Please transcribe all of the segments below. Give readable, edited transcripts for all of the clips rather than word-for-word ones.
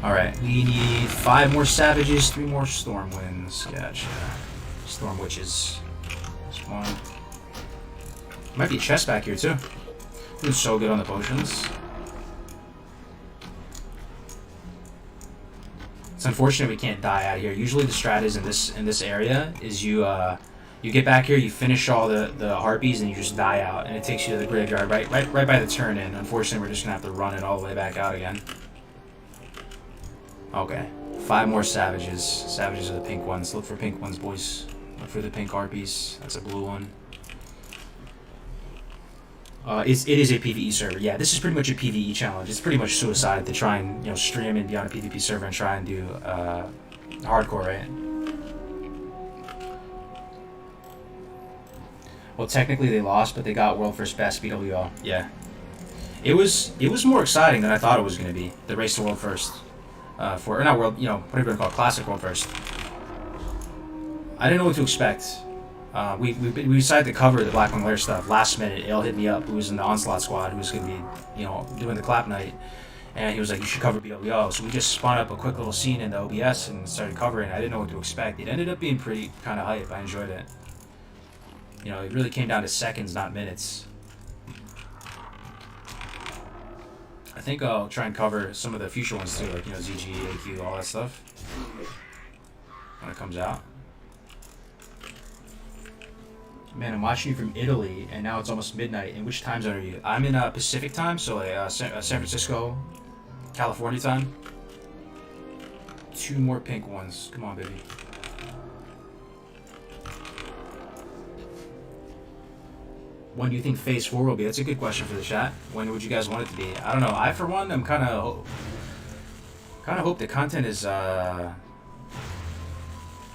Alright, we need 5 more Savages, 3 more Storm Winds. Gotcha. Storm Witches. That's one. Might be a chest back here, too. Doing so good on the potions. It's unfortunate we can't die out here. Usually the strat is in this area is you get back here, you finish all the harpies, and you just die out, and it takes you to the graveyard right by the turn in. Unfortunately, we're just gonna have to run it all the way back out again. Okay, 5 more Savages. Savages are the pink ones. Look for pink ones, boys. Look for the pink harpies. That's a blue one. It is a PvE server. Yeah, this is pretty much a PvE challenge. It's pretty much suicide to try and stream and be on a PvP server and try and do hardcore, right? Well, technically they lost, but they got world first best BWO. Yeah, it was more exciting than I thought it was going to be. The race to world first, or not world, what are you going to call it? Classic world first. I didn't know what to expect. We decided to cover the Blackwing Lair stuff last minute. Ale hit me up, who was in the Onslaught squad, who was going to be, doing the clap night, and he was like, "You should cover BWO." So we just spun up a quick little scene in the OBS and started covering. I didn't know what to expect. It ended up being pretty kind of hype. I enjoyed it. It really came down to seconds, not minutes. I think I'll try and cover some of the future ones too, like ZG, AQ, all that stuff when it comes out. Man, I'm watching you from Italy, and now it's almost midnight. In which time zone are you? I'm in Pacific time, so like San Francisco, California time. 2 more pink ones. Come on, baby. When do you think Phase 4 will be? That's a good question for the chat. When would you guys want it to be? I don't know. I, for one, am kind of hope the content is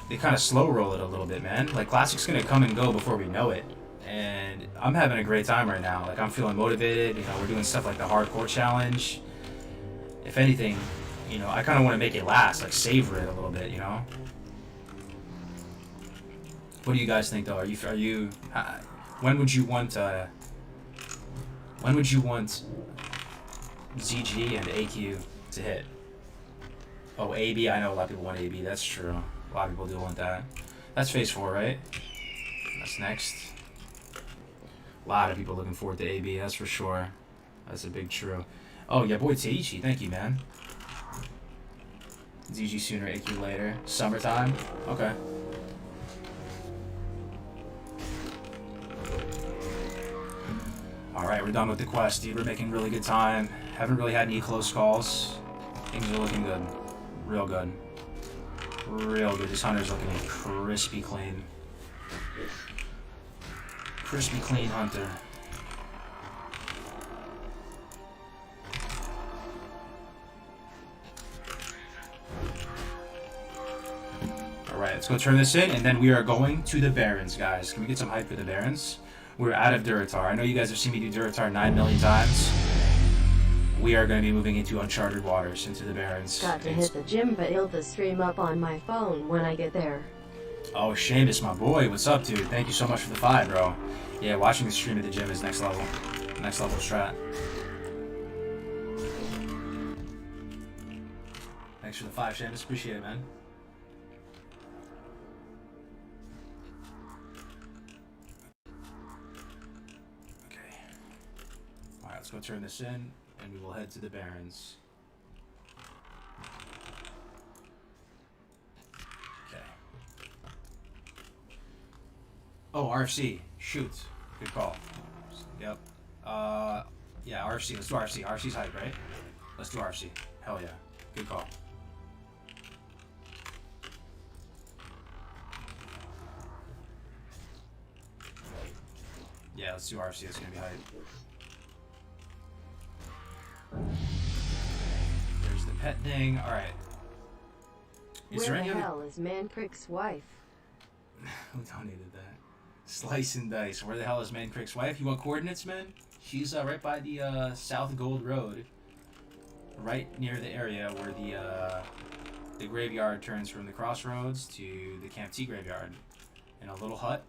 they kind of slow roll it a little bit, man. Like, Classic's gonna come and go before we know it, and I'm having a great time right now. Like, I'm feeling motivated. We're doing stuff like the hardcore challenge. If anything, I kind of want to make it last, like savor it a little bit, What do you guys think, though? Are you? When would you want ZG and AQ to hit? Oh, AB. I know a lot of people want AB. That's true. A lot of people do want that. That's Phase 4, right? That's next. A lot of people looking forward to AB, that's for sure. That's a big true. Oh, yeah, boy, Taichi. Thank you, man. ZG sooner, AQ later. Summertime? Okay. Alright, we're done with the quest, dude. We're making really good time. Haven't really had any close calls. Things are looking good. Real good. Real good. This hunter's looking crispy clean. Crispy clean hunter. Alright, let's go turn this in, and then we are going to the Barrens, guys. Can we get some hype for the Barrens? We're out of Duratar. I know you guys have seen me do Duratar 9 million times. We are going to be moving into uncharted waters, into the Barrens. Got to hit the gym, but he'll the stream up on my phone when I get there. Oh, Seamus, my boy. What's up, dude? Thank you so much for the 5, bro. Yeah, watching the stream at the gym is next level. Next level strat. Thanks for the 5, Seamus. Appreciate it, man. Okay. Alright, let's go turn this in, and we will head to the Barrens. Oh, RFC. Shoot. Good call. Yep. Yeah, RFC. Let's do RFC. RFC's hype, right? Let's do RFC. Hell yeah. Good call. Yeah, let's do RFC. It's gonna be hype. There's the pet thing. Alright. Where the hell is Mancrick's wife? Who donated that? Slice and Dice. Where the hell is Mancrick's wife? You want coordinates, man? She's right by the South Gold Road. Right near the area where the graveyard turns from the crossroads to the Camp T graveyard. In a little hut.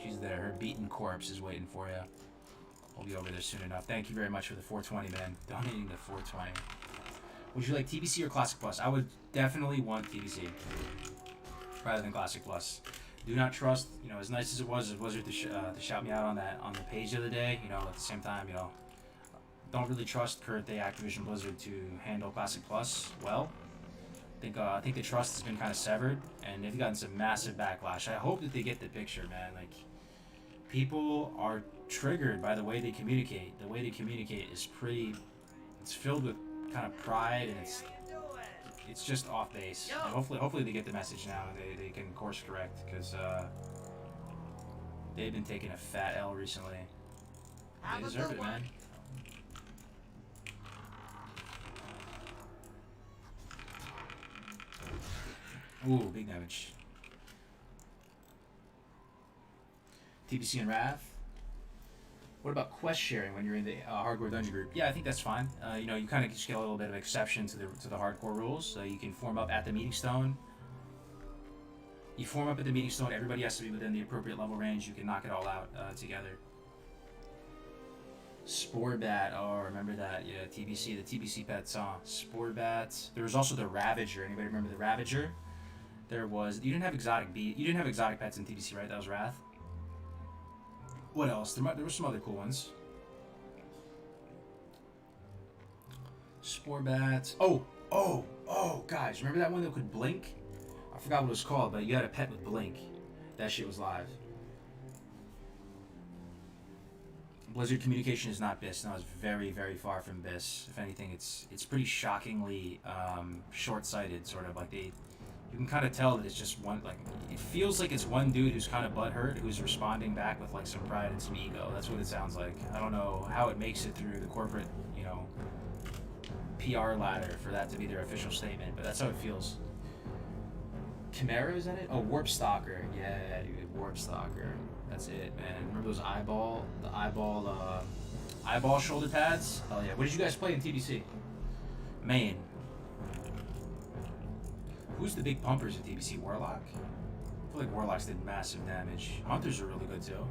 She's there. Her beaten corpse is waiting for you. We'll be over there soon enough. Thank you very much for the 420, man. Donating the 420. Would you like TBC or Classic Plus? I would definitely want TBC rather than Classic Plus. Do not trust, as nice as it was Blizzard to shout me out on the page the other day, at the same time, don't really trust current day Activision Blizzard to handle Classic Plus well. I think the trust has been kind of severed, and they've gotten some massive backlash. I hope that they get the picture, man. Like, people are triggered by the way they communicate. The way they communicate is it's filled with kind of pride, and it's just off base. And hopefully they get the message now and they can course correct, because they've been taking a fat L recently. They deserve it, man. Ooh, big damage. TBC and Wrath. What about quest sharing when you're in the hardcore dungeon group? Yeah, I think that's fine. You kind of just get a little bit of exception to the hardcore rules. So you can form up at the meeting stone. You form up at the meeting stone. Everybody has to be within the appropriate level range. You can knock it all out together. Spore Bat. Oh, remember that? Yeah, TBC. The TBC pets. Spore Bat. There was also the Ravager. Anybody remember the Ravager? You didn't have exotic pets in TBC, right? That was Wrath. What else? There were some other cool ones. Spore Bats. Oh, guys, remember that one that could blink? I forgot what it was called, but you had a pet with blink. That shit was live. Blizzard communication is not BIS. No, it's very, very far from BIS. If anything, it's pretty shockingly short-sighted, sort of. Like, you can kind of tell that it's just one, like, it feels like it's one dude who's kind of butthurt, who's responding back with, like, some pride and some ego. That's what it sounds like. I don't know how it makes it through the corporate, PR ladder for that to be their official statement, but that's how it feels. Chimera, is that it? Oh, Warp Stalker. Yeah, dude, Warp Stalker. That's it, man. Remember those eyeball shoulder pads? Oh yeah. What did you guys play in TBC? Main. Who's the big pumpers in TBC? Warlock? I feel like Warlocks did massive damage. Hunters are really good too.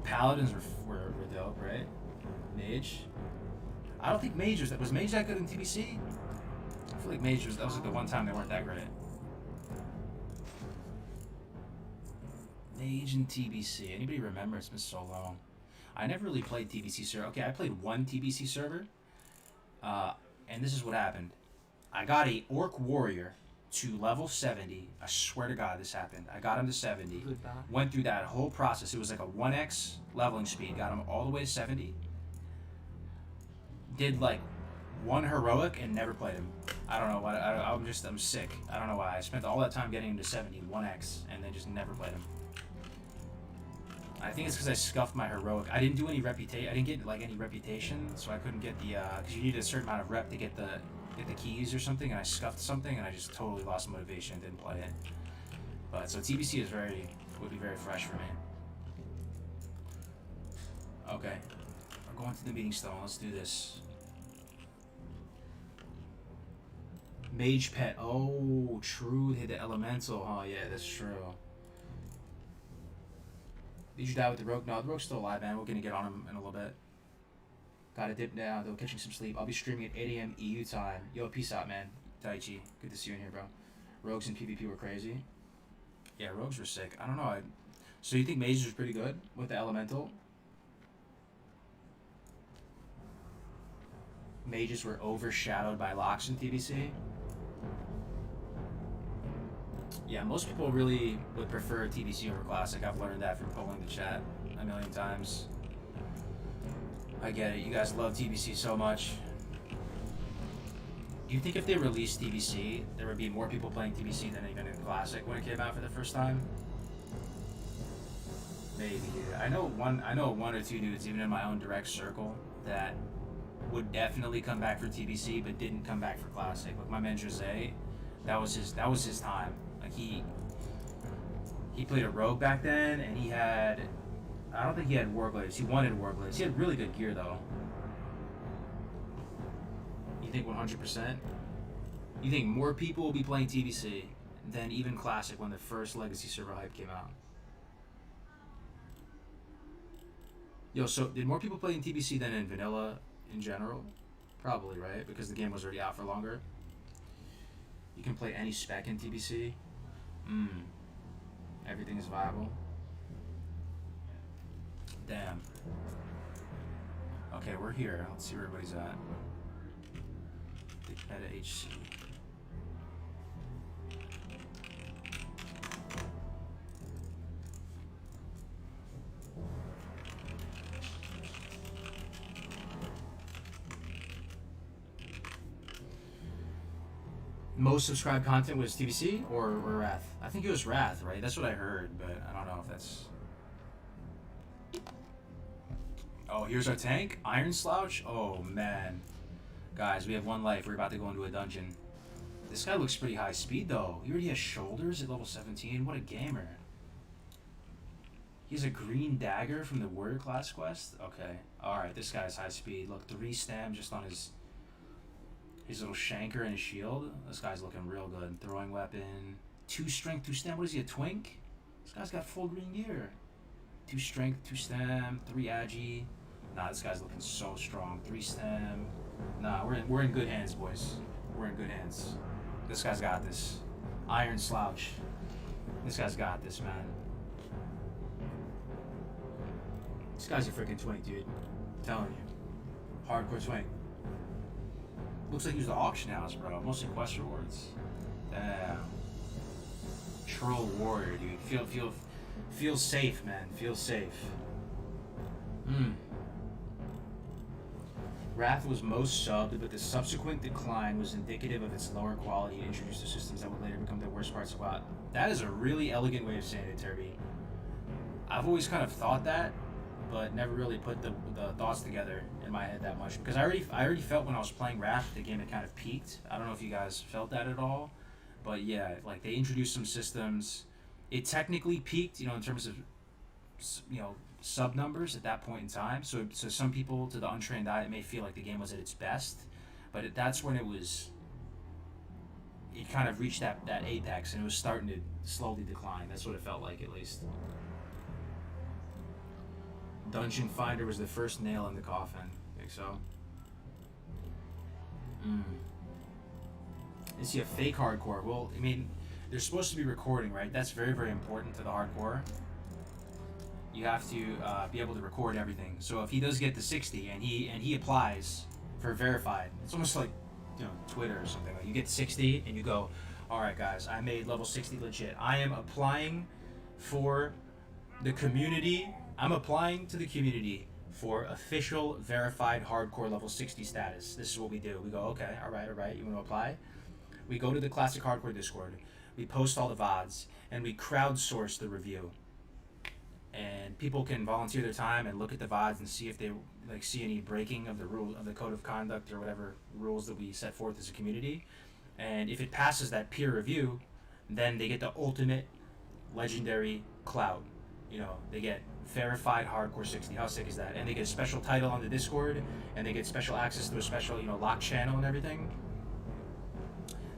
Paladins were dope, right? Mage. I don't think Mage was Mage that good in TBC? I feel like Mage that was like the one time they weren't that great. Mage and TBC. Anybody remember? It's been so long. I never really played TBC server. Okay, I played one TBC server. And this is what happened. I got a Orc Warrior to level 70. I swear to God this happened. I got him to 70. Goodbye. Went through that whole process. It was like a 1x leveling speed. Got him all the way to 70. Did like one heroic and never played him. I don't know why. I'm sick. I don't know why. I spent all that time getting him to 70, 1x, and then just never played him. I think it's because I scuffed my heroic. I didn't do any reputation. I didn't get like any reputation, so I couldn't get the. Because you need a certain amount of rep to get the keys or something, and I scuffed something, and I just totally lost motivation and didn't play it. But so TBC would be very fresh for me. Okay, we're going to the meeting stone. Let's do this. Mage pet. Oh, true. They hit the elemental. Oh yeah, that's true. Did you die with the rogue? No, the rogue's still alive, man. We're gonna get on him in a little bit. Gotta dip now, though, catching some sleep. I'll be streaming at 8 a.m. EU time. Yo, peace out, man. Taichi, good to see you in here, bro. Rogues and PvP were crazy. Yeah, rogues were sick. I don't know. So you think mages was pretty good with the elemental? Mages were overshadowed by locks in TBC? Yeah, most people really would prefer TBC over Classic. I've learned that from polling the chat a million times. I get it. You guys love TBC so much. Do you think if they released TBC, there would be more people playing TBC than even in Classic when it came out for the first time? Maybe. I know one or two dudes, even in my own direct circle, that would definitely come back for TBC, but didn't come back for Classic. Like my man Jose, that was his time. Like he played a rogue back then, and I don't think he had Warglaives. He wanted Warglaives. He had really good gear though. You think 100%? You think more people will be playing TBC than even Classic when the first Legacy server hype came out? Yo, so did more people play in TBC than in Vanilla in general? Probably, right? Because the game was already out for longer. You can play any spec in TBC. Everything is viable. Damn. Okay, we're here. Let's see where everybody's at. Beta HC. Most subscribed content was TBC or Wrath? I think it was Wrath, right? That's what I heard, but I don't know if that's... Oh, here's our tank. Iron Slouch? Oh, man. Guys, we have one life. We're about to go into a dungeon. This guy looks pretty high speed, though. He already has shoulders at level 17. What a gamer. He has a green dagger from the Warrior class quest? Okay. Alright, this guy's high speed. Look, 3 stam just on his little shanker and his shield. This guy's looking real good. Throwing weapon. 2 strength, 2 stam. What is he, a twink? This guy's got full green gear. 2 strength, 2 stam, 3 agi. Nah, this guy's looking so strong. 3 stam. Nah, we're in good hands, boys. We're in good hands. This guy's got this. Iron Slouch. This guy's got this, man. This guy's a freaking twink, dude. I'm telling you. Hardcore twink. Looks like he was the auction house, bro. Mostly quest rewards. Damn. Troll warrior, dude. Feel safe, man. Feel safe. Wrath was most subbed, but the subsequent decline was indicative of its lower quality and introduced to systems that would later become the worst parts of WoW. That is a really elegant way of saying it, Terby. I've always kind of thought that, but never really put the thoughts together in my head that much. Because I already felt when I was playing Wrath, the game had kind of peaked. I don't know if you guys felt that at all. But yeah, like they introduced some systems. It technically peaked, in terms of, sub numbers at that point in time. So some people, to the untrained eye, it may feel like the game was at its best. But that's when it kind of reached that apex and it was starting to slowly decline. That's what it felt like, at least. Dungeon Finder was the first nail in the coffin. Think so? Is he a fake hardcore? Well, I mean, they're supposed to be recording, right? That's very, very important to the hardcore. You have to be able to record everything. So if he does get to 60 and he applies for verified, it's almost like Twitter or something. Like you get to 60 and you go, all right, guys, I made level 60 legit. I am applying for the community. I'm applying to the community for official verified hardcore level 60 status. This is what we do. We go, okay, all right, you want to apply? We go to the Classic Hardcore Discord, we post all the VODs, and we crowdsource the review. And people can volunteer their time and look at the VODs and see if they see any breaking of the rule of the code of conduct or whatever rules that we set forth as a community. And if it passes that peer review, then they get the ultimate legendary clout. They get verified hardcore 60. How sick is that? And they get a special title on the Discord, and they get special access to a special, lock channel and everything.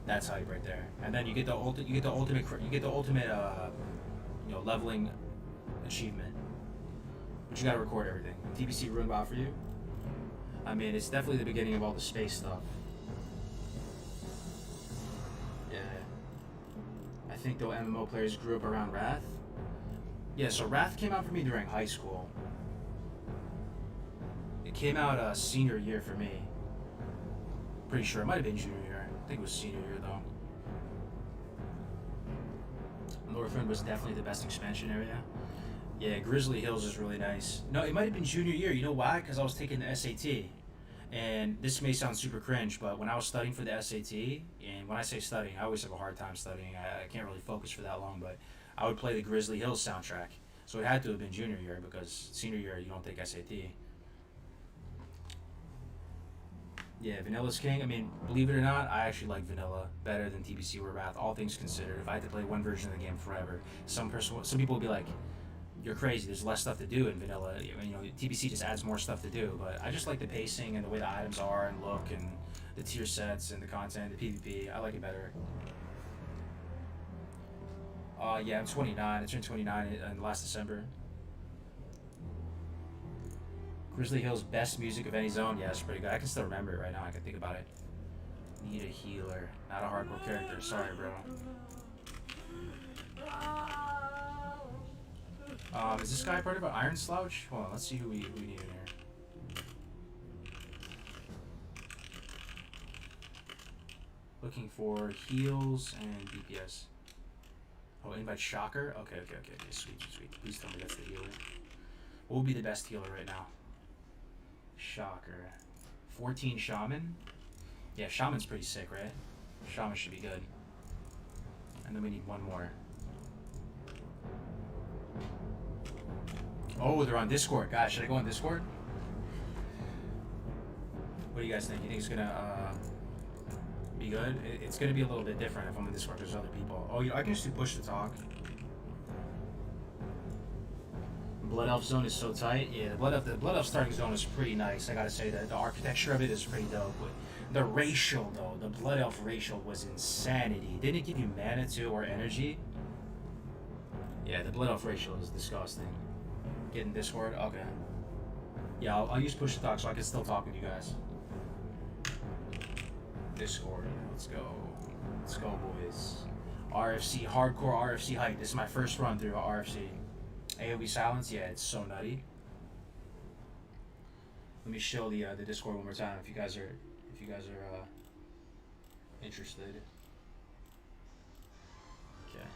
That's hype right there. And then you get the ultimate leveling achievement. But you gotta record everything. TBC ruined WoW for you? I mean, it's definitely the beginning of all the space stuff. Yeah. I think though MMO players grew up around Wrath. Yeah, so Wrath came out for me during high school. It came out senior year for me. Pretty sure. It might have been junior year. I think it was senior year, though. Northrend was definitely the best expansion area. Yeah, Grizzly Hills is really nice. No, it might have been junior year. You know why? Because I was taking the SAT. And this may sound super cringe, but when I was studying for the SAT, and when I say studying, I always have a hard time studying. I can't really focus for that long, but I would play the Grizzly Hills soundtrack. So it had to have been junior year, because senior year you don't take SAT. Yeah, Vanilla's king. I mean, believe it or not, I actually like Vanilla better than TBC or Wrath, all things considered. If I had to play one version of the game forever, some people would be like, you're crazy, there's less stuff to do in Vanilla. TBC just adds more stuff to do, but I just like the pacing and the way the items are and look and the tier sets and the content, the PvP. I like it better. Yeah, I'm 29. I turned 29 in last December. Grizzly Hill's best music of any zone. Yeah, it's pretty good. I can still remember it right now. I can think about it. Need a healer. Not a hardcore character. Sorry, bro. Is this guy part of an Iron Slouch? Hold on, let's see who we need in here. Looking for heals and DPS. Oh, invite Shocker? Okay, sweet. Please tell me that's the healer. What would be the best healer right now? Shocker. 14 Shaman? Yeah, Shaman's pretty sick, right? Shaman should be good. And then we need one more. Oh, they're on Discord. Guys, should I go on Discord? What do you guys think? You think it's gonna be good? It's gonna be a little bit different if I'm on Discord. There's other people. Oh, I can just do push to talk. Blood Elf zone is so tight. Yeah, the Blood Elf starting zone is pretty nice. I gotta say that the architecture of it is pretty dope. But the racial though, the Blood Elf racial was insanity. Didn't it give you mana too or energy? Yeah, the Blood Elf racial is disgusting. Getting Discord? Okay. Yeah, I'll use push to talk so I can still talk with you guys. Discord. Let's go. Let's go, boys. RFC, hardcore RFC hype. This is my first run through RFC. AoE silence, yeah, it's so nutty. Let me show the Discord one more time if you guys are interested. Okay.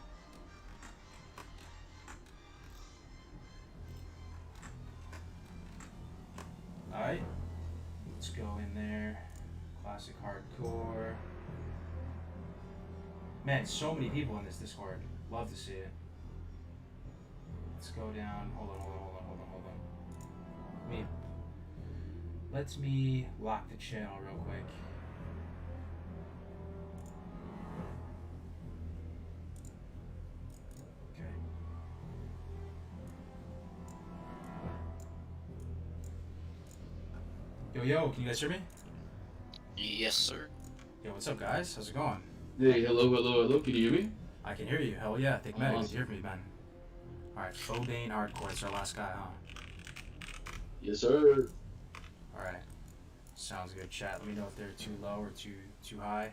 Alright. Let's go in there. Classic hardcore. Man, so many people in this Discord. Love to see it. Let's go down. Hold on. Let me lock the channel real quick. Okay. Yo, can you guys hear me? Yes, sir. Yo, what's up, guys? How's it going? Hey, hello. Can you hear me? I can hear you. Hell yeah. Think medic. Good Awesome. to hear from you, man. Alright, Phobane hardcore. It's our last guy, huh? Yes, sir. Alright. Sounds good. Chat, let me know if they're too low or too high.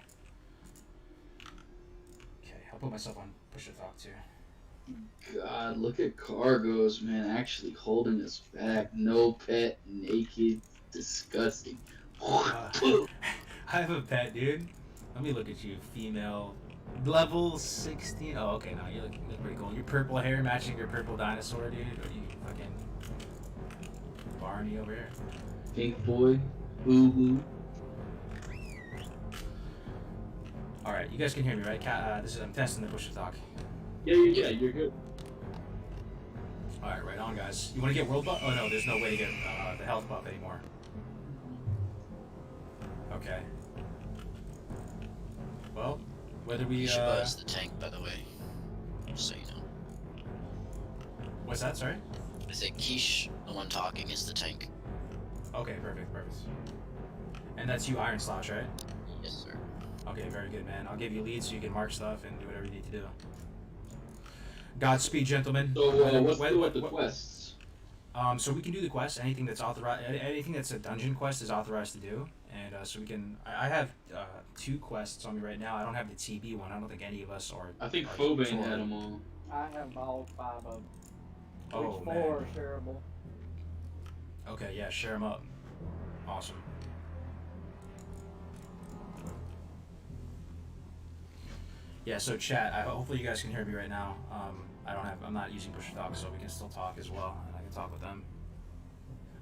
Okay, I'll put myself on push to talk too. God, look at Cargos, man. Actually holding us back. No pet, naked, disgusting. I have a pet, dude. Let me look at you. Female. Level 16. Oh, okay. No, you look pretty cool. Your purple hair matching your purple dinosaur, dude. What are you, fucking Barney over here? Pink boy. Boo-boo. Alright, you guys can hear me, right? I'm testing the push to talk. Yeah, you're good. Alright, right on, guys. You want to get world buff? Oh, no, there's no way to get the health buff anymore. Okay. Well, whether we, Shiba's the tank, by the way. Just so you know. What's that, sorry? I said Quiche, the one talking, is the tank. Okay, perfect. And that's you, Iron Slash, right? Yes, sir. Okay, very good, man. I'll give you leads so you can mark stuff and do whatever you need to do. Godspeed, gentlemen. So, what's the quests? So we can do the quest. Anything that's authorized, anything that's a dungeon quest is authorized to do. And so we can. I have 2 quests on me right now. I don't have the TB one. I don't think any of us are. I think Phobane had them all. I have all 5 of them. Oh, Which man. 4 are shareable. Okay, yeah, share them up. Awesome. Yeah, so chat. Hopefully you guys can hear me right now. I'm not using push to talk, so we can still talk as well, and I can talk with them.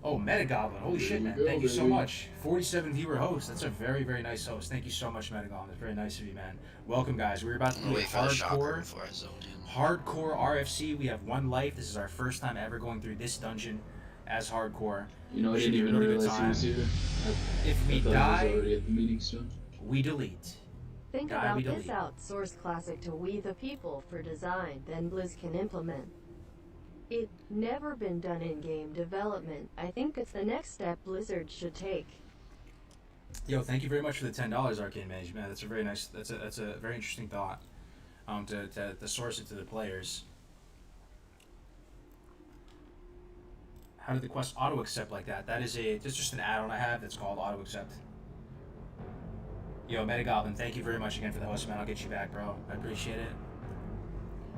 Oh, Metagoblin. Holy shit, man. Thank you so much. 47 viewer host. That's a very, very nice host. Thank you so much, Metagoblin. That's very nice of you, man. Welcome, guys. We're about to play Wait for the shocker hardcore. before I zone in. Hardcore RFC. We have 1 life. This is our first time ever going through this dungeon as hardcore. You know, I Should didn't be a even really good realize he was here. If we I thought he was die, already at the meeting soon. we delete. Think God, about we this delete. outsourced classic to We the People for design, then Blizz can implement. It never been done in game development. I think it's the next step Blizzard should take. Yo, thank you very much for the $10, Arcane Mage, man. That's a very nice. That's a very interesting thought. To source it to the players. How did the quest auto accept like that? That's just an add-on I have that's called auto accept. Yo, Metagoblin, thank you very much again for the host, man. I'll get you back, bro. I appreciate it.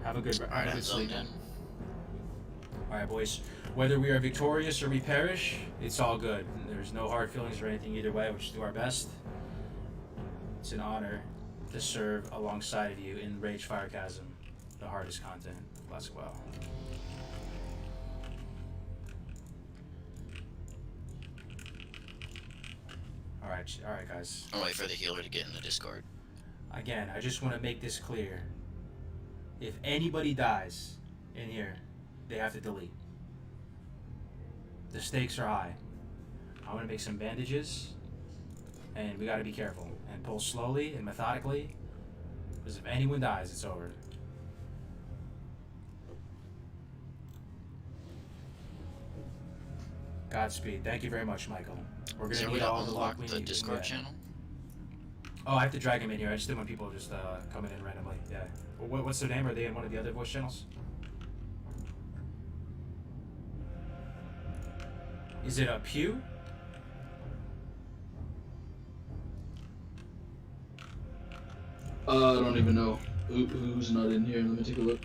Have a good Alright, I'm sleep, zoned man. in. Alright, boys. Whether we are victorious or we perish, it's all good. There's no hard feelings or anything either way. We'll just do our best. It's an honor to serve alongside of you in Rage Fire Chasm, the hardest content. Let's go. Alright, guys. I'll wait for the healer to get in the Discord. Again, I just want to make this clear. If anybody dies in here, they have to delete. The stakes are high. I want to make some bandages, and we got to be careful and pull slowly and methodically, because if anyone dies, it's over. Godspeed. Thank you very much, Michael. We're Is gonna there a need way to all the luck we unlock the need. Discord Yeah. channel? Oh, I have to drag them in here. I just didn't want people just coming in randomly. Yeah. What's their name? Are they in one of the other voice channels? Is it a Pew? I don't even know who's not in here. Let me take a look.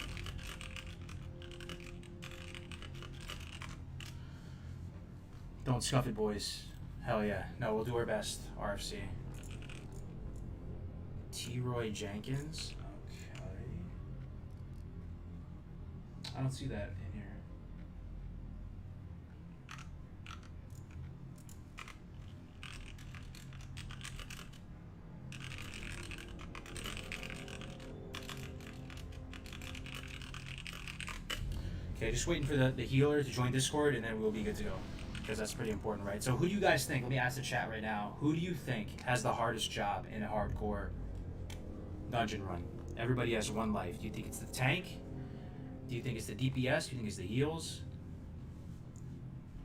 Don't scuff it, boys. Hell yeah. No, we'll do our best. RFC. T. Roy Jenkins. Okay. I don't see that in here. Okay, just waiting for the healer to join Discord, and then we'll be good to go. Because that's pretty important, right? So who do you guys think, let me ask the chat right now, who do you think has the hardest job in a hardcore dungeon run? Everybody has one life. Do you think it's the tank? Do you think it's the DPS? Do you think it's the heals?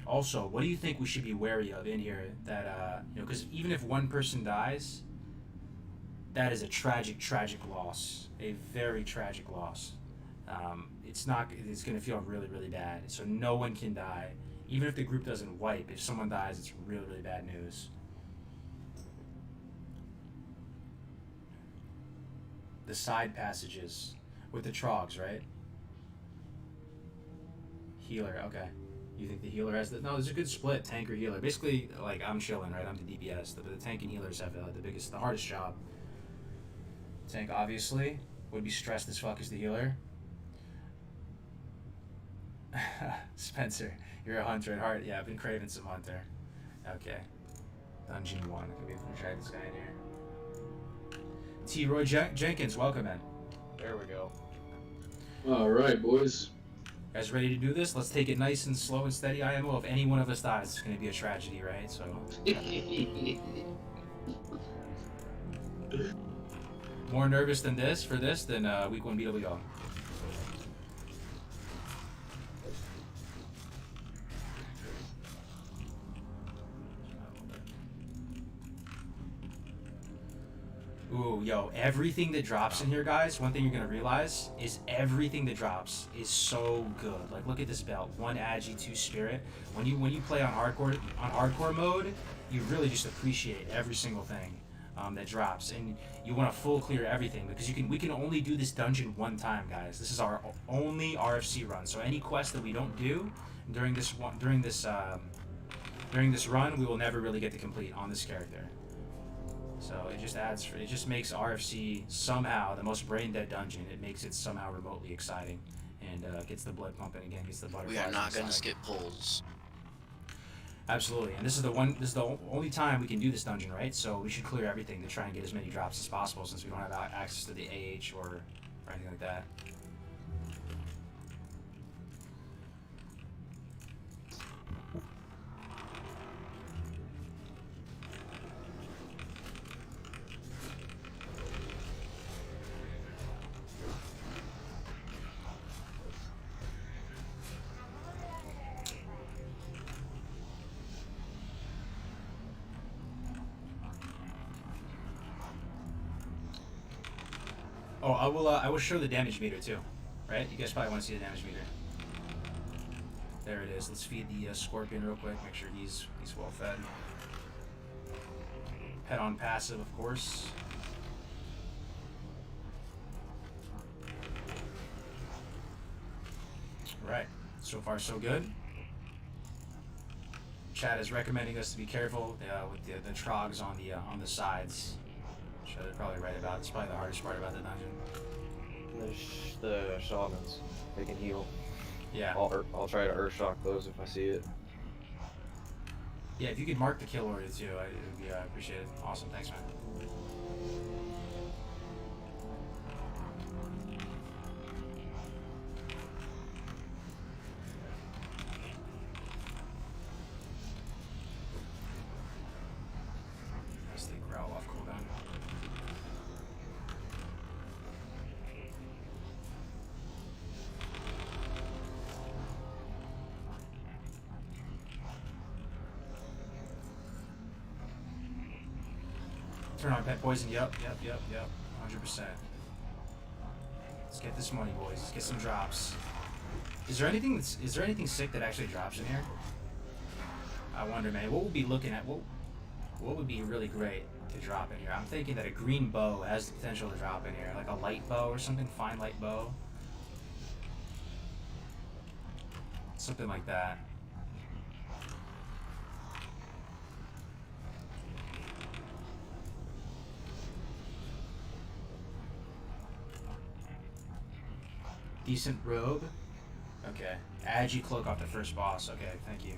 Also, what do you think we should be wary of in here that, because even if one person dies, that is a tragic, tragic loss. A very tragic loss. It's going to feel really, really bad. So no one can die. Even if the group doesn't wipe, if someone dies, it's really, really bad news. The side passages with the trogs, right? Healer, okay. You think the healer has the... No, there's a good split, tank or healer. Basically, like, I'm chilling, right? I'm the DPS. The tank and healers have the hardest job. Tank, obviously, would be stressed as fuck as the healer. Spencer, you're a hunter at heart. Yeah, I've been craving some hunter. Okay. Dungeon 1. I'm going to try this guy in here. T. Roy Jenkins, welcome in. There we go. Alright, boys. Guys ready to do this? Let's take it nice and slow and steady, IMO. If any one of us dies, it's going to be a tragedy, right? So... More nervous than this than week 1 BWL. Ooh, yo, everything that drops in here, guys, one thing you're going to realize is everything that drops is so good. Like, look at this belt. 1 Agi, 2 Spirit. When you play on hardcore mode, you really just appreciate every single thing that drops. And you want to full clear everything because we can only do this dungeon one time, guys. This is our only RFC run. So any quest that we don't do during this run, we will never really get to complete on this character. So it just makes RFC somehow the most brain dead dungeon. It makes it somehow remotely exciting, and gets the blood pumping again, gets the butterflies. We are not going to inside. skip pulls. Absolutely, and this is the only time we can do this dungeon, right? So we should clear everything to try and get as many drops as possible, since we don't have access to the AH or anything like that. Oh, I will show the damage meter too, right? You guys probably want to see the damage meter. There it is. Let's feed the scorpion real quick. Make sure he's well fed. Pet on passive, of course. Right. So far, so good. Chat is recommending us to be careful with the trogs on the sides. Which they're probably right about. It's probably the hardest part about the dungeon. The shamans, they can heal. Yeah. I'll try to earth shock those if I see it. Yeah, if you could mark the kill order too, it would be appreciated. Awesome, thanks, man. Let's take growl off cooldown. Turn on pet poison. Yep. 100%. Let's get this money, boys. Let's get some drops. Is there anything sick that actually drops in here? I wonder, man. What would be looking at? What would be really great to drop in here? I'm thinking that a green bow has the potential to drop in here, like a light bow or something, fine light bow, something like that. Decent robe. Okay. Agi cloak off the first boss. Okay, thank you.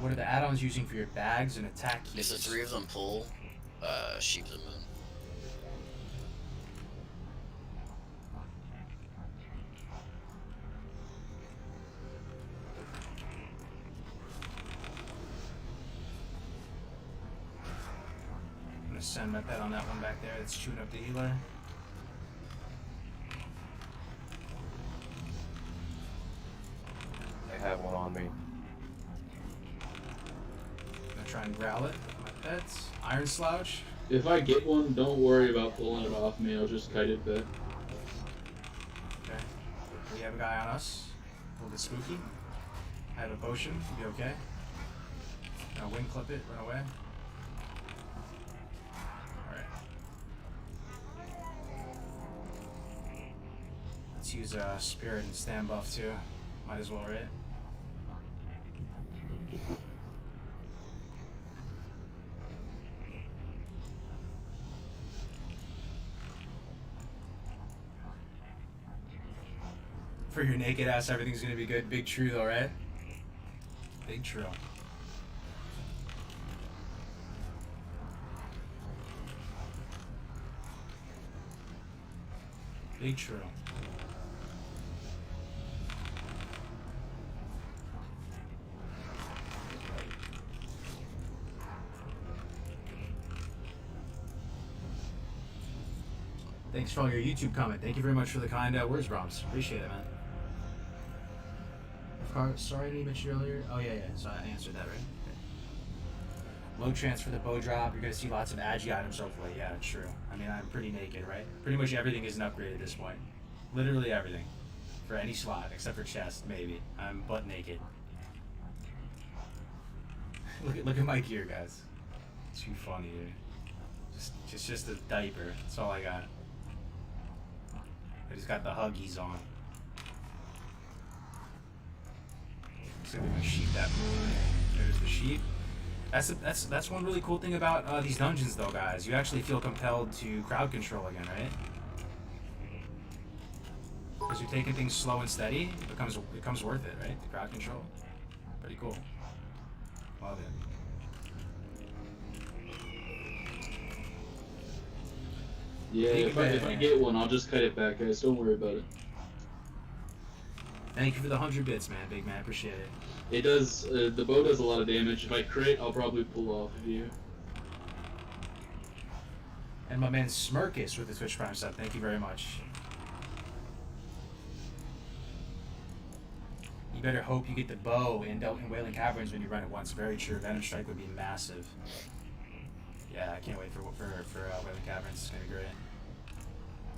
What are the add-ons using for your bags and attack keys? If the 3 of them pull, Sheep of the Moon. I'm gonna send my pet on that one back there. That's chewing up the healer. They have one on me. Gonna try and growl it with my pets. Iron Slouch. If I get one, don't worry about pulling it off me. I'll just kite it back. Okay. We have a guy on us. A little bit spooky. I have a potion. Be okay. Gonna wing clip it. Run away. Alright. Let's use Spirit and Stand buff too. Might as well, right? For your naked ass, everything's gonna be good. Big true though, right? Big true. Big true. Thanks for all your YouTube comment. Thank you very much for the kind words, Brahms. Appreciate it, man. Sorry, I didn't mention earlier. Oh yeah. So I answered that, right? Okay. Low chance for the bow drop. You're gonna see lots of agi items, hopefully. Yeah, true. I mean, I'm pretty naked, right? Pretty much everything is an upgrade at this point. Literally everything, for any slot except for chest, maybe. I'm butt naked. look at my gear, guys. Too funny, dude. Just a diaper. That's all I got. I just got the Huggies on. So we're gonna sheep that moon. There's the sheep. That's one really cool thing about these dungeons, though, guys. You actually feel compelled to crowd control again, right? Because you're taking things slow and steady. It becomes worth it, right? The crowd control. Pretty cool. Love it. Yeah, if I get one, I'll just kite it back, guys. Don't worry about it. Thank you for the 100 bits, man. Big man, appreciate it. It does. The bow does a lot of damage. If I crit, I'll probably pull off of you. And my man Smirkus with the Twitch Prime sub. Thank you very much. You better hope you get the bow in Wailing Caverns when you run it once. Very true. Venom Strike would be massive. Yeah, I can't wait for Wailing Caverns. It's gonna be great.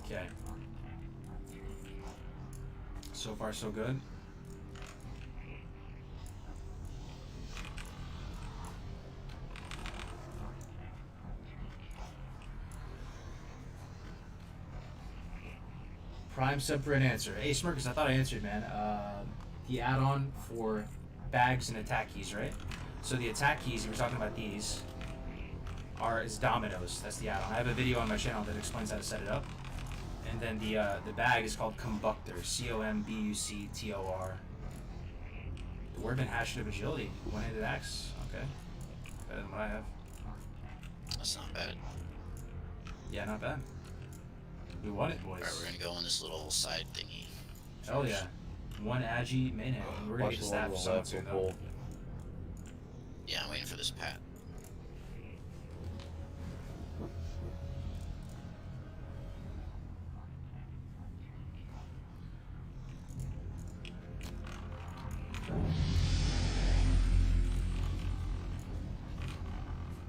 Okay. So far, so good. Prime sub for an answer. Hey, Smirkus, I thought I answered, man. The add-on for bags and attack keys, right? So the attack keys, you were talking about these, is dominoes. That's the add-on. I have a video on my channel that explains how to set it up. And then the bag is called Combuctor. Combuctor. The Wordman hash of agility. One-handed axe. Okay. Better than what I have. That's not bad. Yeah, not bad. We won it, boys. Alright, we're gonna go on this little side thingy. Hell yeah. One Agi minute. We're gonna Watch get the the one staff on the soon left soon, will though. pull. Yeah, I'm waiting for this pat.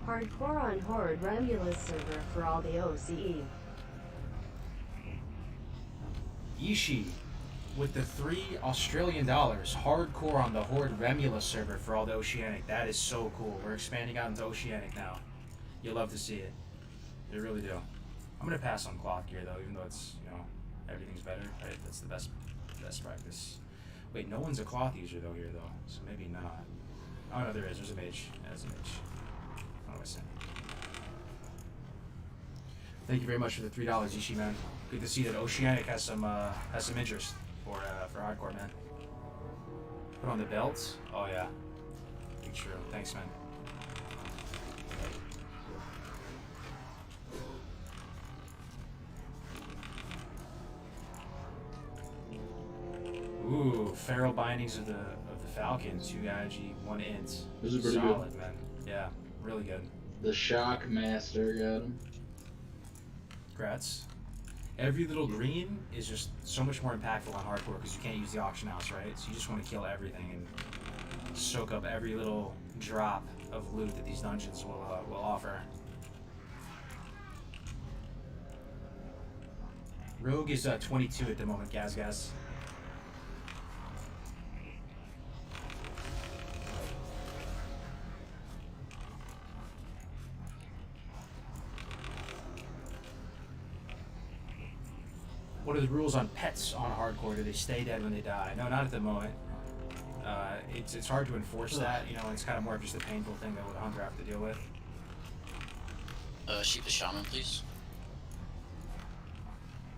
Hardcore on Horde Remulus server for all the OCE. Ishi with the $3 Australian. Hardcore on the Horde Remulus server for all the Oceanic. That is so cool. We're expanding out into Oceanic now. You'll love to see it. You really do. I'm gonna pass on cloth gear though, even though it's, you know, everything's better. Right? That's the best practice. Wait, no one's a cloth user though here though, so maybe not. Oh no, there is. There's a mage. Yeah, there's a mage. What am I saying? Thank you very much for the $3, Ishi, man. Good to see that Oceanic has some interest for hardcore, man. Put on the belt. Oh yeah, big true. Thanks, man. Ooh, Feral Bindings of the Falcon, 2 IG, 1 int. Those are pretty Solid, good. man. Yeah, really good. The Shock Master got him. Congrats. Every little green is just so much more impactful on hardcore because you can't use the auction house, right? So you just want to kill everything and soak up every little drop of loot that these dungeons will offer. Rogue is 22 at the moment, Gaz. What are the rules on pets on hardcore? Do they stay dead when they die? No, not at the moment. It's hard to enforce that, you know, it's kind of more of just a painful thing that the hunter have to deal with. Sheep the shaman, please.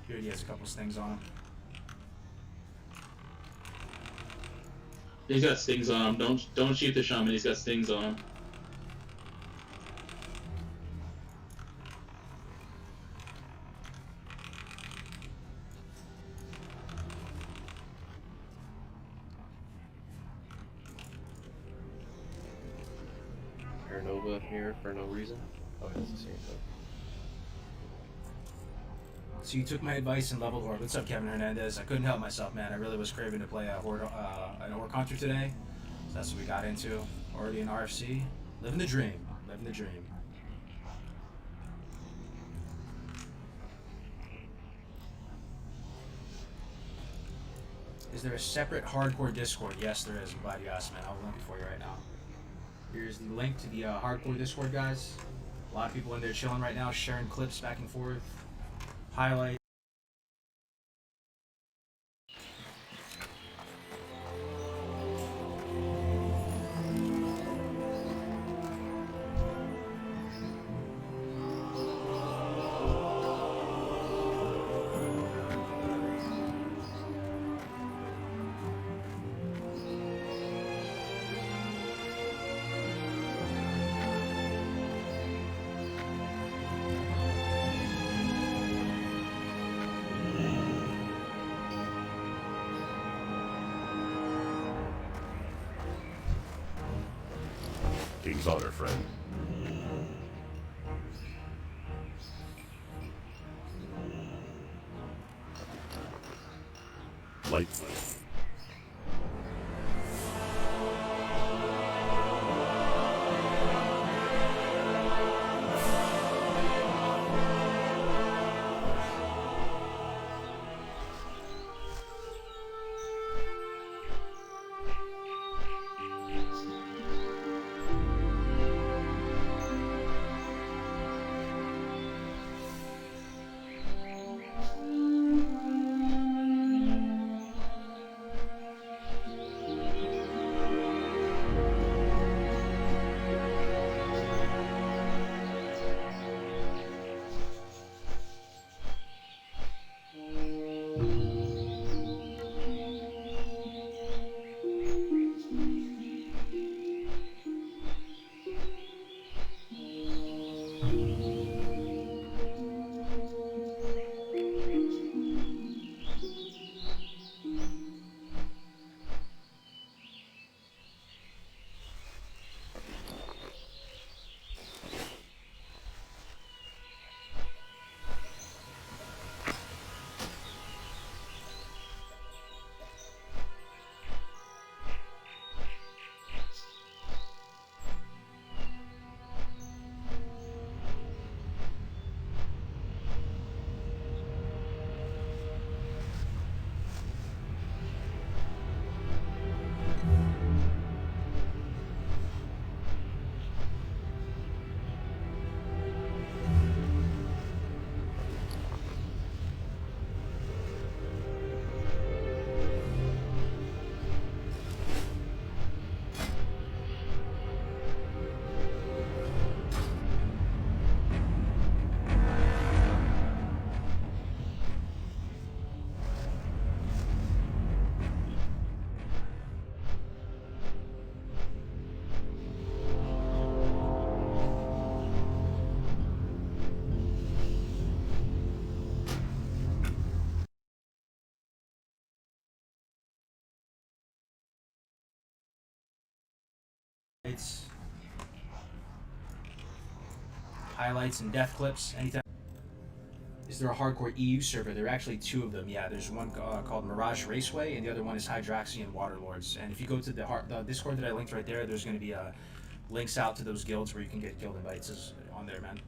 Here he has a couple stings on him. He's got stings on him. Don't shoot the shaman. He's got stings on him. Nova here for no reason. Oh, it's the same thing. So you took my advice and leveled Horde. What's up, Kevin Hernandez? I couldn't help myself, man. I really was craving to play a Horde, an Orc Hunter today. So that's what we got into. Already in RFC. Living the dream. Living the dream. Is there a separate hardcore Discord? Yes, there is. I'm glad you asked, man. I'll link it for you right now. Here's the link to the hardcore Discord, guys. A lot of people in there chilling right now, sharing clips back and forth, highlights. King's honor, friend. Light. It's highlights and death clips. Anytime. Is there a hardcore EU server? There are actually two of them. Yeah, there's one called Mirage Raceway, and the other one is Hydraxian Waterlords. And if you go to the Discord that I linked right there, there's going to be links out to those guilds where you can get guild invites on there, man.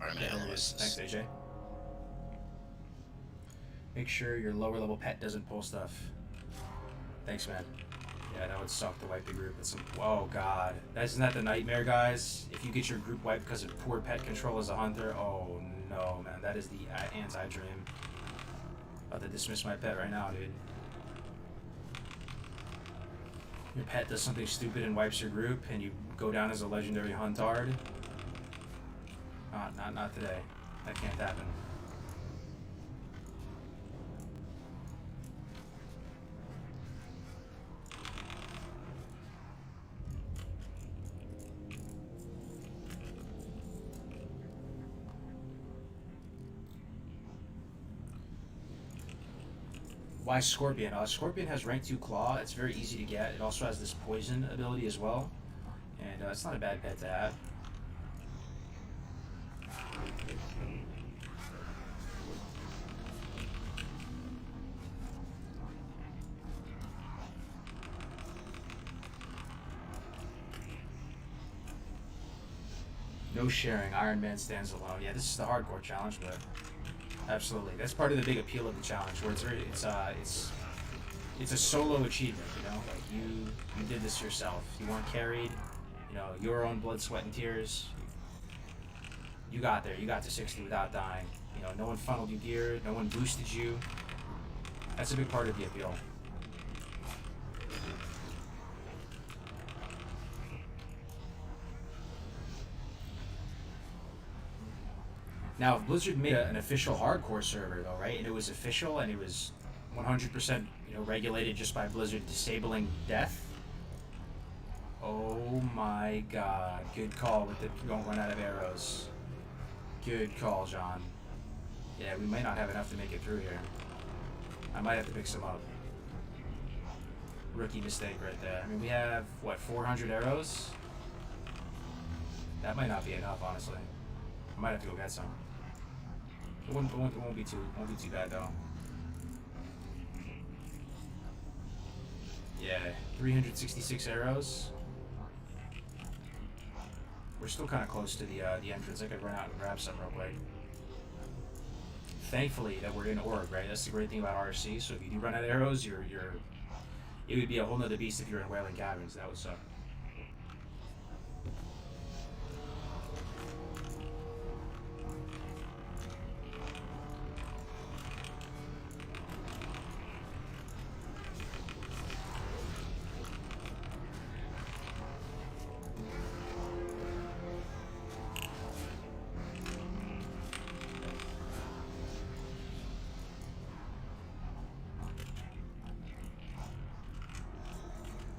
Alright, Yeah, man, there it is. LOS. Thanks, AJ. Make sure your lower level pet doesn't pull stuff. Thanks, man. Yeah, that would suck to wipe the group. It's oh god, isn't that the nightmare, guys? If you get your group wiped because of poor pet control as a hunter, oh no, man, that is the anti-dream. About to dismiss my pet right now, dude. Your pet does something stupid and wipes your group, and you go down as a legendary huntard. Not today. That can't happen. Why Scorpion? Scorpion has rank 2 Claw. It's very easy to get. It also has this poison ability as well. And it's not a bad pet to have. No sharing. Iron Man stands alone. Yeah, this is the hardcore challenge, but absolutely, that's part of the big appeal of the challenge, where it's a solo achievement. You know, like you did this yourself. You weren't carried. You know, your own blood, sweat, and tears. You got there. You got to 60 without dying. You know, no one funneled you gear. No one boosted you. That's a big part of the appeal. Now, if Blizzard made an official hardcore server, though, right, and it was official and it was 100%, regulated just by Blizzard disabling death. Oh my God! Good call with the don't run out of arrows. Good call, John. Yeah, we might not have enough to make it through here. I might have to pick some up. Rookie mistake right there. I mean, we have what, 400 arrows? That might not be enough, honestly. I might have to go get some. It won't be too bad though. Yeah, 366 arrows. We're still kind of close to the entrance. I could run out and grab some real quick. Thankfully that we're in Org, right? That's the great thing about RC. So if you do run out of arrows, it would be a whole nother beast if you're in Wailing Caverns. That would suck.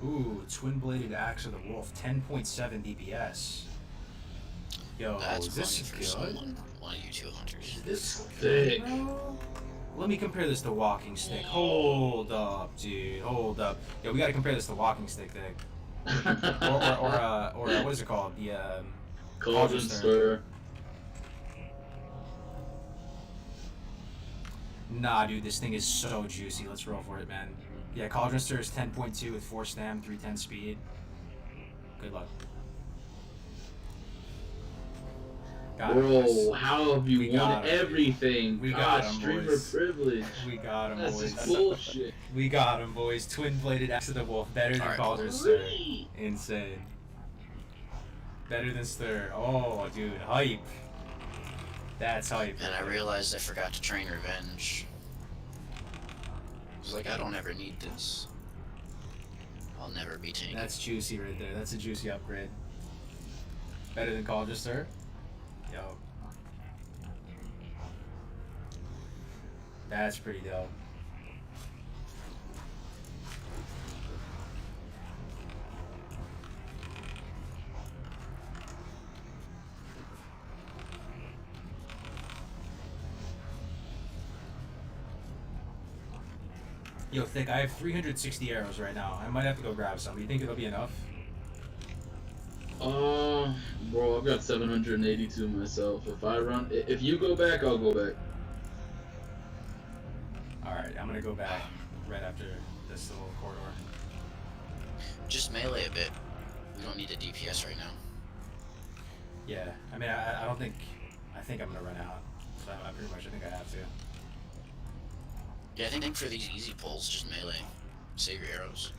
Ooh, twin-bladed axe of the wolf, 10.7 DPS. Yo, That's is this money for good? someone. One of you two hunters. Is this Thick. good, bro? Let me compare this to walking stick. Hold up, dude. Hold up. Yo, we gotta compare this to walking stick, Thick. Or what is it called? The Cauldron Stir. Nah, dude, this thing is so juicy. Let's roll for it, man. Yeah, Cauldron Stir is 10.2 with 4 stam, 310 speed. Good luck. Got him, Bro, boys. how have you We won got him. everything? We God, got him, streamer boys. privilege. We got him, That's boys. just bullshit. We got him, boys. Twin-bladed axe of the wolf. Better than Alright. Cauldron Stir. Insane. Better than Stir. Oh, dude. Hype. That's hype. And I realized I forgot to train Revenge. I was like, I don't ever need this. I'll never be taken. That's juicy right there. That's a juicy upgrade. Better than Cauldron Stir? Yo. That's pretty dope. Yo, Thick, I have 360 arrows right now. I might have to go grab some. You think it'll be enough? Bro, I've got 782 myself. If you go back, I'll go back. Alright, I'm gonna go back right after this little corridor. Just melee a bit. We don't need a DPS right now. Yeah, I mean, I don't think... I think I'm gonna run out. So I think I have to. Yeah, I think for these easy pulls, just melee. Save your arrows.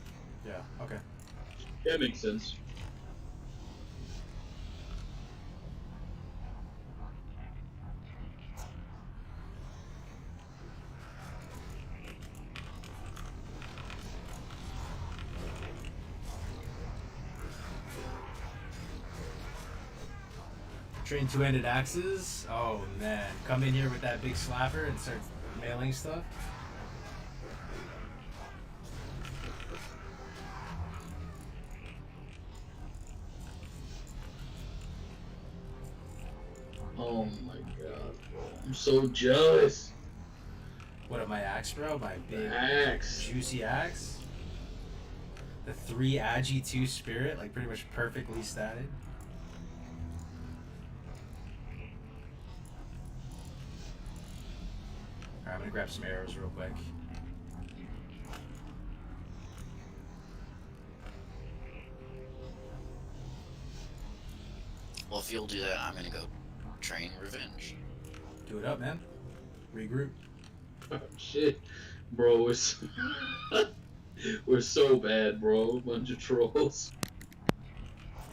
Yeah, okay. That makes sense. Train two-handed axes? Oh man, come in here with that big slapper and start mailing stuff? Oh my god, bro. I'm so jealous. What, of my axe, bro? My big, Axe. juicy axe? The 3 Agi 2 spirit, like pretty much perfectly statted. Alright, I'm gonna grab some arrows real quick. Well, if you'll do that, I'm gonna go train Revenge. Do it up, man. Regroup. Oh, shit. Bro, we're so bad, bro. Bunch of trolls.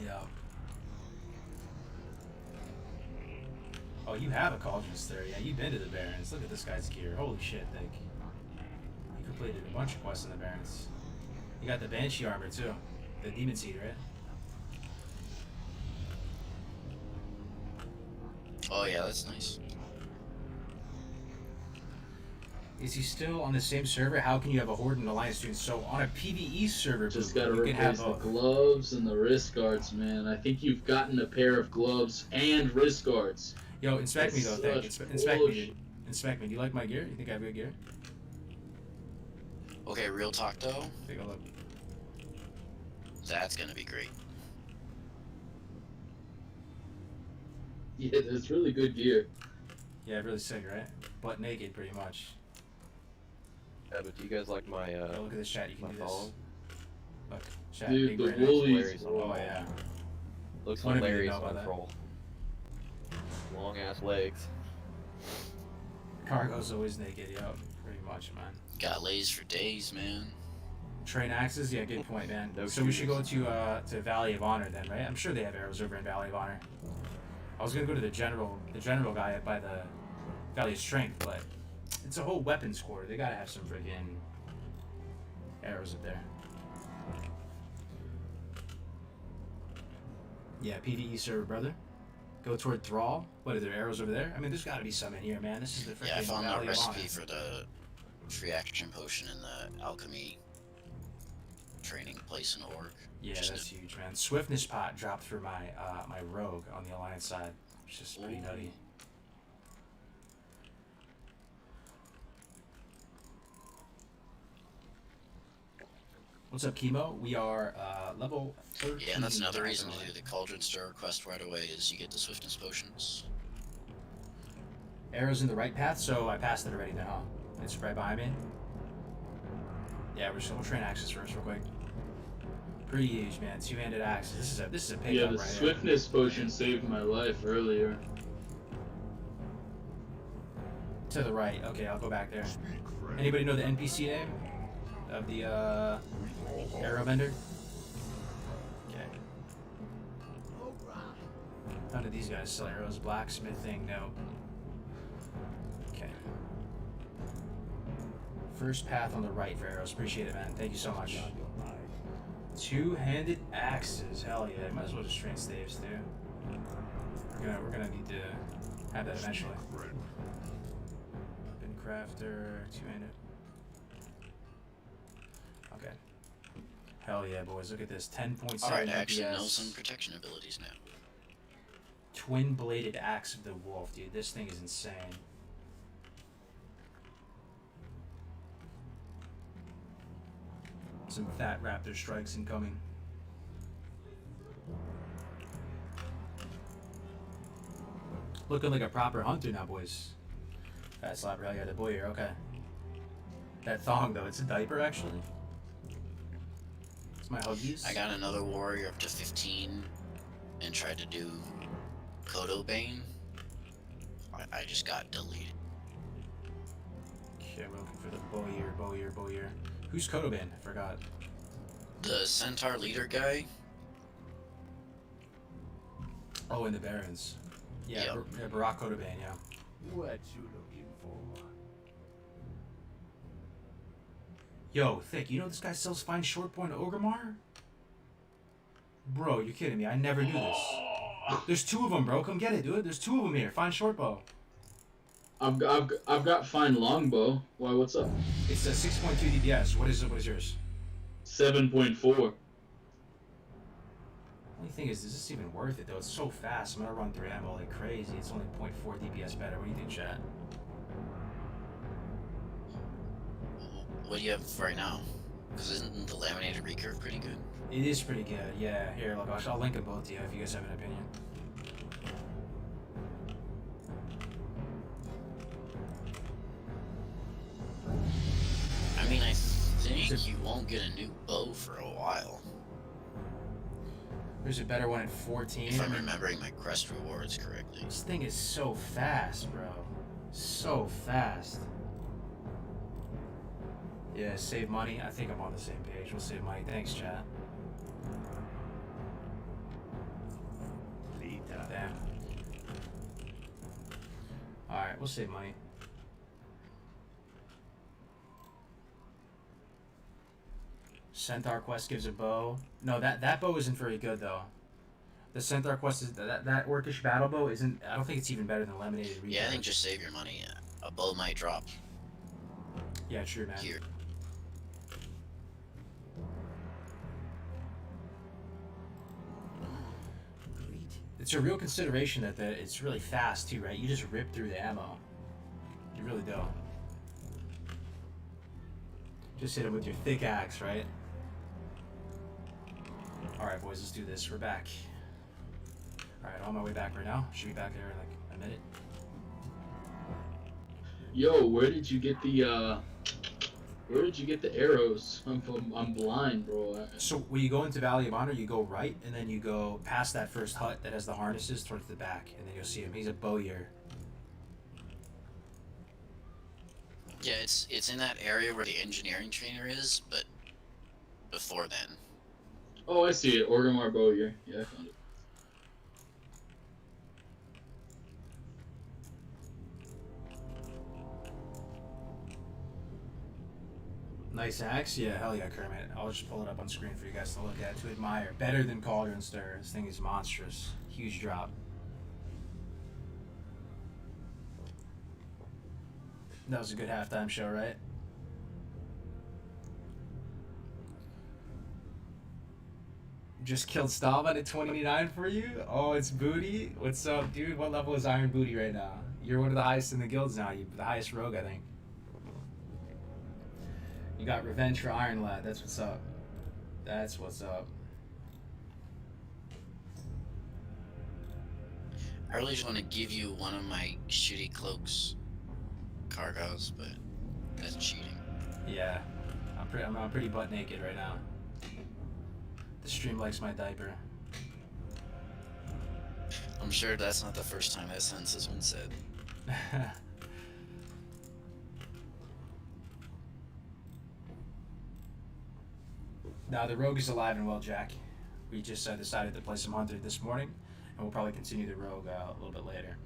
Yeah. Oh, you have a Cauldron Stir. Yeah, you've been to the Barrens. Look at this guy's gear. Holy shit, Thick. You completed a bunch of quests in the Barrens. You got the Banshee armor, too. The Demon Seed, right? Oh yeah, that's nice. Is he still on the same server? How can you have a Horde and Alliance student? So on a PvE server, Just Boo, gotta you can replace have the both. gloves and the wrist guards, man. I think you've gotten a pair of gloves and wrist guards. Yo, inspect me though, Thick. Such Inspect me, bullshit. dude. Inspect me. Do you like my gear? You think I have good gear? Okay, real talk though, Take a look. that's gonna be great. Yeah, that's really good gear. Yeah, really sick, right? Butt naked, pretty much. Yeah, but do you guys like my Yo, look at this chat. You can my do this. follow? Look, chat. Dude, big the brain action. woolies, hilarious. bro. Oh yeah. Looks One of you hilarious know about on that. troll. Long ass legs. Cargo's always naked, yo. Pretty much, man. Got lays for days, man. Train axes, yeah, good point, man. No So we should go shoes. to Valley of Honor then, right? I'm sure they have arrows over in Valley of Honor. I was gonna go to the general guy up by the Valley of Strength, but it's a whole weapons quarter. They gotta have some freaking arrows up there. Yeah, PvE server, brother. Go toward Thrall. What, are there arrows over there? I mean, there's gotta be some in here, man. This is the freaking Yeah, I found Valley the of Honor. recipe for the free action potion in the alchemy training place in org. Yeah, Just that's huge, man. Swiftness pot dropped for my my rogue on the alliance side, which is pretty Ooh. nutty. What's up, Chemo? We are level 13. Yeah, and that's another guys, reason on to do the Cauldron Stir quest right away is you get the Swiftness potions. Arrows in the right path, so I passed it already now. It's right behind me. Yeah, we'll train axes first real quick. Pretty huge, man. Two-handed axes. This is a pickup Yeah, the right swiftness potion saved my life earlier. here. To the right. Okay, I'll go back there. Anybody know the NPC name of the arrow vendor? Okay. None of these guys sell arrows. Blacksmithing, no. Okay. First path on the right for arrows. Appreciate it, man. Thank you so much. Two-handed axes. Hell yeah. Might as well just train staves too. We're gonna need to have that eventually. Weapon crafter, two-handed. Okay. Hell yeah, boys. Look at this. 10.7 Alright, I actually know DPS. some protection abilities now. Twin-bladed axe of the wolf, dude. This thing is insane. Some fat raptor strikes incoming. Looking like a proper hunter now, boys. Fat slapper, hell yeah, the boy here, okay. That thong, though, it's a diaper, actually. It's my huggies. I got another warrior up to 15 and tried to do Kodo Bane. I just got deleted. Okay, we're looking for the bowyer. Who's Kodoban? I forgot. The Centaur leader guy, Oh, in the Barons. Yeah, Yep. Barack Kodoban, yeah. What you looking for? Yo, Thick, you know this guy sells fine short point Ogremar? Bro, you're kidding me. I never knew this. There's two of them, bro. Come get it, dude. There's two of them here. Fine short bow. I've got fine longbow. Why? What's up? It's a 6.2 DPS. What is yours? 7.4. Only thing is this even worth it, though? It's so fast. I'm gonna run through ammo like crazy. It's only 0.4 DPS better. What do you think, chat? what do you have right now? Because isn't the laminated recurve pretty good? It is pretty good. Yeah. Here, look. I'll link them both to you if you guys have an opinion. I mean, I think you won't get a new bow for a while. There's a better one at 14. If I'm remembering my quest rewards correctly. This thing is so fast, bro. So fast. Yeah, save money. I think I'm on the same page. We'll save money. Thanks, chat. Damn. Alright, we'll save money. Centaur quest gives a bow. No, that bow isn't very good though. The Centaur quest is that orcish battle bow isn't. I don't think it's even better than laminated recurve. Yeah, I think just save your money. A bow might drop Yeah, true, man. here. It's a real consideration that it's really fast too, right? You just rip through the ammo. You really do. Just hit it with your thick axe, right? Alright, boys, let's do this. We're back. Alright, on my way back right now. Should be back there in like a minute. Yo, where did you get the arrows? I'm blind, bro. So when you go into Valley of Honor, you go right, and then you go past that first hut that has the harnesses towards the back, and then you'll see him. He's a bowyer. Yeah, it's in that area where the engineering trainer is, but before then. Oh, I see it. Orgrimmar Bowyer. Yeah, I found it. Nice axe? Yeah, hell yeah, Kermit. I'll just pull it up on screen for you guys to look at, to admire. Better than Cauldron Stir. This thing is monstrous. Huge drop. That was a good halftime show, right? Just killed Stallman at 29 for you? Oh, it's Booty. What's up, dude? What level is Iron Booty right now? You're one of the highest in the guilds now. You're the highest rogue, I think. You got revenge for Iron Lad. That's what's up. That's what's up. I really just want to give you one of my shitty cloaks, cargos, but that's cheating. Yeah. I'm pretty butt naked right now. The stream likes my diaper. I'm sure that's not the first time that sentence has been said. Now the rogue is alive and well, Jack. We just decided to play some hunter this morning, and we'll probably continue the rogue a little bit later.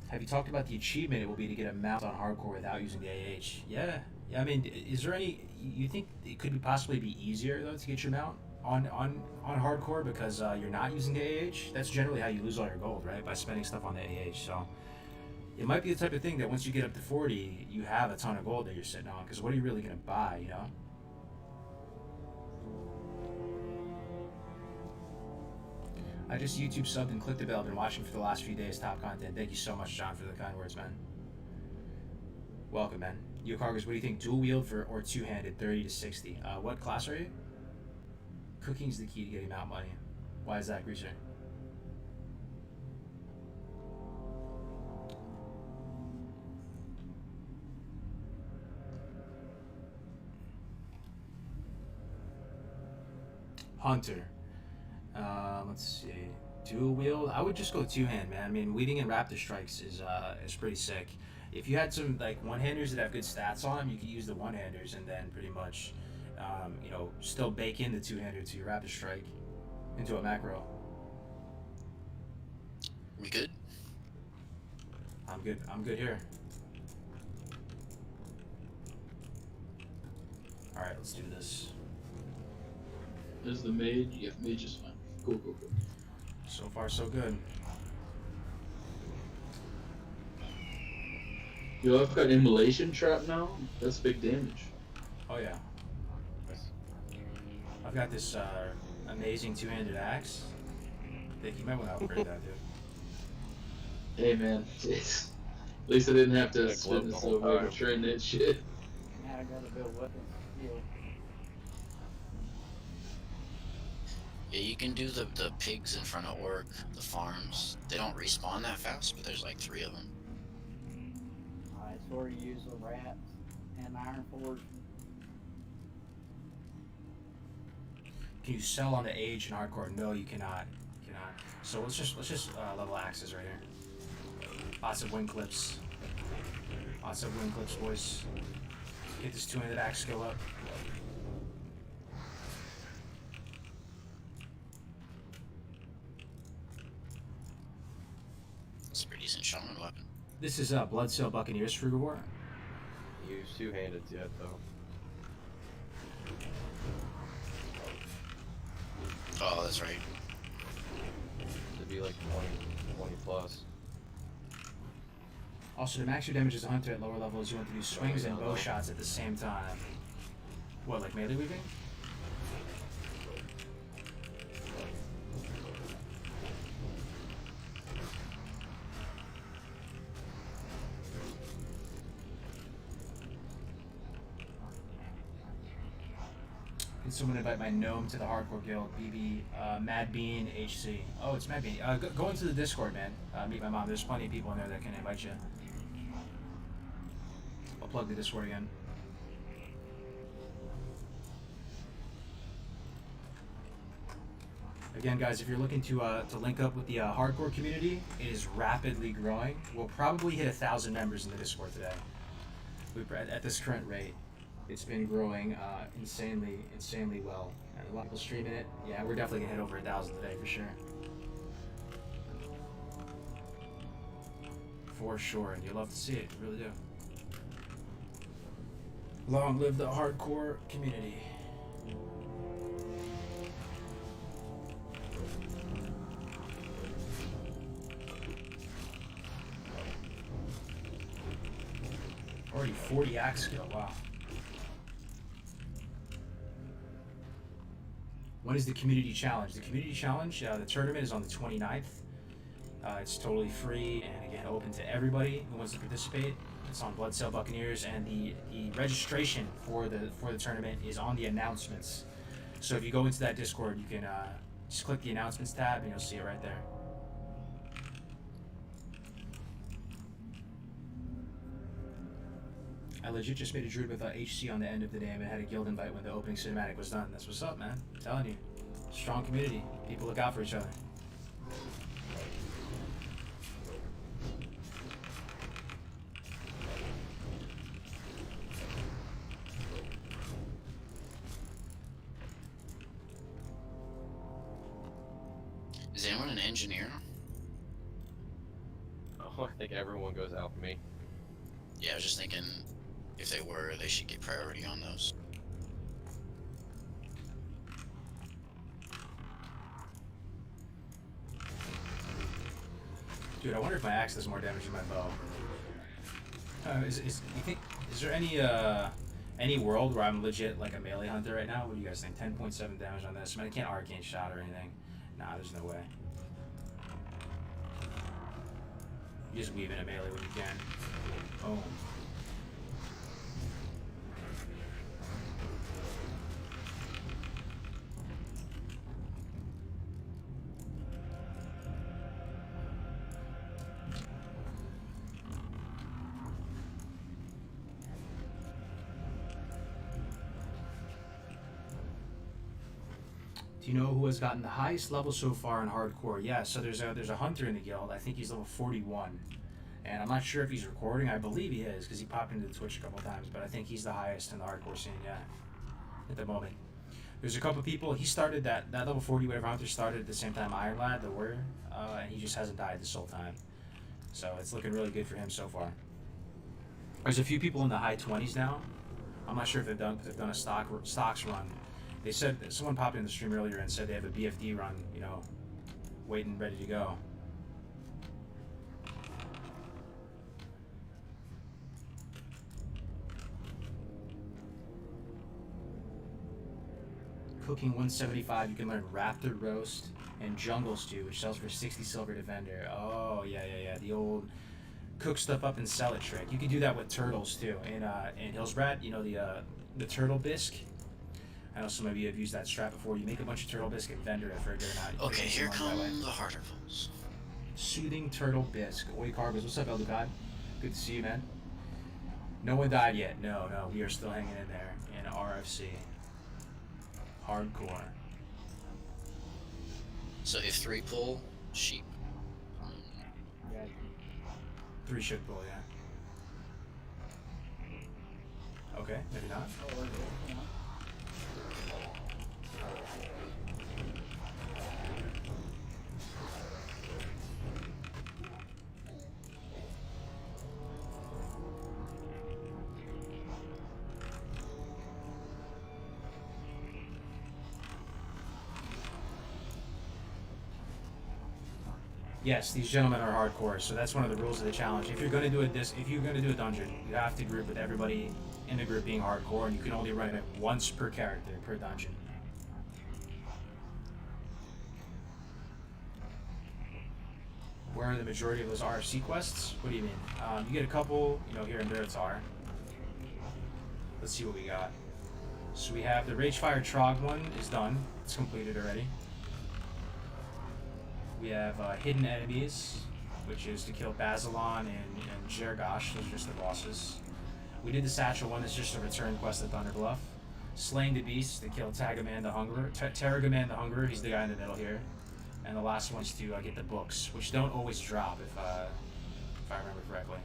Have you talked about the achievement it will be to get a mount on hardcore without using the AH? Yeah. I mean, is there any? You think it could possibly be easier though to get your mount on hardcore because you're not using the AH? That's generally how you lose all your gold, right? By spending stuff on the AH. So it might be the type of thing that once you get up to 40, you have a ton of gold that you're sitting on. Because what are you really gonna buy? You know. I just YouTube subbed and clicked the bell. Been watching for the last few days. Top content. Thank you so much, John, for the kind words, man. Welcome, man. Yo, Cargos, what do you think? Dual wield or two-handed, 30 to 60? What class are you? Cooking's the key to getting mount money. Why is that, Greaser? Hunter. Let's see. Dual wield. I would just go two-hand, man. I mean, weaving in raptor strikes is pretty sick. If you had some like one-handers that have good stats on them, you could use the one-handers and then pretty much, still bake in the two-hander to your raptor strike into a macro. We good? I'm good. I'm good here. All right, let's do this. There's the mage. Yeah, mage is fine. Cool. So far, so good. Yo, I've got immolation trap now. That's big damage. Oh yeah. I've got this amazing two-handed axe. Think you might want to upgrade that, dude. Hey man, at least I didn't have to Yeah, spend glove this the whole over time. to train that shit. Now I gotta build weapons. Yeah. Yeah, you can do the pigs in front of Orc, the farms. They don't respawn that fast, but there's like 3 of them. Alright, so where you use the rats and iron forge. Can you sell on the age in hardcore? No, you cannot. You cannot. So let's just level axes right here. Lots of wing clips. Lots of wing clips, boys. Get this two-handed axe skill up. It's a pretty decent shaman weapon. This is Blood Sail Buccaneers Frugivore. Use two-handed yet though. Oh, that's right. It'd be like 20 plus. Also, to max your damage as a hunter at lower levels, you want to do swings and bow shots at the same time. What, like melee weaving? Can someone invite my gnome to the hardcore guild? BB, Mad Bean, HC. Oh, it's Mad Bean. Go into the Discord, man. Meet my mom. There's plenty of people in there that can invite you. I'll plug the Discord again. Again, guys, if you're looking to link up with the hardcore community, it is rapidly growing. We'll probably hit 1,000 members in the Discord today. At this current rate, it's been growing insanely well. And a lot of people streaming it. Yeah, we're definitely gonna hit over 1,000 today for sure. For sure, and you'll love to see it. You really do. Long live the hardcore community. Already 40 axe skill, wow. When is the community challenge? The community challenge, the tournament is on the 29th. It's totally free and again open to everybody who wants to participate. It's on Blood Cell Buccaneers, and the registration for the tournament is on the announcements. So if you go into that Discord, you can just click the announcements tab and you'll see it right there. I legit just made a druid with HC on the end of the name and had a guild invite when the opening cinematic was done. That's what's up, man. I'm telling you. Strong community. People look out for each other. Is anyone an engineer? Oh, I think everyone goes alchemy. Yeah, I was just thinking if they were, they should get priority on those. Dude, I wonder if my axe does more damage than my bow. Is there any world where I'm legit like a melee hunter right now? What do you guys think? 10.7 damage on this. I mean, I can't arcane shot or anything. Nah, there's no way. You just weave in a melee when you can. Boom. Do you know who has gotten the highest level so far in hardcore? Yeah, so there's a hunter in the guild. I think he's level 41. And I'm not sure if he's recording. I believe he is, because he popped into the Twitch a couple times. But I think he's the highest in the hardcore scene, yeah, at the moment. There's a couple people. He started that level 40 whatever hunter started at the same time Iron Lad, the warrior. And he just hasn't died this whole time. So it's looking really good for him so far. There's a few people in the high 20s now. I'm not sure if they've done a stocks run. They said that someone popped in the stream earlier and said they have a BFD run, you know, waiting, ready to go. Cooking 175, you can learn Raptor Roast and Jungle Stew, which sells for 60 silver to vendor. Oh, yeah. The old cook stuff up and sell it trick. You can do that with turtles too. In Hillsbrad, you know, the turtle bisque. I know some of you have used that strat before. You make a bunch of turtle bisque and vendor it for a good amount. Okay, here come the harder pulls. Soothing turtle bisque. Oi Cargos, what's up, Eldugad? Good to see you, man. No one died yet. No, we are still hanging in there in RFC. Hardcore. So if 3 pull, sheep. Yeah. 3 should pull, yeah. Okay, maybe not. Oh, we're good. Come on. Yes, these gentlemen are hardcore, so that's one of the rules of the challenge. If you're gonna do a dungeon, you have to group with everybody in the group being hardcore, and you can only run it once per character per dungeon. Where are the majority of those RFC quests? What do you mean? You get a couple, you know, here and there it's R. Let's see what we got. So we have the Ragefire Trog one is done. It's completed already. We have Hidden Enemies, which is to kill Basilon and Jergosh. Those are just the bosses. We did the Satchel one. It's just a return quest at Thunderbluff. Slaying the Beast to kill Tagaman the Hungerer. Taragaman the Hungerer, he's the guy in the middle here. And the last one's to get the books, which don't always drop if I remember correctly.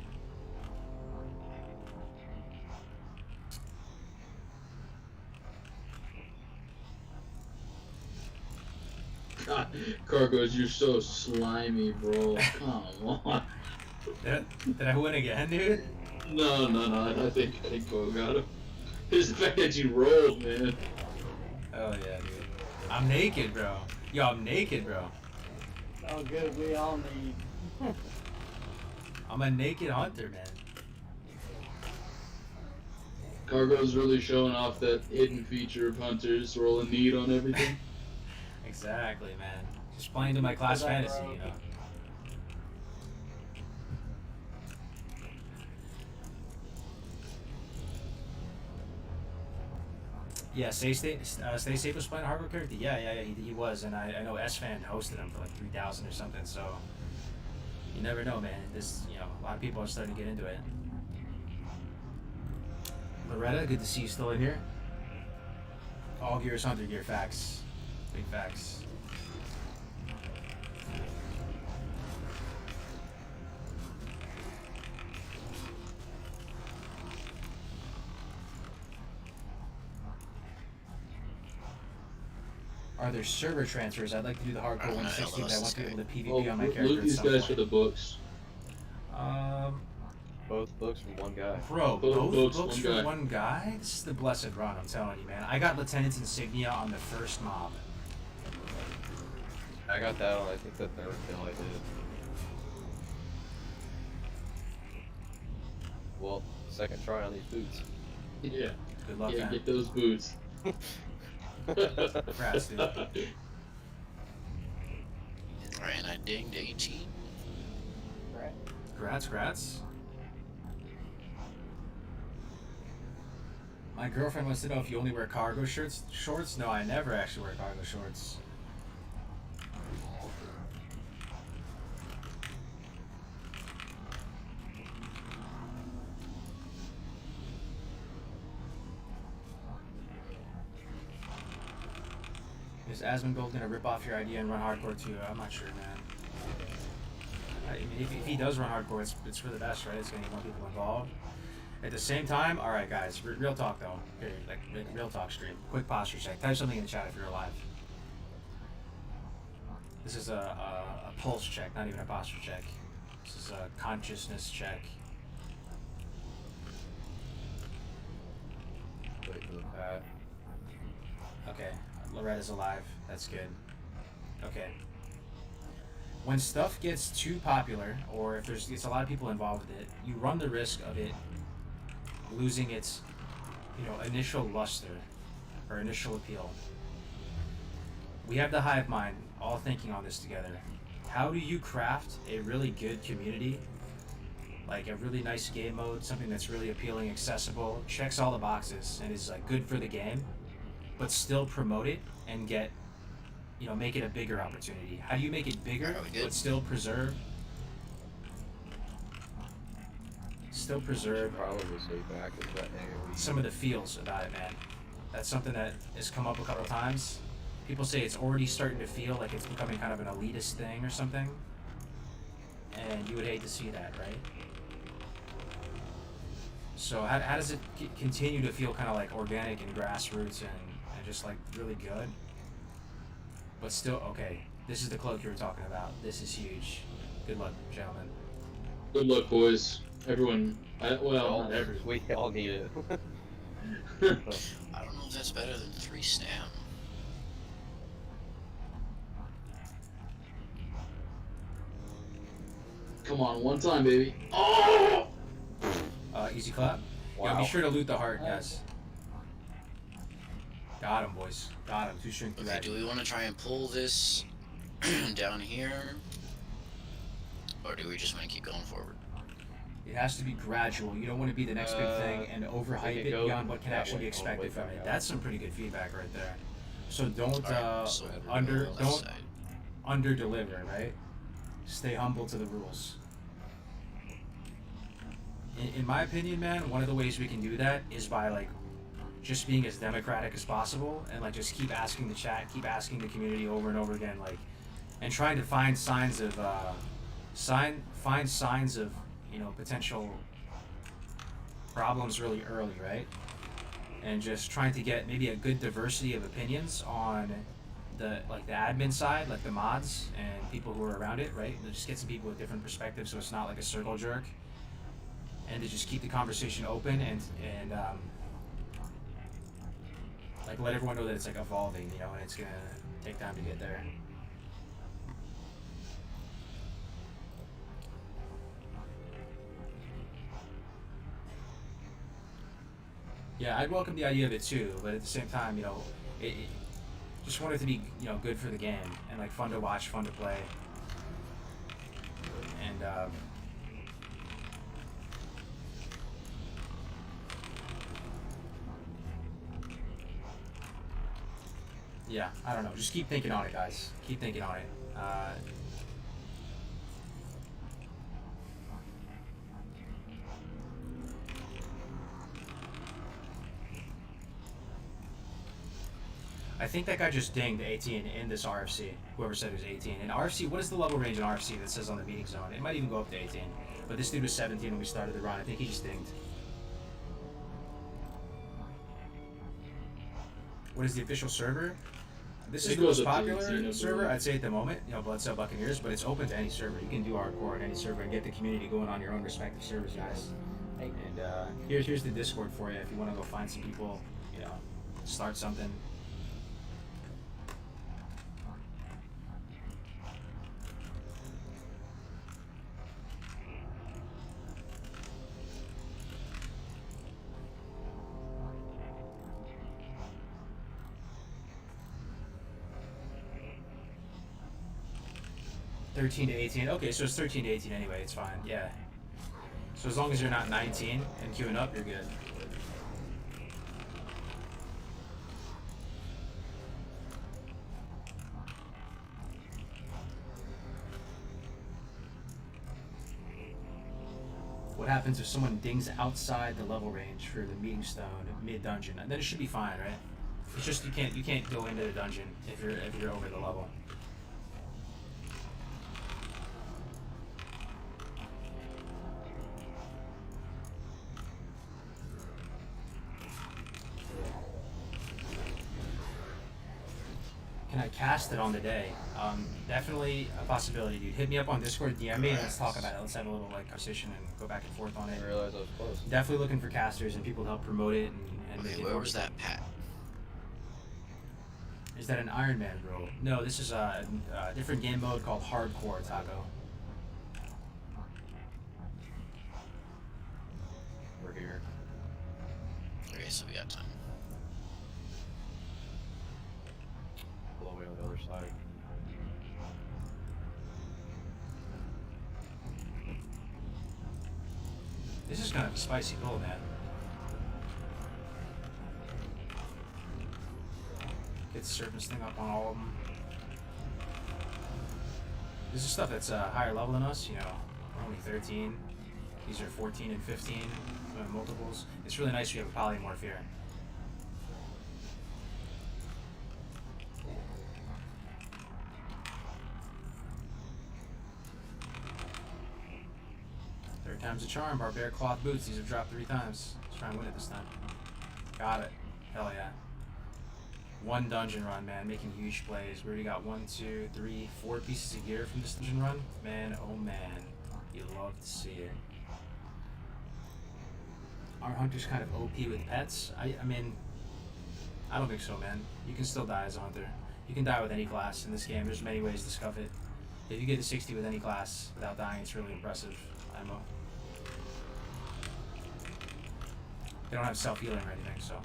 God, Cargos, you're so slimy, bro. Come on. Did I win again, dude? No. I think Bo got him. It's the fact that you rolled, man. Oh yeah, dude. I'm naked, bro. Yo, I'm naked, bro. Oh, good. We all need. I'm a naked hunter, man. Cargo's really showing off that hidden feature of hunters rolling need on everything. Exactly, man. Just playing to my class fantasy, you know. Yeah, Stay Safe was playing a hardcore character. Yeah, he was, and I know S-Fan hosted him for like 3,000 or something. So you never know, man. This, you know, a lot of people are starting to get into it. Loretta, good to see you still in here. All Gears Hunter Gear facts, big facts. Are there server transfers? I'd like to do the hardcore 160, but I want to be able to PvP on my character. Loot these guys for the books. Both books from one guy. Bro, Both both books, books from one guy? This is the blessed run, I'm telling you, man. I got Lieutenant's Insignia on the first mob. I got that on, I think, the third kill I did. Well, second try on these boots. Yeah. Good luck, Yeah, man. get those boots. Congrats, dude. Alright, and I dinged 18. Congrats. My girlfriend wants to know if you only wear cargo shorts. No, I never actually wear cargo shorts. Is Asmund Gold gonna rip off your idea and run hardcore too? I'm not sure, man. I mean, if he does run hardcore, it's for the best, right? It's gonna get more people involved. At the same time, all right, guys, real talk though. Okay, like real talk stream. Quick posture check. Type something in the chat if you're alive. This is a pulse check, not even a posture check. This is a consciousness check. Wait for the pad. Okay, Loretta's alive. That's good. Okay. When stuff gets too popular, or if there's a lot of people involved with it, you run the risk of it losing its, initial luster or initial appeal. We have the hive mind, all thinking on this together. How do you craft a really good community, like a really nice game mode, something that's really appealing, accessible, checks all the boxes, and is like good for the game, but still promote it and get, make it a bigger opportunity? How do you make it bigger, but still preserve? Probably say back is that AoE. Some of the feels about it, man. That's something that has come up a couple times. People say it's already starting to feel like it's becoming kind of an elitist thing or something. And you would hate to see that, right? So how does it continue to feel kind of like organic and grassroots and just like really good? But still, okay, this is the cloak you were talking about. This is huge. Good luck, gentlemen. Good luck, boys. Everyone. Not everyone. We all need it. I don't know if that's better than 3 stam. Come on, one time, baby. Oh! Easy clap. Wow. Yo, be sure to loot the heart, guys. Got him, boys. Got him. 2 string through Okay, that. do we want to try and pull this down here? Or do we just want to keep going forward? It has to be gradual. You don't want to be the next big thing and overhype it beyond what can actually be expected from it. That's some pretty good feedback right there. So don't So don't under deliver, right? Stay humble to the rules. In my opinion, man, one of the ways we can do that is by like just being as democratic as possible and like just keep asking the chat, keep asking the community over and over again, like, and trying to find signs of potential problems really early, right? And just trying to get maybe a good diversity of opinions on the admin side, like the mods and people who are around it, right? And just get some people with different perspectives so it's not like a circle jerk. And to just keep the conversation open and like let everyone know that it's like evolving, and it's gonna take time to get there. Yeah, I'd welcome the idea of it too, but at the same time, Just want it to be, you know, good for the game and like fun to watch, fun to play. And yeah, I don't know. Just keep thinking on it, guys. Keep thinking on it. I think that guy just dinged 18 in this RFC, whoever said it was 18. And RFC, what is the level range in RFC that says on the meeting zone? It might even go up to 18. But this dude was 17 when we started the run. I think he just dinged. What is the official server? This is the most popular server, I'd say, at the moment, you know, Blood Cell Buccaneers, but it's open to any server. You can do hardcore on any server and get the community going on your own respective servers, guys. And here's the Discord for you if you want to go find some people, you know, start something. $13 to $18. Okay, so it's $13 to $18 anyway. It's fine. Yeah. So as long as you're not 19 and queuing up, you're good. What happens if someone dings outside the level range for the meeting stone mid dungeon? Then it should be fine, right? It's just you can't go into the dungeon if you're over the level. Can I cast it on the day? Definitely a possibility, dude. Hit me up on Discord, DM me, and let's talk about it. Let's have a little like conversation and go back and forth on it. I didn't realize I was close. Definitely looking for casters and people to help promote it and make Okay, it where more- was that Pat? Is that an Iron Man role? No, this is a different game mode called Hardcore, Taco. We're here. Okay, so we got time. All the way on the other side. This is kind of a spicy build, man. Get the Serpent's thing up on all of them. This is stuff that's higher level than us, you know. We're only 13. These are 14 and 15 multiples. It's really nice we have a polymorph here. Third time's a charm. Barbaric cloth boots. These have dropped 3 times. Let's try and win it this time. Got it. Hell yeah. One dungeon run, man, making huge plays. We already got 1, 2, 3, 4 pieces of gear from this dungeon run. Man, oh man, you love to see it. Our hunter's kind of OP with pets. I mean, I don't think so, man. You can still die as a hunter. You can die with any class in this game. There's many ways to scuff it. If you get to 60 with any class without dying, it's really impressive. IMO. They don't have self-healing or anything, so.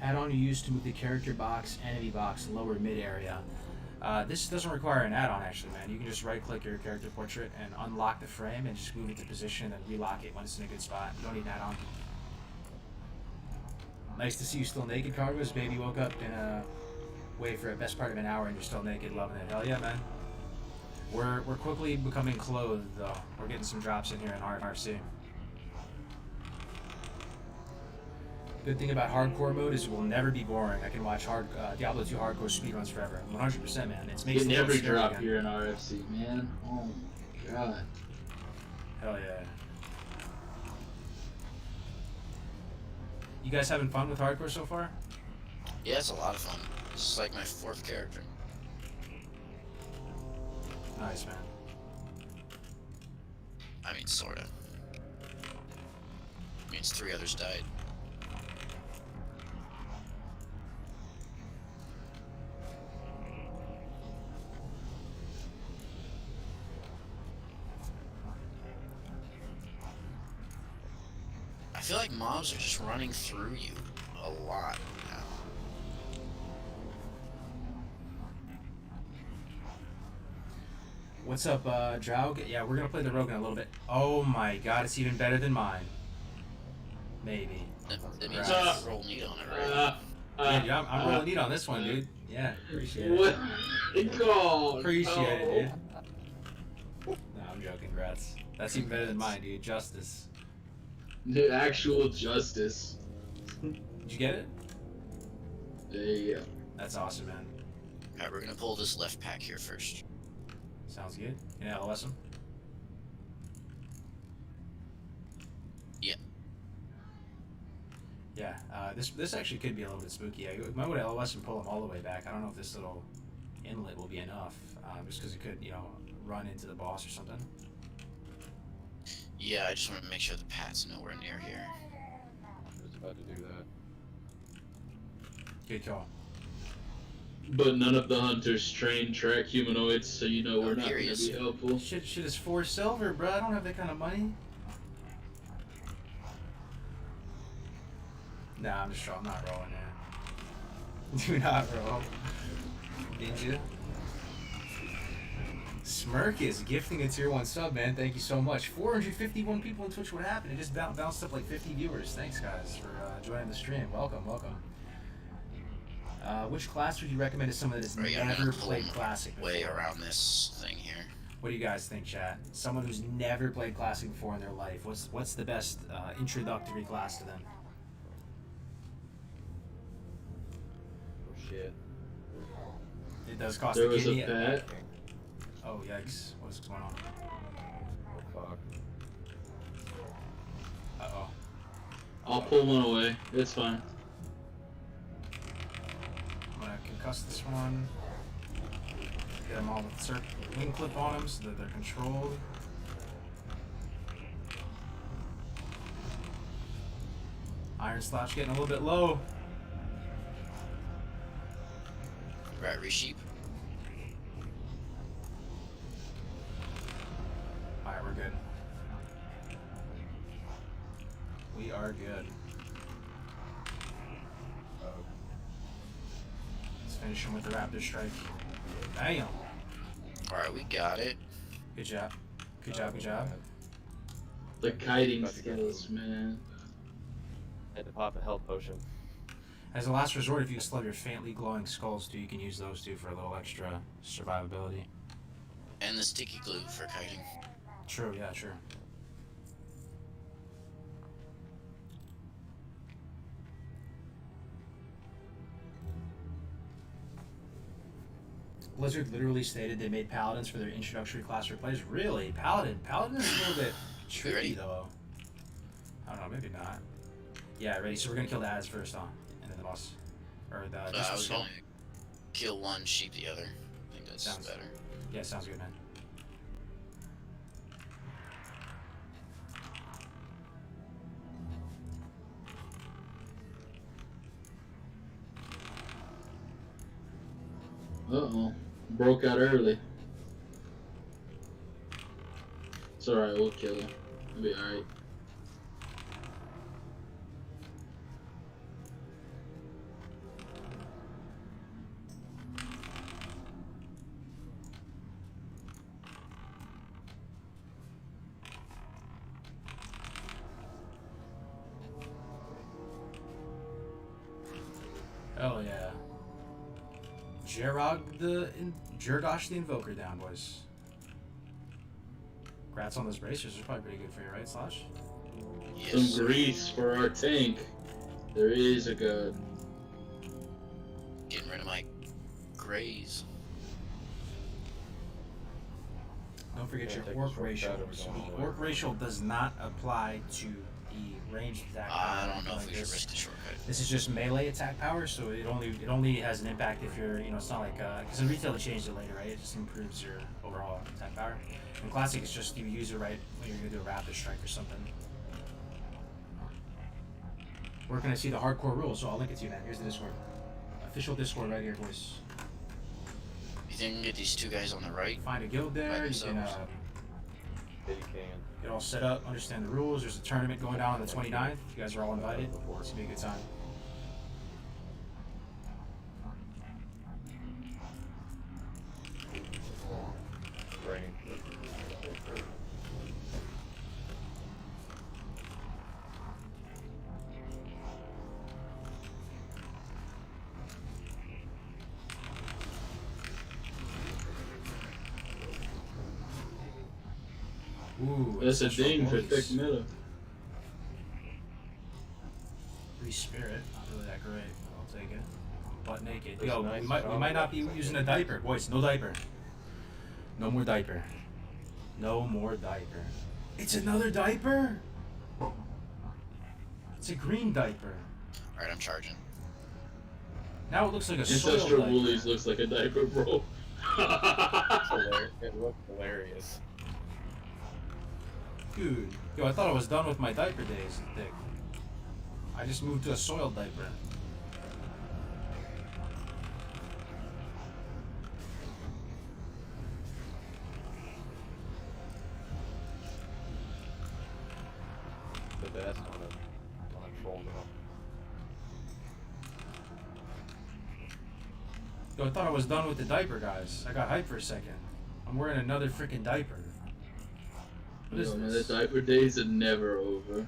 Add-on you use to move the character box, enemy box, lower mid area. This doesn't require an add-on actually, man. You can just right-click your character portrait and unlock the frame and just move it to position and relock it when it's in a good spot. You don't need an add-on. Nice to see you still naked, Cargos. Baby woke up in a wait for a best part of an hour and you're still naked, loving it. Hell yeah, man. We're quickly becoming clothed though. We're getting some drops in here in RC. Good thing about hardcore mode is it will never be boring. I can watch Diablo 2 hardcore speedruns forever. 100%, man. It's makes Getting the every game scary drop again. here in RFC, man. Oh my god. Hell yeah. You guys having fun with hardcore so far? Yeah, it's a lot of fun. This is like my 4th character. Nice, man. I mean, sorta. Means 3 others died. I feel like mobs are just running through you a lot now. What's up, Drow? Yeah, we're gonna play the rogue in a little bit. Oh my god, it's even better than mine. Maybe. That means Right. you roll neat on it, right? Yeah, dude, I'm rolling neat on this one, dude. Yeah, appreciate it. What? Oh, Appreciate no. it, dude. Nah, I'm joking, Grats. That's even better than mine, dude. Justice. The actual justice. Did you get it? There you go. That's awesome, man. Alright, we're gonna pull this left pack here first. Sounds good. Can you LOS him? Yeah. Yeah, this actually could be a little bit spooky. I might want to LOS and pull him all the way back. I don't know if this little inlet will be enough, just because it could, you know, run into the boss or something. Yeah, I just want to make sure the pat's nowhere near here. I was about to do that. Good call. But none of the hunters train track humanoids, so you know Oh, we're not here going he to is. be helpful. Shit is 4 silver, bro. I don't have that kind of money. Nah, I'm just I'm not rolling now. Do not roll. Ninja. Smirk is gifting a tier 1 sub, man. Thank you so much. 451 people on Twitch. What happened? It just bounced up like 50 viewers. Thanks, guys, for joining the stream. Welcome, welcome. Which class would you recommend to someone that has Right, I'm never gonna pull played him Classic before? way around this thing here. What do you guys think, chat? Someone who's never played Classic before in their life. What's the best introductory class to them? Oh shit. It does cost There a was a guinea. pet. Oh yikes! What's going on? Oh fuck. Uh oh. I'll pull one away. It's fine. I'm gonna concuss this one. Get them all with wing clip on them so that they're controlled. Iron Slash getting a little bit low. Right, resheep. Alright, we're good. We are good. Let's finish him with the Raptor Strike. Bam! Alright, we got it. Good job. Good job, good job. The kiting skills, man. Had to pop a health potion. As a last resort, if you still have your faintly glowing skulls too, you can use those too for a little extra survivability. And the sticky glue for kiting. True, yeah, true. Blizzard literally stated they made paladins for their introductory class for players. Really? Paladin? Paladin is a little bit tricky Ready? though. I don't know, maybe not. Yeah, ready. So we're gonna kill the ads first, huh? And then the boss. Or the I was skull. gonna kill one, sheep the other. I think that's Sounds- better. Yeah, sounds good, man. Uh-oh. Broke out early. It's alright, we'll kill him. It'll be alright. Oh yeah. Jergosh the Invoker down, boys. Grats on those bracers are probably pretty good for you, right, Slash? Yes. Some grease for our tank. There is a god. Getting rid of my grays. Don't forget Yeah, your take orc the ratio. shortcut over So going all the the way. orc ratio does not apply to FredriK.P ranged attack power. I don't know like if we should this. risk the shortcut. This is just melee attack power, so it only has an impact if you're, you know, it's not like, because in retail they changed it later, right? It just improves your overall attack power. In classic, it's just you use it right when you're gonna do a rapid strike or something. We're gonna see the hardcore rules, so I'll link it to you, man. Here's the Discord. Official Discord right here, boys. You think we can get these two guys on the right? Find a guild there, you can Yeah, you can. get all set up, understand the rules. There's a tournament going down on the 29th. You guys are all invited. It's gonna be a good time. Rain. Ooh, That's a ancestral ding for boys. thick middle. Free spirit, not really that great. I'll take it. Butt naked. There's Yo, nice we might not be chocolate. using a diaper, boys. No diaper. No more diaper. No more diaper. It's another diaper. It's a green diaper. Alright, I'm charging. Now it looks like a soil Ancestral diaper. Woolies looks like a diaper, bro. It looked hilarious. Dude, yo, I thought I was done with my diaper days, Dick. I just moved to a soil diaper. The best on a troll though. Yo, I thought I was done with the diaper, guys. I got hyped for a second. I'm wearing another freaking diaper. What is Yo, man, the this? diaper days are never over.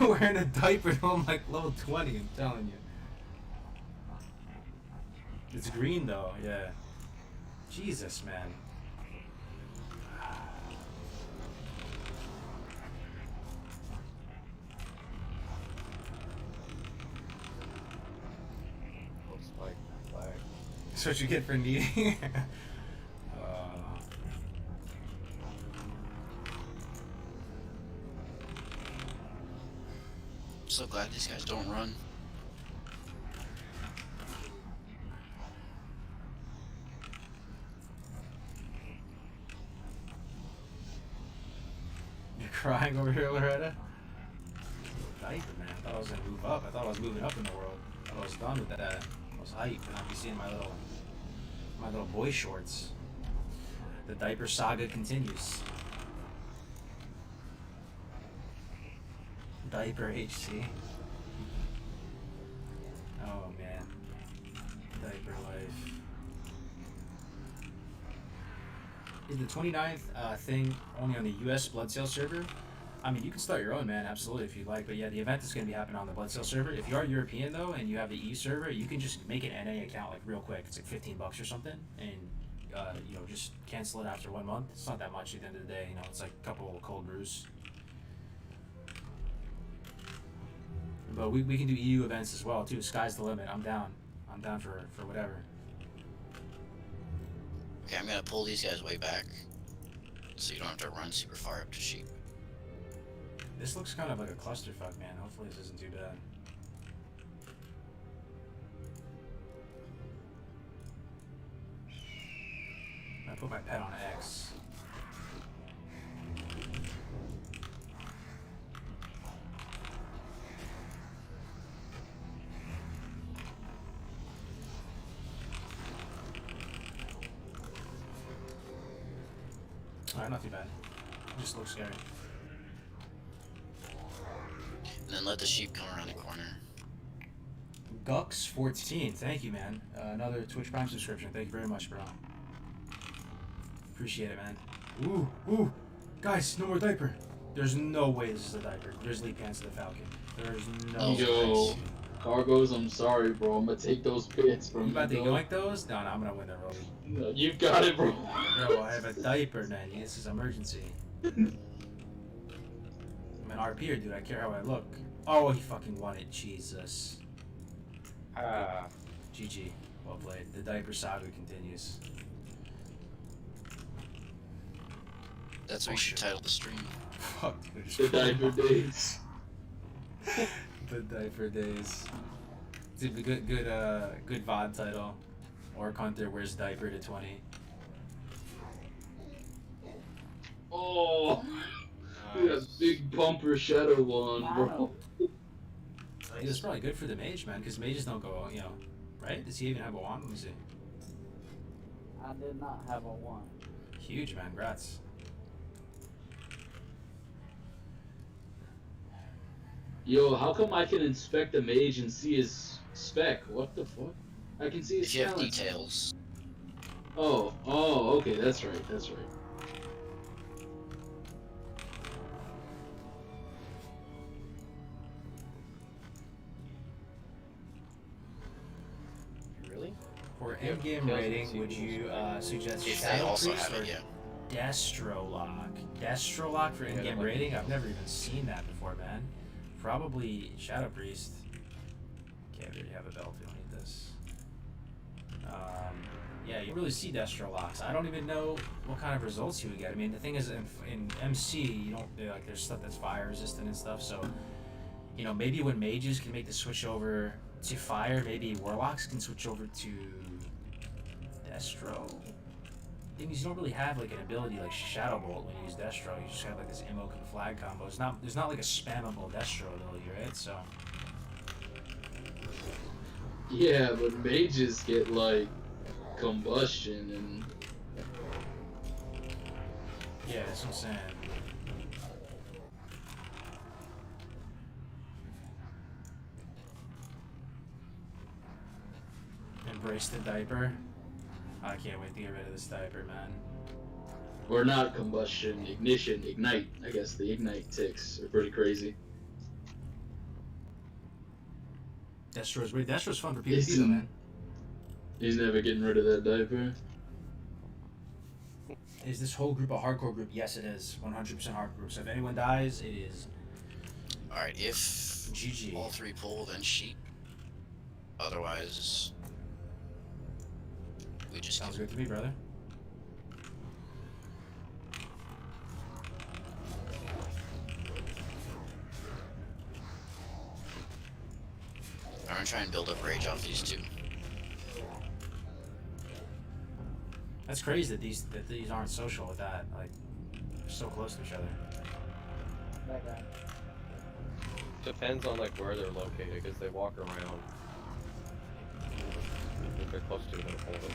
Wearing a diaper till I'm like level 20, I'm telling you. It's green though, yeah. Jesus, man. Looks like flag. That's what you get for needing. I'm so glad these guys don't run. You're crying over here, Loretta? Diaper, man. I thought I was gonna move up. I thought I was moving up in the world. I thought I was done with that. I was hyped, and I'd be seeing my little boy shorts. The diaper saga continues. Diaper HC. Oh man. Diaper life. Is the 29th thing only on the US Blood Sale server? I mean, you can start your own, man, absolutely, if you'd like. But yeah, the event is going to be happening on the Blood Sale server. If you are European, though, and you have the EU server, you can just make an NA account, like, real quick. It's like $15 or something. And, you know, just cancel it after 1 month. It's not that much at the end of the day. You know, it's like a couple cold brews. But we can do EU events as well, too. Sky's the limit. I'm down. I'm down for whatever. Okay, I'm gonna pull these guys way back. So you don't have to run super far up to sheep. This looks kind of like a clusterfuck, man. Hopefully this isn't too bad. I put my pet on X. Alright, not too bad. It just looks scary. And then let the sheep come around the corner. Gux14, thank you, man. Another Twitch Prime subscription. Thank you very much, bro. Appreciate it, man. Ooh, guys, no more diaper. There's no way this is a diaper. Grizzly Pants of the Falcon. There's no Yo, way. Cargos, I'm sorry, bro. I'm gonna take those pits from You about to you. yoink those? No, I'm gonna win that roll. No, you got it, bro. Bro, I have a diaper, man. This is emergency. I'm an RPer, dude. I care how I look. Oh, he fucking won it. Jesus. Ah, GG. Well played. The diaper saga continues. That's what you should title the stream. Fuck, dude, just The diaper days. The diaper days. It's a good VOD title. Or Hunter wears diaper to 20. Oh, look at that big bumper shadow one, bro. I think it's probably good for the mage, man, because mages don't go, you know, right? Does he even have a wand? Let me see. I did not have a one. Huge, man. Congrats. Yo, how come I can inspect a mage and see his spec? What the fuck? I can see his If you have talents. details. Oh, okay, that's right, that's right. Really? For Yeah, in-game kills rating, and would you suggest If they Shadow also Priest have or it, yeah. Destro Lock? Destro Lock for in-game like- rating? I've never even seen that before, man. Probably Shadow Priest. Okay, we already have a belt. We don't need this. Yeah, you don't really see Destro Locks. I don't even know what kind of results you would get. I mean, the thing is, in MC, you don't like. There's stuff that's fire resistant and stuff. So, you know, maybe when mages can make the switch over to fire, maybe warlocks can switch over to Destro. Thing is, you don't really have like an ability like Shadow Bolt when you use Destro. You just have like this Immoke and Flag combo. There's not like a spammable Destro ability, right? So Yeah, but mages get like combustion and yeah, that's what I'm saying. Embrace the diaper. I can't wait to get rid of this diaper, man. or not combustion, ignition, ignite. I guess the ignite ticks are pretty crazy. Destro's fun for PvP He's though, man. He's never getting rid of that diaper. Is this whole group a hardcore group? Yes, it is. 100% hardcore group. So if anyone dies, it is Alright, if GG. all three pull, then sheep. Otherwise, we just Sounds get good to me, brother. I'm gonna try and build up rage off these two. That's crazy that these aren't social with that. Like, they're so close to each other. That guy. Depends on like where they're located, because they walk around. If they're close to it, they'll hold it.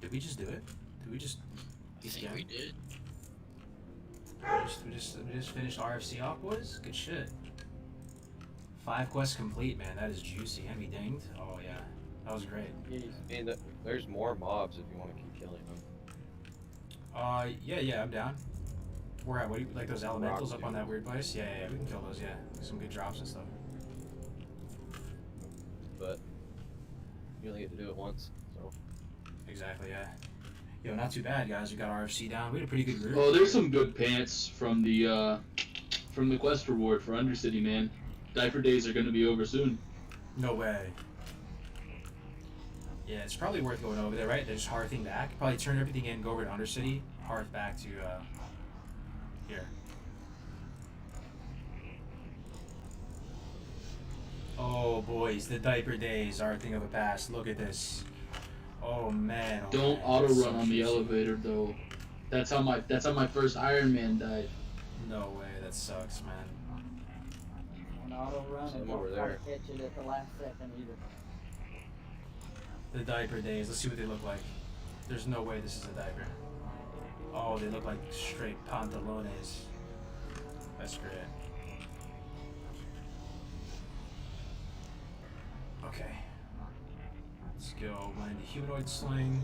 Did we just do it? Did we just? I think we did. We just finished RFC off, boys. Good shit. 5 quests complete, man. That is juicy. And we dinged. Oh yeah, that was great. Jeez. I mean, there's more mobs if you want to keep killing them. Yeah, I'm down. Where at? What do you, like those elementals Rock up on dude. that weird place? Yeah, we can kill those. Yeah, some good drops and stuff. But you only get to do it once, so. Exactly. Yeah. Yo, not too bad, guys. We got RFC down. We had a pretty good group. Oh, there's some good pants from the quest reward for Undercity, man. Diaper days are gonna be over soon. No way. Yeah, it's probably worth going over there, right? They're just hearthing back. Probably turn everything in, go over to Undercity, hearth back to here. Oh boys, the diaper days are a thing of the past. Look at this. Oh man. Oh, Don't man. auto That's run so on the juicy. elevator though. That's how my first Iron Man died. No way, that sucks, man. An auto run Some and over don't quite there. catch it at the last second either. The diaper days. Let's see what they look like. There's no way this is a diaper. Oh, they look like straight pantalones. That's great. Okay. Let's go land the humanoid sling.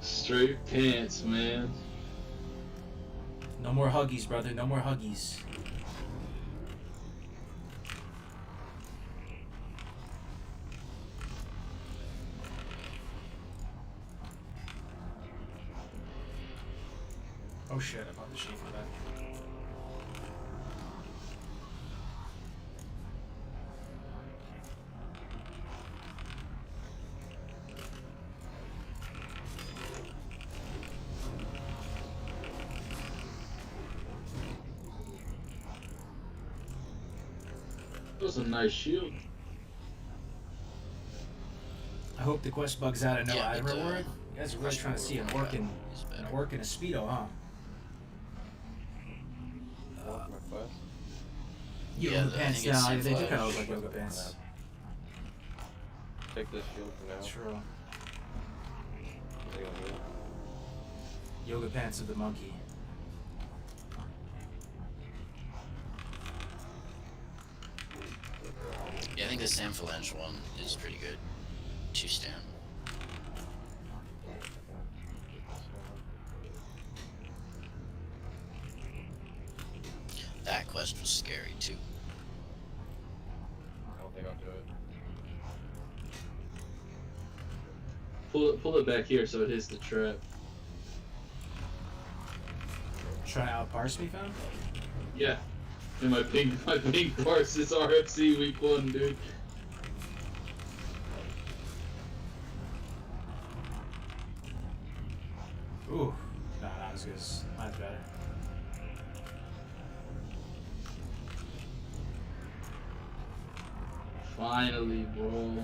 Straight pants, man. No more huggies, brother. No more huggies. Oh shit, I bought the sheet for that. That was a nice shield. I hope the quest bugs out at no Yeah, item but, reward. You guys are really trying to see an orc in a speedo, huh? Work my quest. Yoga Yeah, I pants think it's down. They do Flash. kind of look like yoga pants. Take this shield for now. True. What are you gonna do? Yoga pants of the monkey. Yeah, I think the Samphalange one is pretty good. 2 stam. That quest was scary too. I don't think I'll do it. Pull it back here so it hits the trap. Trying to outparse me, fam? Yeah. And my pink parts is RFC week 1, dude. Ooh. Nah, not as good as mine's better. Finally, bro.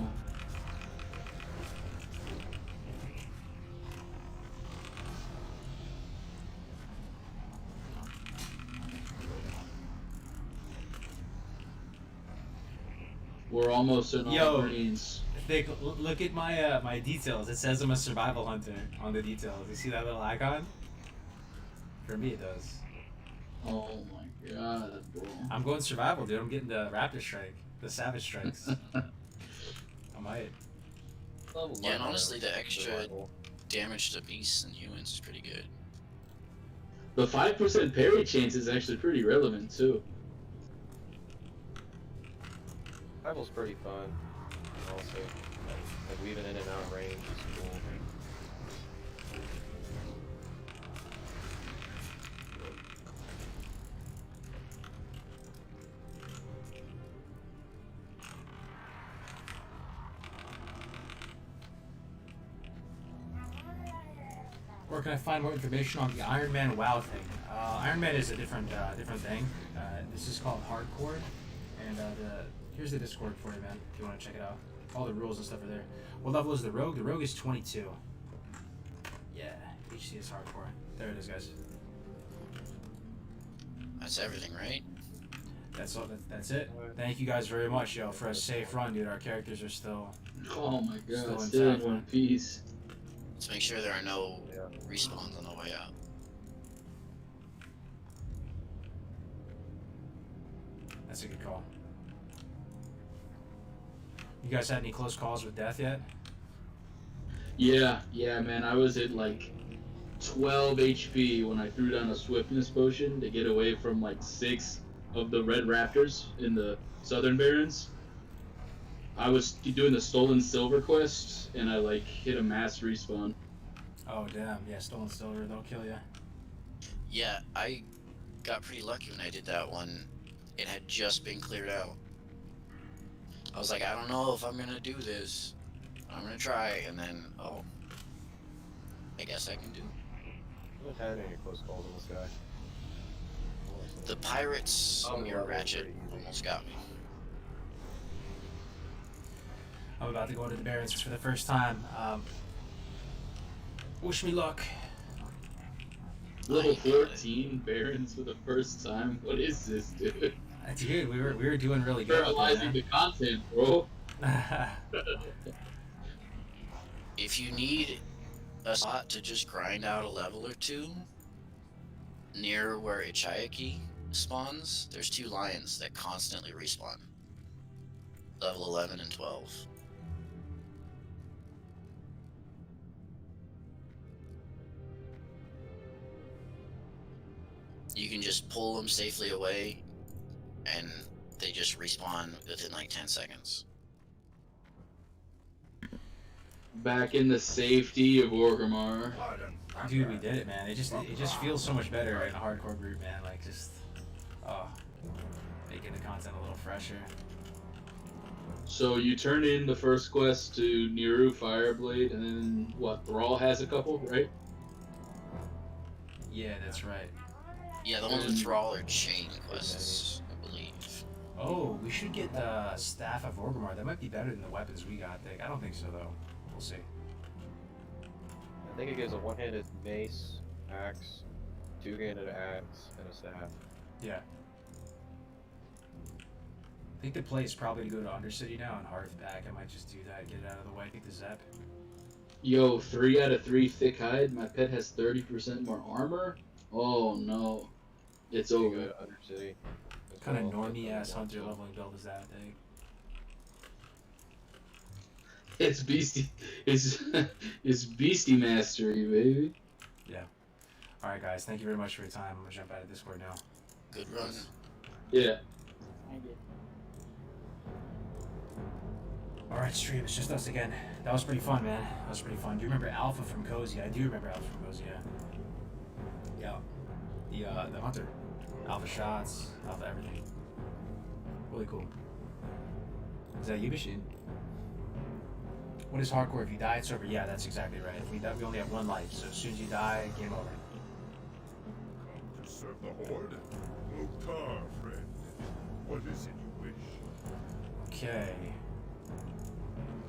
We're almost in all greens. Thick, look at my my details. It says I'm a survival hunter on the details. You see that little icon? For me, it does. Oh my god, bro. I'm going survival, dude. I'm getting the raptor strike, the savage strikes. I might. Yeah, and honestly, the extra damage to beasts and humans is pretty good. The 5% parry chance is actually pretty relevant too. Survival's pretty fun. Also, like weaving in and out of range is cool. Where can I find more information on the Iron Man WoW thing? Iron Man is a different thing. This is called Hardcore, and here's the Discord for you, man. If you want to check it out, all the rules and stuff are there. What level is the Rogue? The Rogue is 22. Yeah, HC is Hardcore. There it is, guys. That's everything, right? That's all. That's it. Thank you guys very much, yo, for a safe run, dude. Our characters are still. Oh my god, Still still in intact, one man. piece. Let's make sure there are no respawns on the way out. That's a good call. You guys had any close calls with death yet? Yeah, man, I was at like 12 HP when I threw down a swiftness potion to get away from like 6 of the red raptors in the southern barrens. I was doing the stolen silver quest and I like hit a mass respawn. Oh damn! Yeah, stolen silver. They'll kill you. Yeah, I got pretty lucky when I did that one. It had just been cleared out. I was like, I don't know if I'm gonna do this. I'm gonna try, and then, oh, I guess I can do. I haven't had any close calls on this guy. The pirates Oh, mirror yeah, ratchet pretty easy. almost got me. I'm about to go into the Barrens for the first time. Wish me luck. Level 14 barons for the first time. What is this, dude? Dude, we were doing really good. Paralyzing the content, bro. If you need a spot to just grind out a level or two, near where Ichayaki spawns, there's 2 lions that constantly respawn. Level 11 and 12. You can just pull them safely away, and they just respawn within like 10 seconds. Back in the safety of Orgrimmar. Pardon. Dude, we did it, man. It just feels so much better in a hardcore group, man. Like just, oh, making the content a little fresher. So you turn in the first quest to Niru Fireblade, and then what? Thrall has a couple, right? Yeah, that's right. Yeah, the ones with Thrall are chain quests, I believe. Oh, we should get the Staff of Orgrimmar. That might be better than the weapons we got. I don't think so though. We'll see. I think it gives a one-handed mace, axe, two-handed axe, and a staff. Yeah. I think the play is probably to go to Undercity now and Hearthback. I might just do that, get it out of the way. I think the Zep. Yo, 3 out of 3 thick hide. My pet has 30% more armor. Oh no, it's You go over. to Undercity. What kind of Well, normie ass it's hunter one. leveling build is that thing? It's beastie. It's beastie mastery, baby. Yeah. Alright guys, thank you very much for your time. I'm gonna jump out of Discord now. Good run. Yeah. Thank you. Alright, stream, it's just us again. That was pretty fun, man. That was pretty fun. Do you remember Alpha from Cozy? I do remember Alpha from Cozy, yeah. Yeah. The hunter. Alpha shots, Alpha everything. Really cool. Is that you, Machine? What is hardcore? If you die, it's over. Yeah, that's exactly right. If we die, we only have one life, so as soon as you die, game over. Come to serve the Horde? Lokar, friend. What is it you wish? Okay.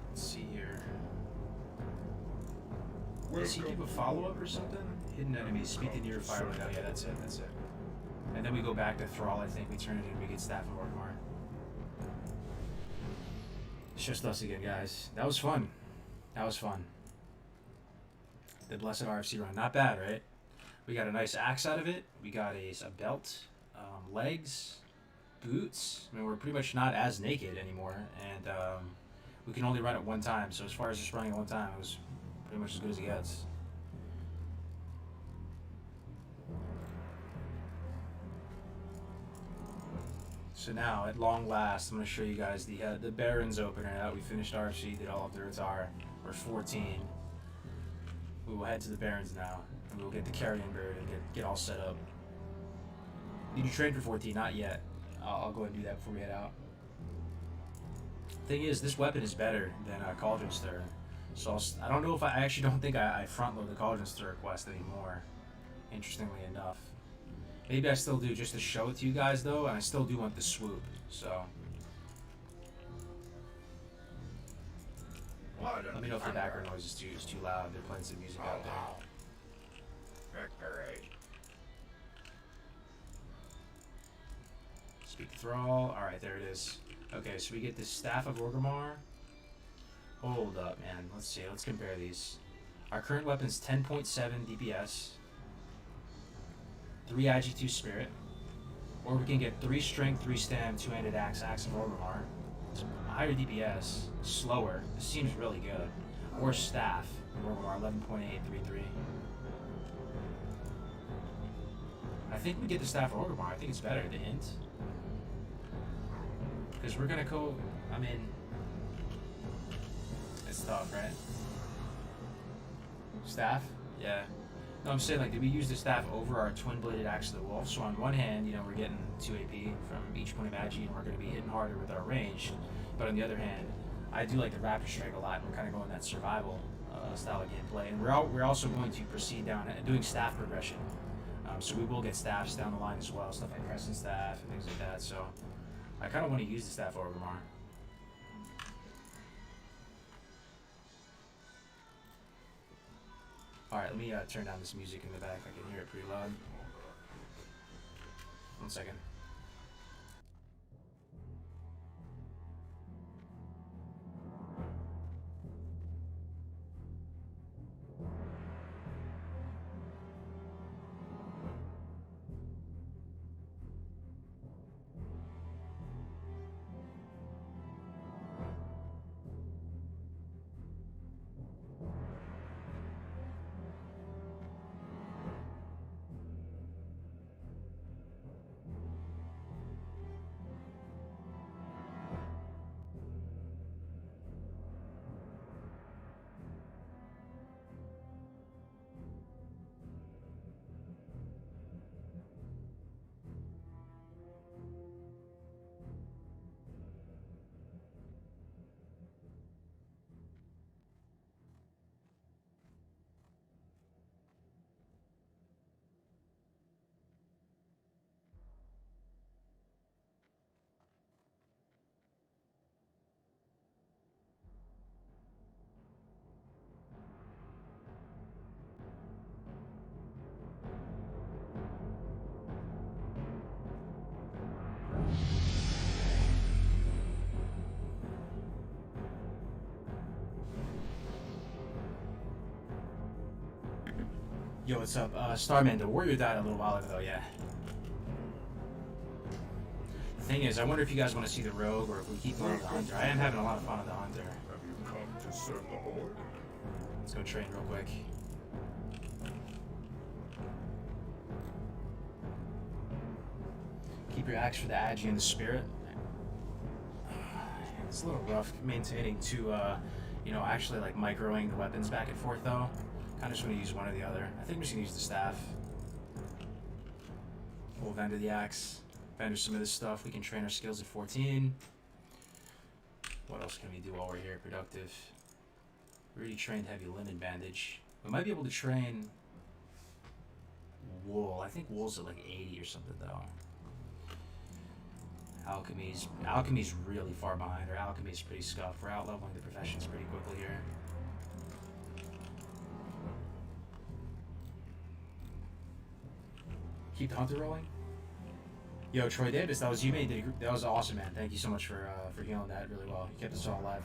Let's see here. Does he give a follow-up or something? Hidden enemies, speak to near Firelight. Oh yeah, that's it, that's it. And then we go back to Thrall, I think. We turn it in, we get Staff of Orgrimmar. It's just us again, guys. That was fun. That was fun. The Blessed RFC run. Not bad, right? We got a nice axe out of it. We got a belt, legs, boots. I mean, we're pretty much not as naked anymore. And we can only run it one time. So as far as just running it one time, it was pretty much as good as it gets. So now, at long last, I'm going to show you guys the Barons opener. Now we finished RFC, did all of the Ritar. We're 14. We will head to the Barons now, and we'll get the Carrion Bird and get all set up. Did you train for 14? Not yet. I'll go ahead and do that before we head out. Thing is, this weapon is better than Cauldron Stir. So I don't know if I actually don't think I front load the Cauldron Stir quest anymore. Interestingly enough. Maybe I still do just to show it to you guys though, and I still do want the swoop, so. Let me know if the background noise is too loud. They're playing some music out there. Victory. Speak Thrall. Alright, there it is. Okay, so we get the Staff of Orgrimmar. Hold up, man. Let's see. Let's compare these. Our current weapon's 10.7 DPS. 3 IG2 Spirit, or we can get 3 Strength, 3 Stam, 2-handed Axe, Axe of Orgrimmar. It's higher DPS, slower. This seems really good. Or Staff of Orgrimmar, 11.833. I think we get the Staff of Orgrimmar. I think it's better, the Int. Because we're gonna go. I mean, it's tough, right? Staff? Yeah. No, I'm saying, like, did we use the staff over our twin-bladed Axe of the Wolf? So on one hand, you know, we're getting 2 AP from each point of Agi, and we're going to be hitting harder with our ranged. But on the other hand, I do like the Raptor Strike a lot, and we're kind of going that survival style of gameplay. And we're also going to proceed down and doing staff progression. So we will get staffs down the line as well, stuff like Crescent Staff and things like that. So I kind of want to use the Staff of Orgrimmar. Alright, let me turn down this music in the back. I can hear it pretty loud. 1 second. Yo, what's up? Starman, the warrior died a little while ago, yeah. The thing is, I wonder if you guys want to see the rogue or if we keep going with the hunter. I am having a lot of fun with the hunter. Have you come to serve the Horde? Let's go train real quick. Keep your axe for the agi and the spirit. It's a little rough maintaining two, you know, actually like microing the weapons back and forth though. Kind of just want to use one or the other. I think I'm just gonna use the staff. We'll vendor the axe, vendor some of this stuff. We can train our skills at 14. What else can we do while we're here? Productive. We already trained heavy linen bandage. We might be able to train wool. I think wool's at like 80 or something though. Alchemy's really far behind. Our alchemy's pretty scuffed. We're out leveling the professions pretty quickly here. Keep the hunter rolling. Yo, Troy Davis, that was you made. That was awesome, man. Thank you so much for healing that really well. You kept us all alive.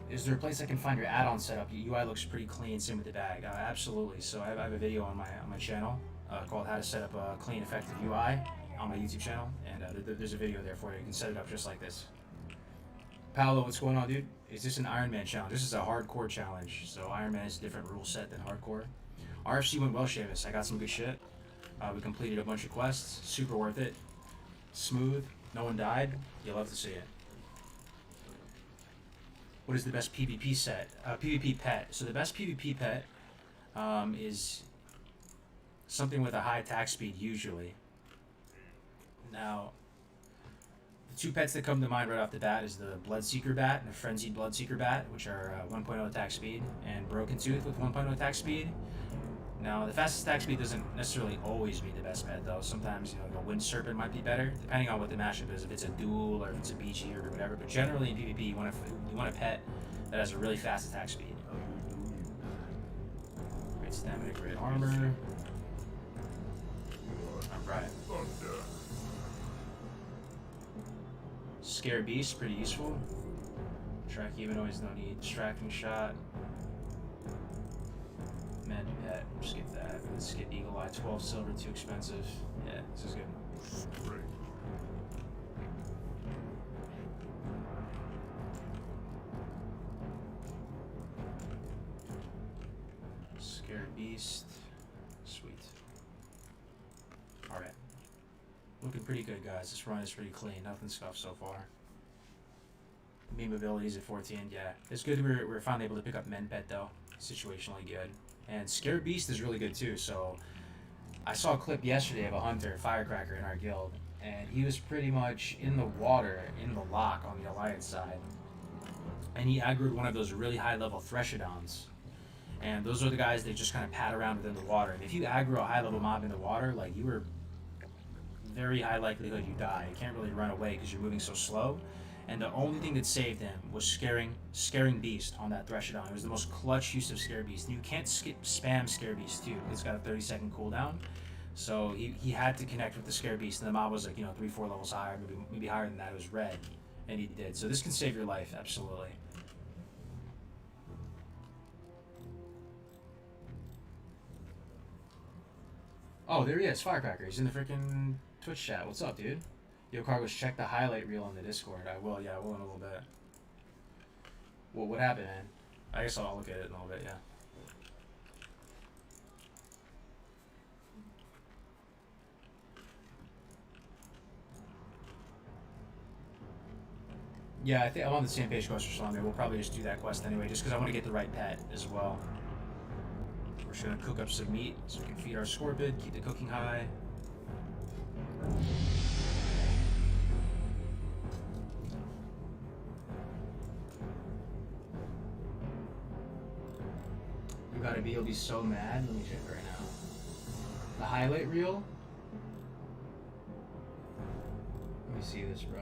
Is there a place I can find your add-on setup? Your UI looks pretty clean. Same with the bag. Absolutely. So I have a video on my channel called "How to Set Up a Clean, Effective UI" on my YouTube channel, and there's a video there for you. You can set it up just like this. Paolo, what's going on, dude? Is this an Iron Man challenge? This is a hardcore challenge. So Iron Man is a different rule set than hardcore. RFC went well, Seamus. I got some good shit. We completed a bunch of quests. Super worth it. Smooth. No one died. You'll love to see it. What is the best PvP set? PvP pet. So the best PvP pet is something with a high attack speed, usually. Now, the two pets that come to mind right off the bat is the Bloodseeker Bat and the Frenzied Bloodseeker Bat, which are 1.0 attack speed, and Broken Tooth with 1.0 attack speed. Now, the fastest attack speed doesn't necessarily always be the best pet, though. Sometimes, you know, the Wind Serpent might be better, depending on what the mashup is, if it's a duel or if it's a beachy or whatever. But generally in PvP, you want a pet that has a really fast attack speed. Great stamina, great armor. Alright. Scare Beast, pretty useful. Track Humanoids, no need. Distracting Shot. Med Pet, skip that. Let's skip Eagle Eye, 12 silver, too expensive. Yeah, this is good. Great. Scared Beast. Sweet. Alright. Looking pretty good, guys. This run is pretty clean. Nothing scuffed so far. Meme abilities at 14, yeah. It's good we're finally able to pick up Men Pet, though. Situationally good. And Scare Beast is really good too. So I saw a clip yesterday of a hunter, Firecracker, in our guild, and he was pretty much in the water, in the lock on the Alliance side, and he aggroed one of those really high level Threshodons. And those are the guys that just kind of pat around within the water. And if you aggro a high level mob in the water, like, you were very high likelihood you die. You can't really run away because you're moving so slow. And the only thing that saved him was scaring Beast on that Threshodon. It was the most clutch use of Scare Beast. You can't spam Scare Beast too. It's got a 30-second cooldown. So he had to connect with the Scare Beast, and the mob was like, you know, 3-4 levels higher, maybe higher than that. It was red, and he did. So this can save your life, absolutely. Oh, there he is, Firecracker. He's in the freaking Twitch chat. What's up, dude? Yo, Cargos, check the highlight reel on the Discord. I will, yeah, I will in a little bit. Well, what happened, man? I guess I'll look at it in a little bit, yeah. Yeah, I think I'm on the same page, Quest for Salami. We'll probably just do that quest anyway, just because I want to get the right pet as well. We're just going to cook up some meat so we can feed our Scorpid, keep the cooking high. You gotta be, you'll be so mad. Let me check right now. The highlight reel? Let me see this, bro.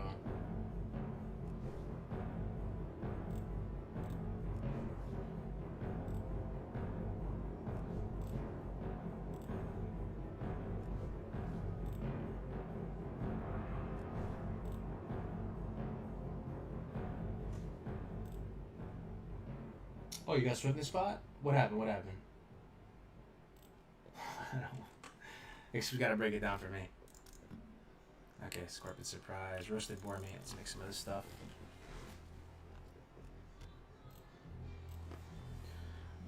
Oh, you got swiftness spot? What happened? What happened? Guess we gotta break it down for me. Okay, scorpion surprise, roasted boar meat. Let's make some of this stuff.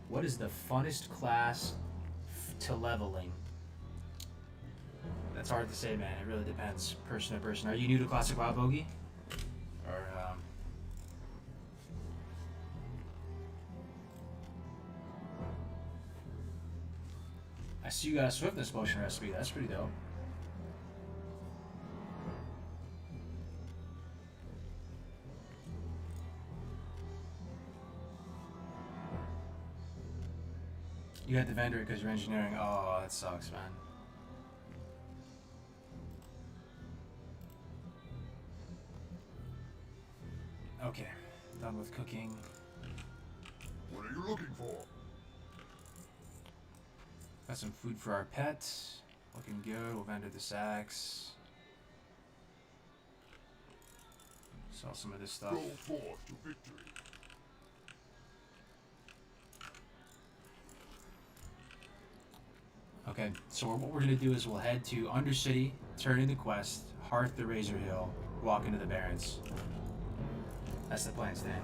What is the funnest class to leveling? That's hard to say, man. It really depends, person to person. Are you new to Classic WoW, Bogey? Or I see you got a swiftness potion recipe. That's pretty dope. You got the vendor because you're engineering. Oh, that sucks, man. Okay, done with cooking. What are you looking for? Got some food for our pets. Looking good. We'll vendor the sacks. Sell some of this stuff. Go forth to victory. Okay, so what we're gonna do is we'll head to Undercity, turn in the quest, Hearth the Razor Hill, walk into the Barrens. That's the plan, Stan.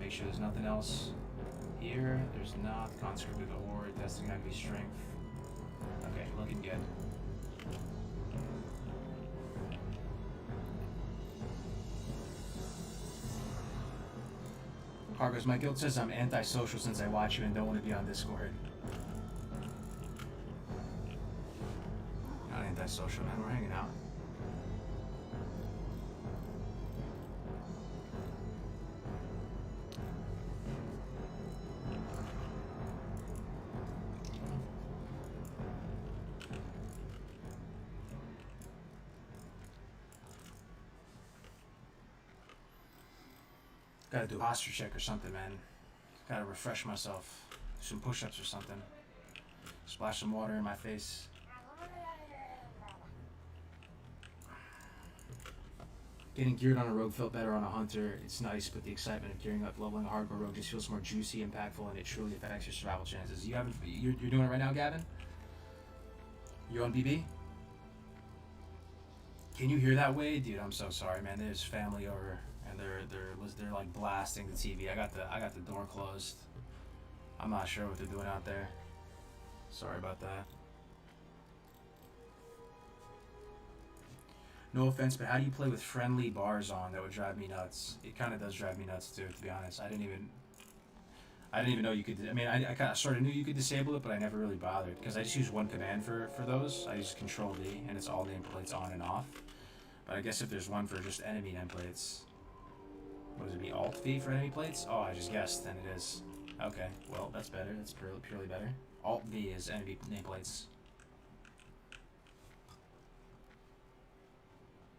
Make sure there's nothing else here. There's not. Conscripted the Horde, testing enemy strength. Okay, looking good. Cargos, my guild says I'm antisocial since I watch you and don't want to be on Discord. Not antisocial, man. We're hanging out. Gotta do a posture check or something, man. Gotta refresh myself. Do some push-ups or something. Splash some water in my face. Getting geared on a rogue felt better on a hunter. It's nice, but the excitement of gearing up, leveling a hardcore rogue just feels more juicy, impactful, and it truly affects your survival chances. You're doing it right now, Gavin? You on BB? Can you hear that, Wade? Dude, I'm so sorry, man. There's family over. And they're like blasting the TV. I got the door closed. I'm not sure what they're doing out there. Sorry about that. No offense, but how do you play with friendly bars on? That would drive me nuts. It kind of does drive me nuts too, to be honest. I didn't even know you could. I mean, I kind of sort of knew you could disable it, but I never really bothered because I just use one command for those. I use Control D, and it's all nameplates on and off. But I guess if there's one for just enemy nameplates. What does it be? Alt V for enemy plates? Oh, I just guessed, then it is. Okay, well, that's better. That's purely better. Alt V is enemy nameplates.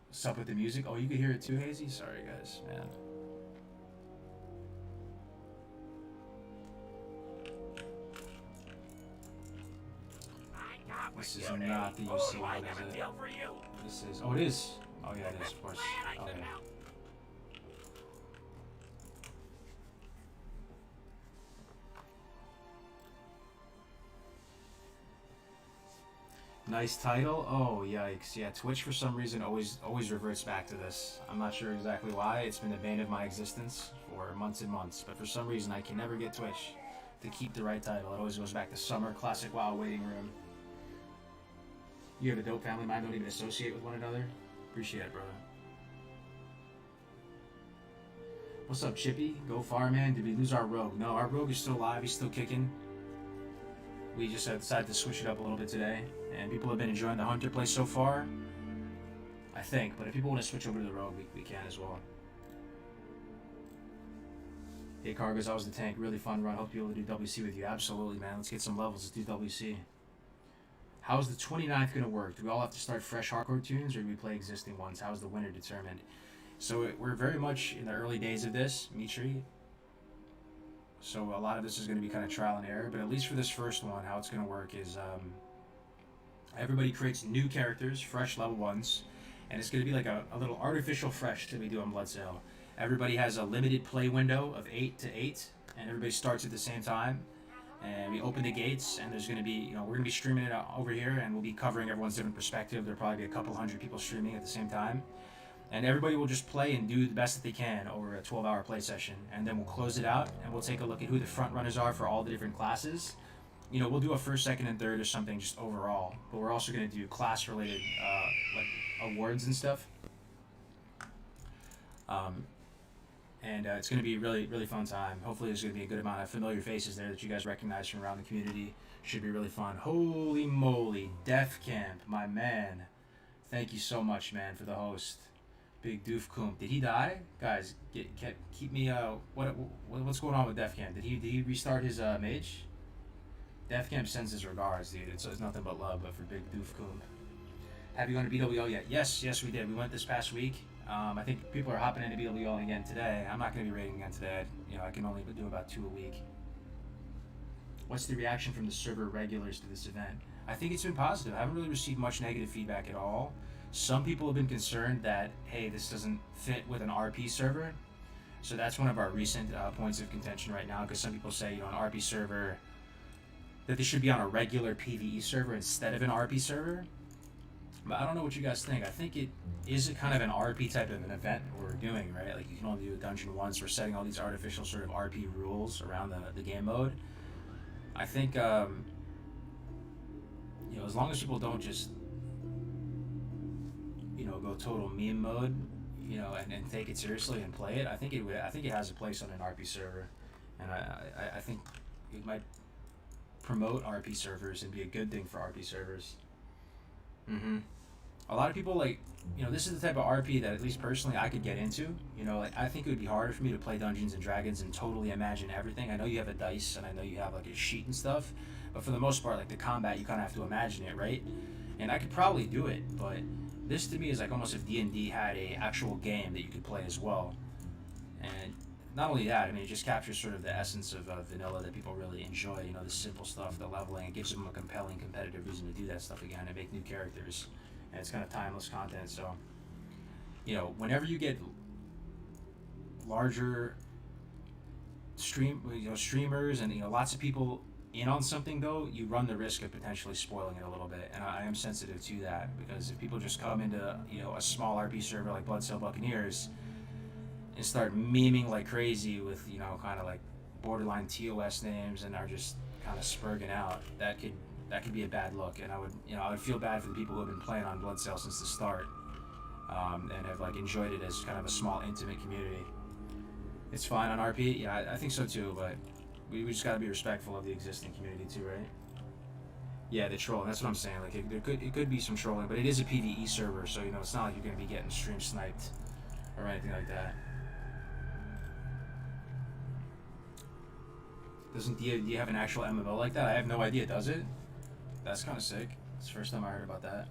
What's up with the music? Oh, you could hear it too, Hazy? Sorry, guys, man. This is not the UC one, is it? This is... Oh, it is. Oh, yeah, it is, of course. Okay. Nice title. Oh, yikes. Yeah, Twitch for some reason always reverts back to this. I'm not sure exactly why. It's been the bane of my existence for months and months, but for some reason I can never get Twitch to keep the right title. It always goes back to Summer Classic WoW Waiting Room. You have a dope family mind, don't even associate with one another. Appreciate it, brother. What's up, Chippy? Go far, man. Did we lose our rogue? No, our rogue is still alive. He's still kicking. We just decided to switch it up a little bit today, and people have been enjoying the hunter play so far, I think, but if people want to switch over to the rogue, we can as well. Hey Cargos, I was the tank. Really fun run. Hope to be able to do WC with you. Absolutely, man. Let's get some levels. Let's do WC. How's the 29th going to work? Do we all have to start fresh hardcore tunes, or do we play existing ones? How's the winner determined? So we're very much in the early days of this, Mitri. So a lot of this is going to be kind of trial and error, but at least for this first one, how it's going to work is everybody creates new characters, fresh level ones, and it's going to be like a little artificial fresh that we do on Blood Sale. Everybody has a limited play window of 8 to 8, and everybody starts at the same time. And we open the gates, and there's going to be, you know, we're going to be streaming it over here, and we'll be covering everyone's different perspective. There'll probably be a couple hundred people streaming at the same time. And everybody will just play and do the best that they can over a 12-hour play session. And then we'll close it out, and we'll take a look at who the front runners are for all the different classes. You know, we'll do a first, second, and third or something just overall. But we're also going to do class-related, like, awards and stuff. And it's going to be a really, really fun time. Hopefully there's going to be a good amount of familiar faces there that you guys recognize from around the community. Should be really fun. Holy moly, Def Camp, my man. Thank you so much, man, for the host. Big Doof Koom. Did he die? Guys, keep me, what's going on with Def Camp? Did he restart his mage? Def Camp sends his regards, dude. It's nothing but love, but for Big Doof Koom. Have you gone to BWO yet? Yes, we did. We went this past week. I think people are hopping into BWO again today. I'm not going to be raiding again today. You know, I can only do about 2 a week. What's the reaction from the server regulars to this event? I think it's been positive. I haven't really received much negative feedback at all. Some people have been concerned that, hey, this doesn't fit with an RP server. So that's one of our recent points of contention right now, because some people say, you know, an RP server, that they should be on a regular PvE server instead of an RP server. But I don't know what you guys think. I think it is a kind of an RP type of an event we're doing, right? Like, you can only do a dungeon once. We're setting all these artificial sort of RP rules around the game mode. I think, you know, as long as people don't just, you know, go total meme mode, you know, and take it seriously and play it, I think it has a place on an RP server, and I think it might promote RP servers and be a good thing for RP servers. A lot of people, like, you know, this is the type of RP that at least personally I could get into. You know, like, I think it would be harder for me to play Dungeons and Dragons and totally imagine everything. I know you have a dice and I know you have like a sheet and stuff, but for the most part, like the combat, you kind of have to imagine it, right? And I could probably do it, but this to me is like almost if D&D had a actual game that you could play as well. And not only that, I mean, it just captures sort of the essence of vanilla that people really enjoy. You know, the simple stuff, the leveling. It gives them a compelling competitive reason to do that stuff again and make new characters. And it's kind of timeless content. So, you know, whenever you get larger streamers and, you know, lots of people in on something, though, you run the risk of potentially spoiling it a little bit. And I am sensitive to that, because if people just come into, you know, a small RP server like Bloodsail Buccaneers and start memeing like crazy with, you know, kind of like borderline TOS names and are just kind of spurging out, that could be a bad look. And I would feel bad for the people who have been playing on Bloodsail since the start, and have like enjoyed it as kind of a small intimate community. It's fine on RP, yeah, I think so too, but we just got to be respectful of the existing community too, right? Yeah, the trolling, that's what I'm saying. Like, it could be some trolling, but it is a PvE server, so, you know, it's not like you're going to be getting stream sniped or anything like that. Doesn't D&D have an actual MMO like that? I have no idea, does it? That's kind of sick. It's the first time I heard about that.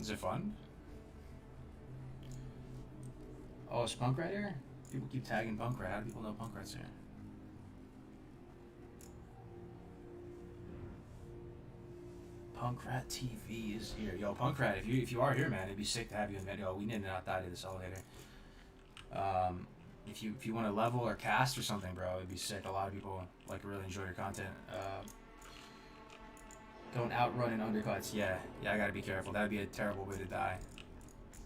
Is it fun? Oh, is Punk Rat here? People keep tagging Punk Rat. How do people know Punk Rat's here? Punk Rat TV is here. Yo, Punk Rat, if you are here, man, it'd be sick to have you in video. We need to not die to this elevator. If you want to level or cast or something, bro, it'd be sick. A lot of people like really enjoy your content. Don't outrun in undercuts. Yeah, I gotta be careful. That'd be a terrible way to die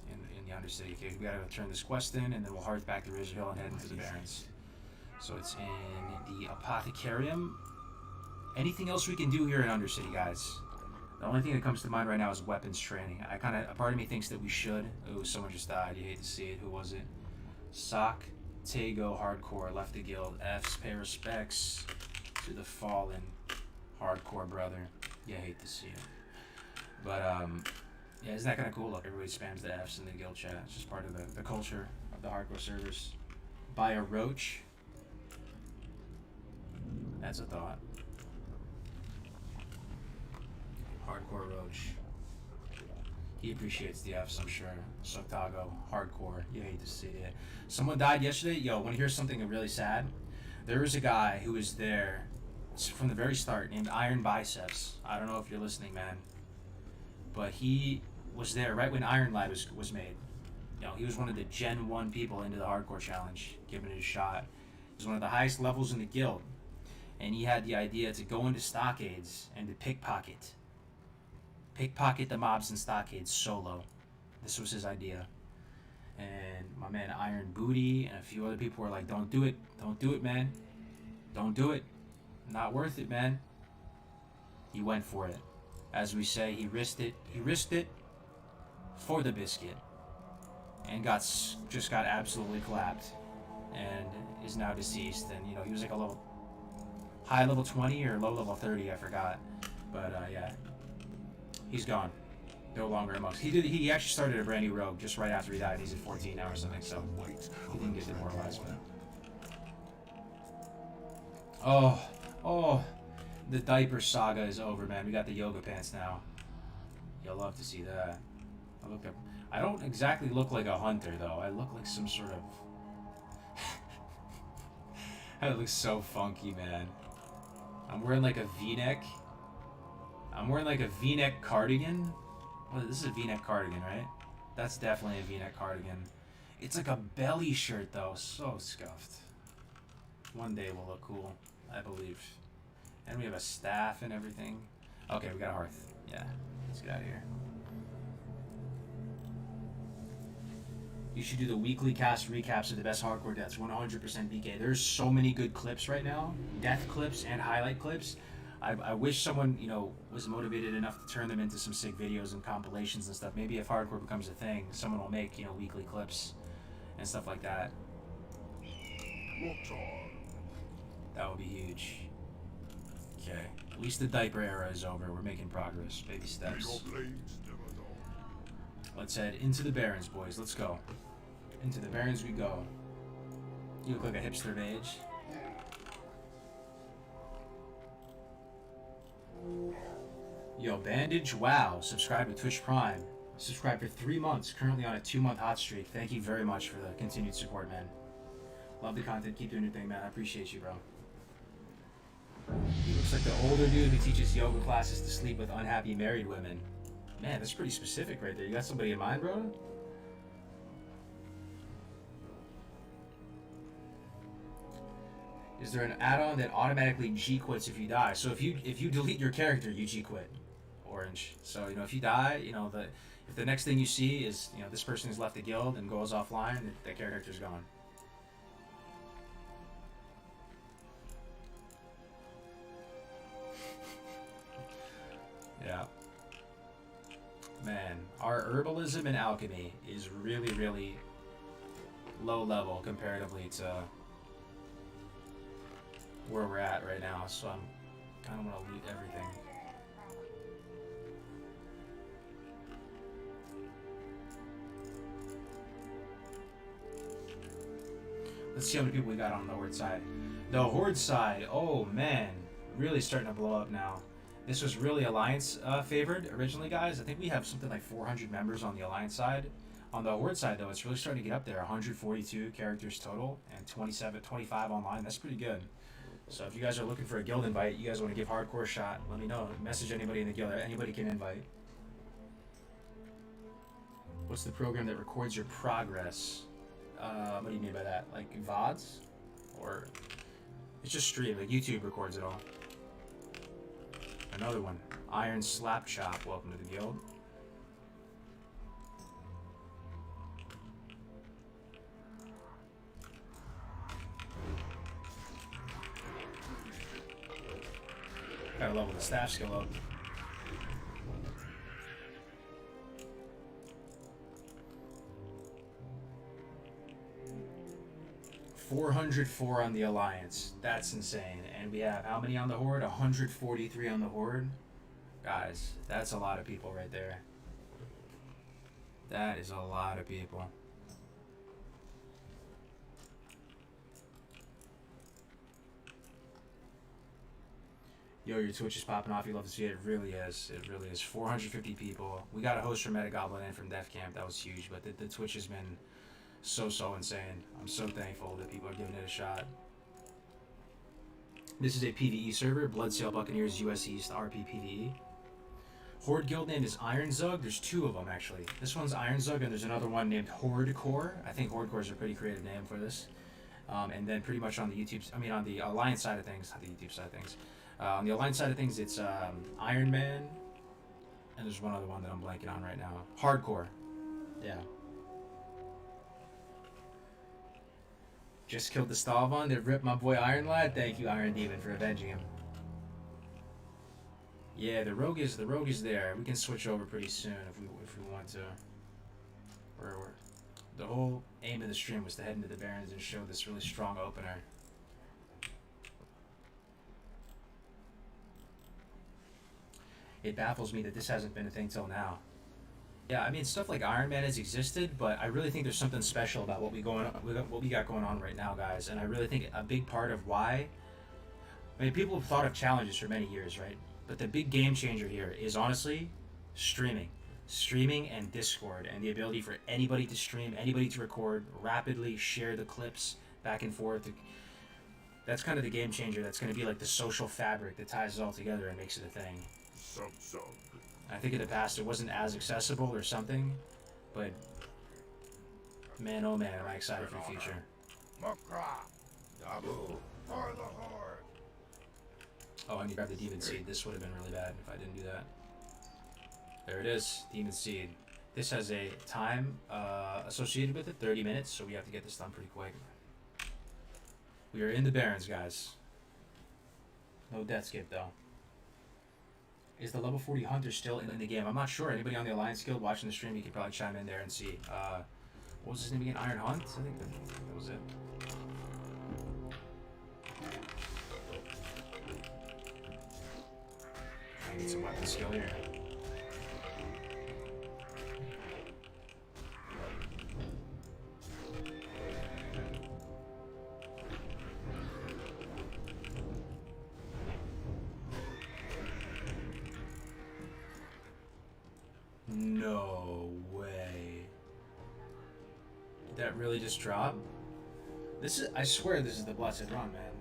in the Undercity. Okay, we gotta turn this quest in, and then we'll hearth back to Ridge Hill and head into the Barrens. So it's in the Apothecarium. Anything else we can do here in Undercity, guys? The only thing that comes to mind right now is weapons training. A part of me thinks that we should. Oh, someone just died. You hate to see it. Who was it? Sock Tago Hardcore left the guild. F's, pay respects to the fallen hardcore brother. Yeah, I hate to see it. But, yeah, isn't that kind of cool? Look, everybody spams the F's in the guild chat. It's just part of the culture of the hardcore servers. Buy a roach. That's a thought. Hardcore roach. He appreciates the F's, I'm sure. Soctago, hardcore. You hate to see it. Someone died yesterday. Yo, want to hear something really sad? There was a guy who was there from the very start named Iron Biceps. I don't know if you're listening, man. But he was there right when Iron Lad was made. You know, he was one of the Gen 1 people into the hardcore challenge, giving it a shot. He was one of the highest levels in the guild. And he had the idea to go into stockades and to pickpocket the mobs in stockades solo. This was his idea. And my man Iron Booty and a few other people were like, don't do it, man, don't do it, not worth it, man. He went for it. As we say, he risked it for the biscuit, and just got absolutely clapped, and is now deceased. And you know, he was like a high level 20 or low level 30, I forgot, but yeah, he's gone, no longer amongst. He actually started a brand new rogue just right after he died. He's at 14 now or something, so he didn't get demoralized. But oh, the diaper saga is over, man. We got the yoga pants now. You'll love to see that. I don't exactly look like a hunter though. I look like some sort of that looks so funky, man. I'm wearing like a V-neck. I'm wearing like a V-neck cardigan. Well, this is a V-neck cardigan, right? That's definitely a V-neck cardigan. It's like a belly shirt though, so scuffed. One day will look cool, I believe. And we have a staff and everything. Okay, we got a hearth. Yeah, let's get out of here. You should do the weekly cast recaps of the best hardcore deaths. 100% BK. There's so many good clips right now, death clips and highlight clips. I wish someone, you know, was motivated enough to turn them into some sick videos and compilations and stuff. Maybe if hardcore becomes a thing, someone will make, you know, weekly clips and stuff like that. That would be huge. Okay, at least the diaper era is over. We're making progress. Baby steps. Let's head into the Barrens, boys. Let's go. Into the Barrens we go. You look like a hipster mage. Yo, Bandage, wow. Subscribe to Twitch Prime. Subscribe for 3 months. Currently on a 2-month hot streak. Thank you very much for the continued support, man. Love the content. Keep doing your thing, man. I appreciate you, bro. He looks like the older dude who teaches yoga classes to sleep with unhappy married women. Man, that's pretty specific right there. You got somebody in mind, bro? Is there an add-on that automatically G-quits if you die? So if you delete your character, you G-quit. Orange. So, you know, if you die, you know, if the next thing you see is, you know, this person has left the guild and goes offline, that character's gone. Yeah. Man, our herbalism and alchemy is really, really low level comparatively to where we're at right now, so I'm kind of want to loot everything. Let's see how many people we got on the Horde side. The Horde side, oh man, really starting to blow up now. This was really Alliance favored originally, guys. I think we have something like 400 members on the Alliance side. On the Horde side, though, it's really starting to get up there. 142 characters total and 25 online. That's pretty good. So if you guys are looking for a guild invite, you guys want to give hardcore a shot, let me know. Message anybody in the guild. Anybody can invite. What's the program that records your progress? What do you mean by that? Like VODs? Or it's just stream, like YouTube records it all. Another one. Iron Slap Chop, welcome to the guild. Gotta level the staff skill up. $404 on the Alliance. That's insane. And we have how many on the Horde? 143 on the Horde. Guys, that's a lot of people right there. That is a lot of people. Yo, your Twitch is popping off. You love to see it. It really is. It really is. 450 people. We got a host from Metagoblin in from Def Camp. That was huge. But the Twitch has been so insane. I'm so thankful that people are giving it a shot. This is a PvE server. Bloodsail Buccaneers US East RP PvE. Horde guild name is Iron Zug. There's two of them actually. This one's Iron Zug, and there's another one named Horde Core. I think Horde Core is a pretty creative name for this. And then pretty much on the on the Alliance side of things, not the YouTube side of things. On the Alliance side of things, it's Iron Man, and there's one other one that I'm blanking on right now. Hardcore. Yeah. Just killed the Stalvon. They ripped my boy Iron Lad. Thank you, Iron Demon, for avenging him. Yeah, the rogue is there. We can switch over pretty soon if we want to. The whole aim of the stream was to head into the Barrens and show this really strong opener. It baffles me that this hasn't been a thing till now. Yeah, I mean, stuff like Iron Man has existed, but I really think there's something special about what we got going on right now, guys. And I really think a big part of why, I mean, people have thought of challenges for many years, right? But the big game changer here is honestly streaming. Streaming and Discord, and the ability for anybody to stream, anybody to record, rapidly share the clips back and forth. That's kind of the game changer. That's going to be like the social fabric that ties it all together and makes it a thing. I think in the past it wasn't as accessible or something, but man, oh man, am I excited for the future. Oh, I need to grab the Demon Seed. This would have been really bad if I didn't do that. There it is, Demon Seed. This has a time associated with it, 30 minutes, so we have to get this done pretty quick. We are in the Barrens, guys. No death skip, though. Is the level 40 Hunter still in the game? I'm not sure. Anybody on the Alliance Guild watching the stream, you could probably chime in there and see. What was his name again? Iron Hunt? I think that was it. I need some weapon skill here. No way. Did that really just drop? I swear this is the Blessed Run, man.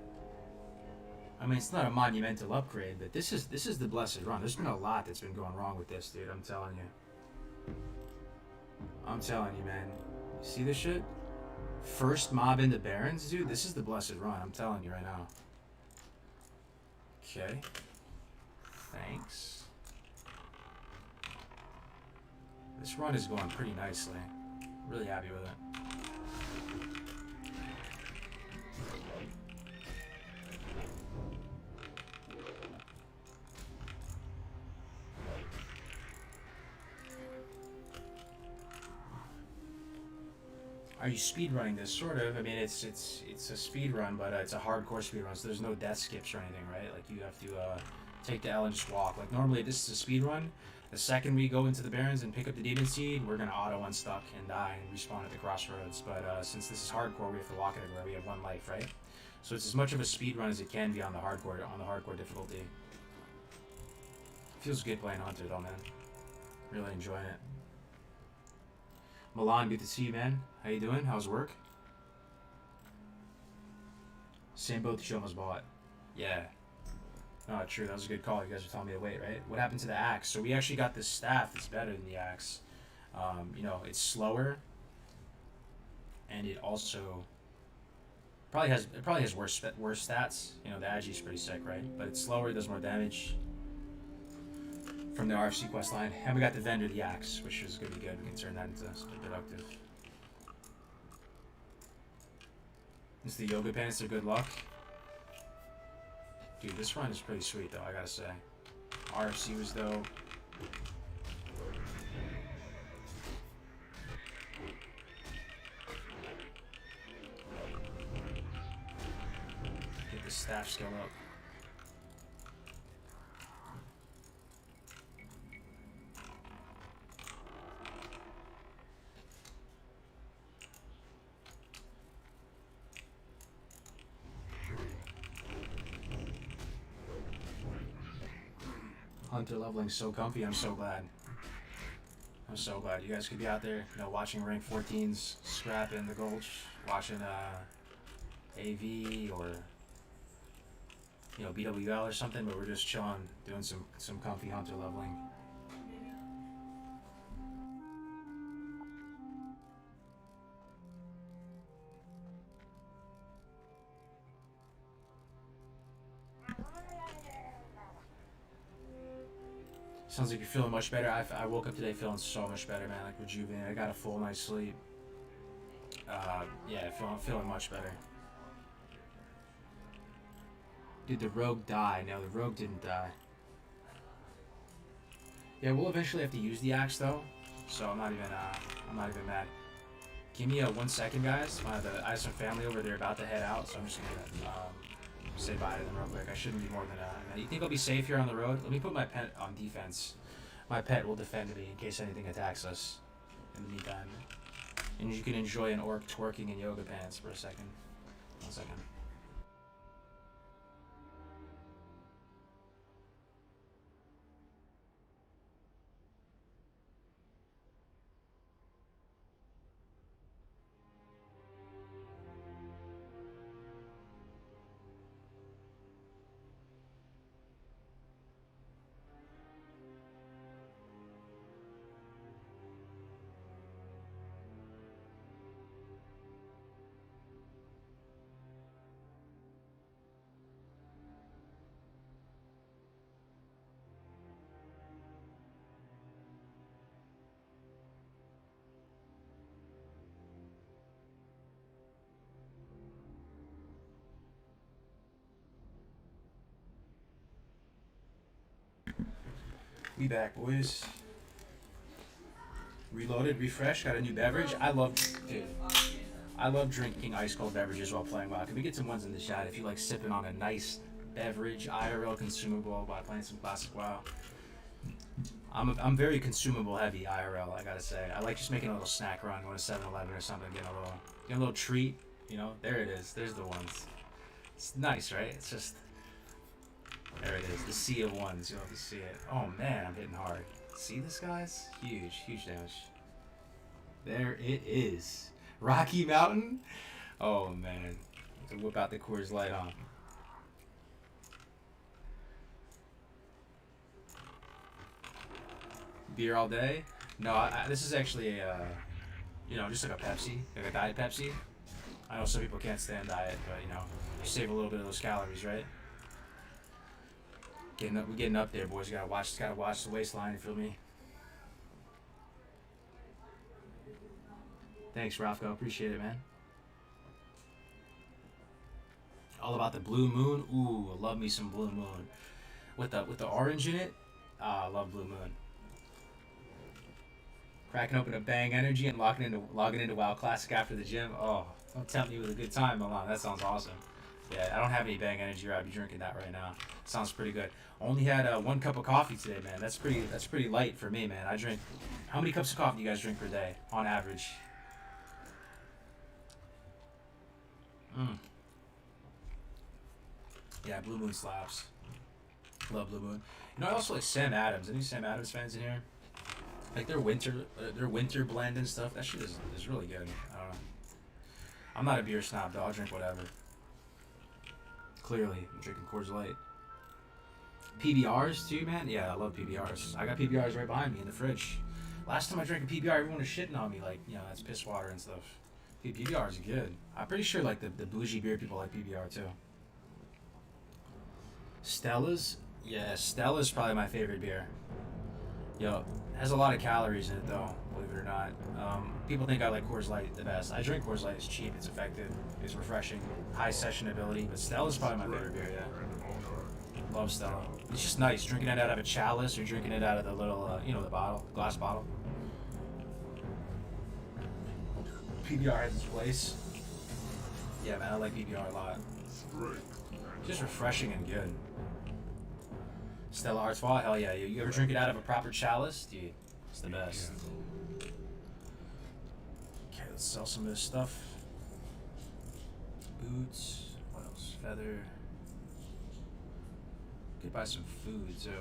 I mean, it's not a monumental upgrade, but this is the Blessed Run. There's been a lot that's been going wrong with this, dude. I'm telling you. I'm telling you, man. You see this shit? First mob in the Barrens, dude. This is the Blessed Run. I'm telling you right now. Okay. Thanks. This run is going pretty nicely. Really happy with it. Are you speedrunning this? Sort of. I mean, it's a speed run, but it's a hardcore speed run, so there's no death skips or anything, right? Like you have to take the L and just walk. Like normally, this is a speed run. The second we go into the Barrens and pick up the Demon Seed, we're gonna auto unstuck and die and respawn at the crossroads. But since this is hardcore, we have to walk it everywhere. We have one life, right? So it's as much of a speed run as it can be on the hardcore difficulty. Feels good playing Hunter though, man. Really enjoying it. Milan, good to see you, man. How you doing? How's work? Same boat that you almost bought. Yeah. Oh, true. That was a good call. You guys were telling me to wait, right? What happened to the axe? So we actually got this staff that's better than the axe. You know, it's slower, and it also probably has worse stats. You know, the Agi's pretty sick, right? But it's slower. It does more damage from the RFC quest line. And we got the vendor, the axe, which is gonna be good. We can turn that into something productive. It's the yoga pants. They're good luck. Dude, this run is pretty sweet, though, I gotta say. RFC was dope. Get the staff skill up. Hunter leveling so comfy. I'm so glad. I'm so glad you guys could be out there, you know, watching rank 14s scrap in the Gulch, watching AV or you know BWL or something, but we're just chilling, doing some comfy Hunter leveling. Sounds like you're feeling much better. I woke up today feeling so much better, man. Like rejuvenated. I got a full night's sleep. Yeah, feeling much better. Did the rogue die? No, the rogue didn't die. Yeah, we'll eventually have to use the axe though, so I'm not even mad. Give me 1 second, guys. I have some family over there about to head out, so I'm just gonna say bye to them real quick. I shouldn't be more than a minute. You think I'll be safe here on the road? Let me put my pet on defense. My pet will defend me in case anything attacks us in the meantime. And you can enjoy an orc twerking in yoga pants for a second. 1 second. We back, boys. Reloaded, refreshed, got a new beverage. I love drinking ice cold beverages while playing WoW. Can we get some ones in the chat if you like sipping on a nice beverage, IRL consumable while playing some classic WoW? I'm very consumable heavy IRL, I gotta say. I like just making a little snack run, going to 7-Eleven or something, getting a little treat. You know, there it is. There's the ones. It's nice, right? It's just. There it is, the sea of ones, you'll have to see it. Oh man, I'm hitting hard. See this, guys? Huge damage. There it is. Rocky Mountain? Oh man. To whip out the Coors Light on. Beer all day? No, this is actually a, just like a Pepsi, like a Diet Pepsi. I know some people can't stand diet, but you save a little bit of those calories, right? We're getting up there, boys. Gotta watch the waistline. You feel me? Thanks, Rafko. Appreciate it, man. All about the blue moon. Ooh, love me some blue moon. With the orange in it. I love blue moon. Cracking open a Bang Energy and logging into WoW Classic after the gym. Oh, don't tempt me with a good time, Milan. That sounds awesome. Yeah, I don't have any Bang Energy, or I'd be drinking that right now. Sounds pretty good. Only had 1 cup of coffee today, man. That's pretty light for me, man. I drink. How many cups of coffee do you guys drink per day, on average? Yeah, Blue Moon slaps. Love Blue Moon. I also like Sam Adams. Any Sam Adams fans in here? Like their winter blend and stuff. That shit is really good. I don't know. I'm not a beer snob, though. I'll drink whatever. Clearly, I'm drinking Coors Light. PBRs too, man. Yeah, I love PBRs. I got PBRs right behind me in the fridge. Last time I drank a PBR, everyone was shitting on me, like that's piss water and stuff. Dude, PBRs are good. I'm pretty sure like the bougie beer people like PBR too. Stella's, yeah, Stella's probably my favorite beer. It has a lot of calories in it though, believe it or not. People think I like Coors Light the best. I drink Coors Light. It's cheap, it's effective, it's refreshing, high session ability. But Stella's probably my favorite beer. Yeah, love Stella. It's just nice drinking it out of a chalice or drinking it out of the little, the bottle, glass bottle. PBR has its place. Yeah, man, I like PBR a lot. Just refreshing and good. Stella Artois, hell yeah. You ever drink it out of a proper chalice? Dude, it's the best. Okay, let's sell some of this stuff. Boots, what else? Feather. Could buy some food too.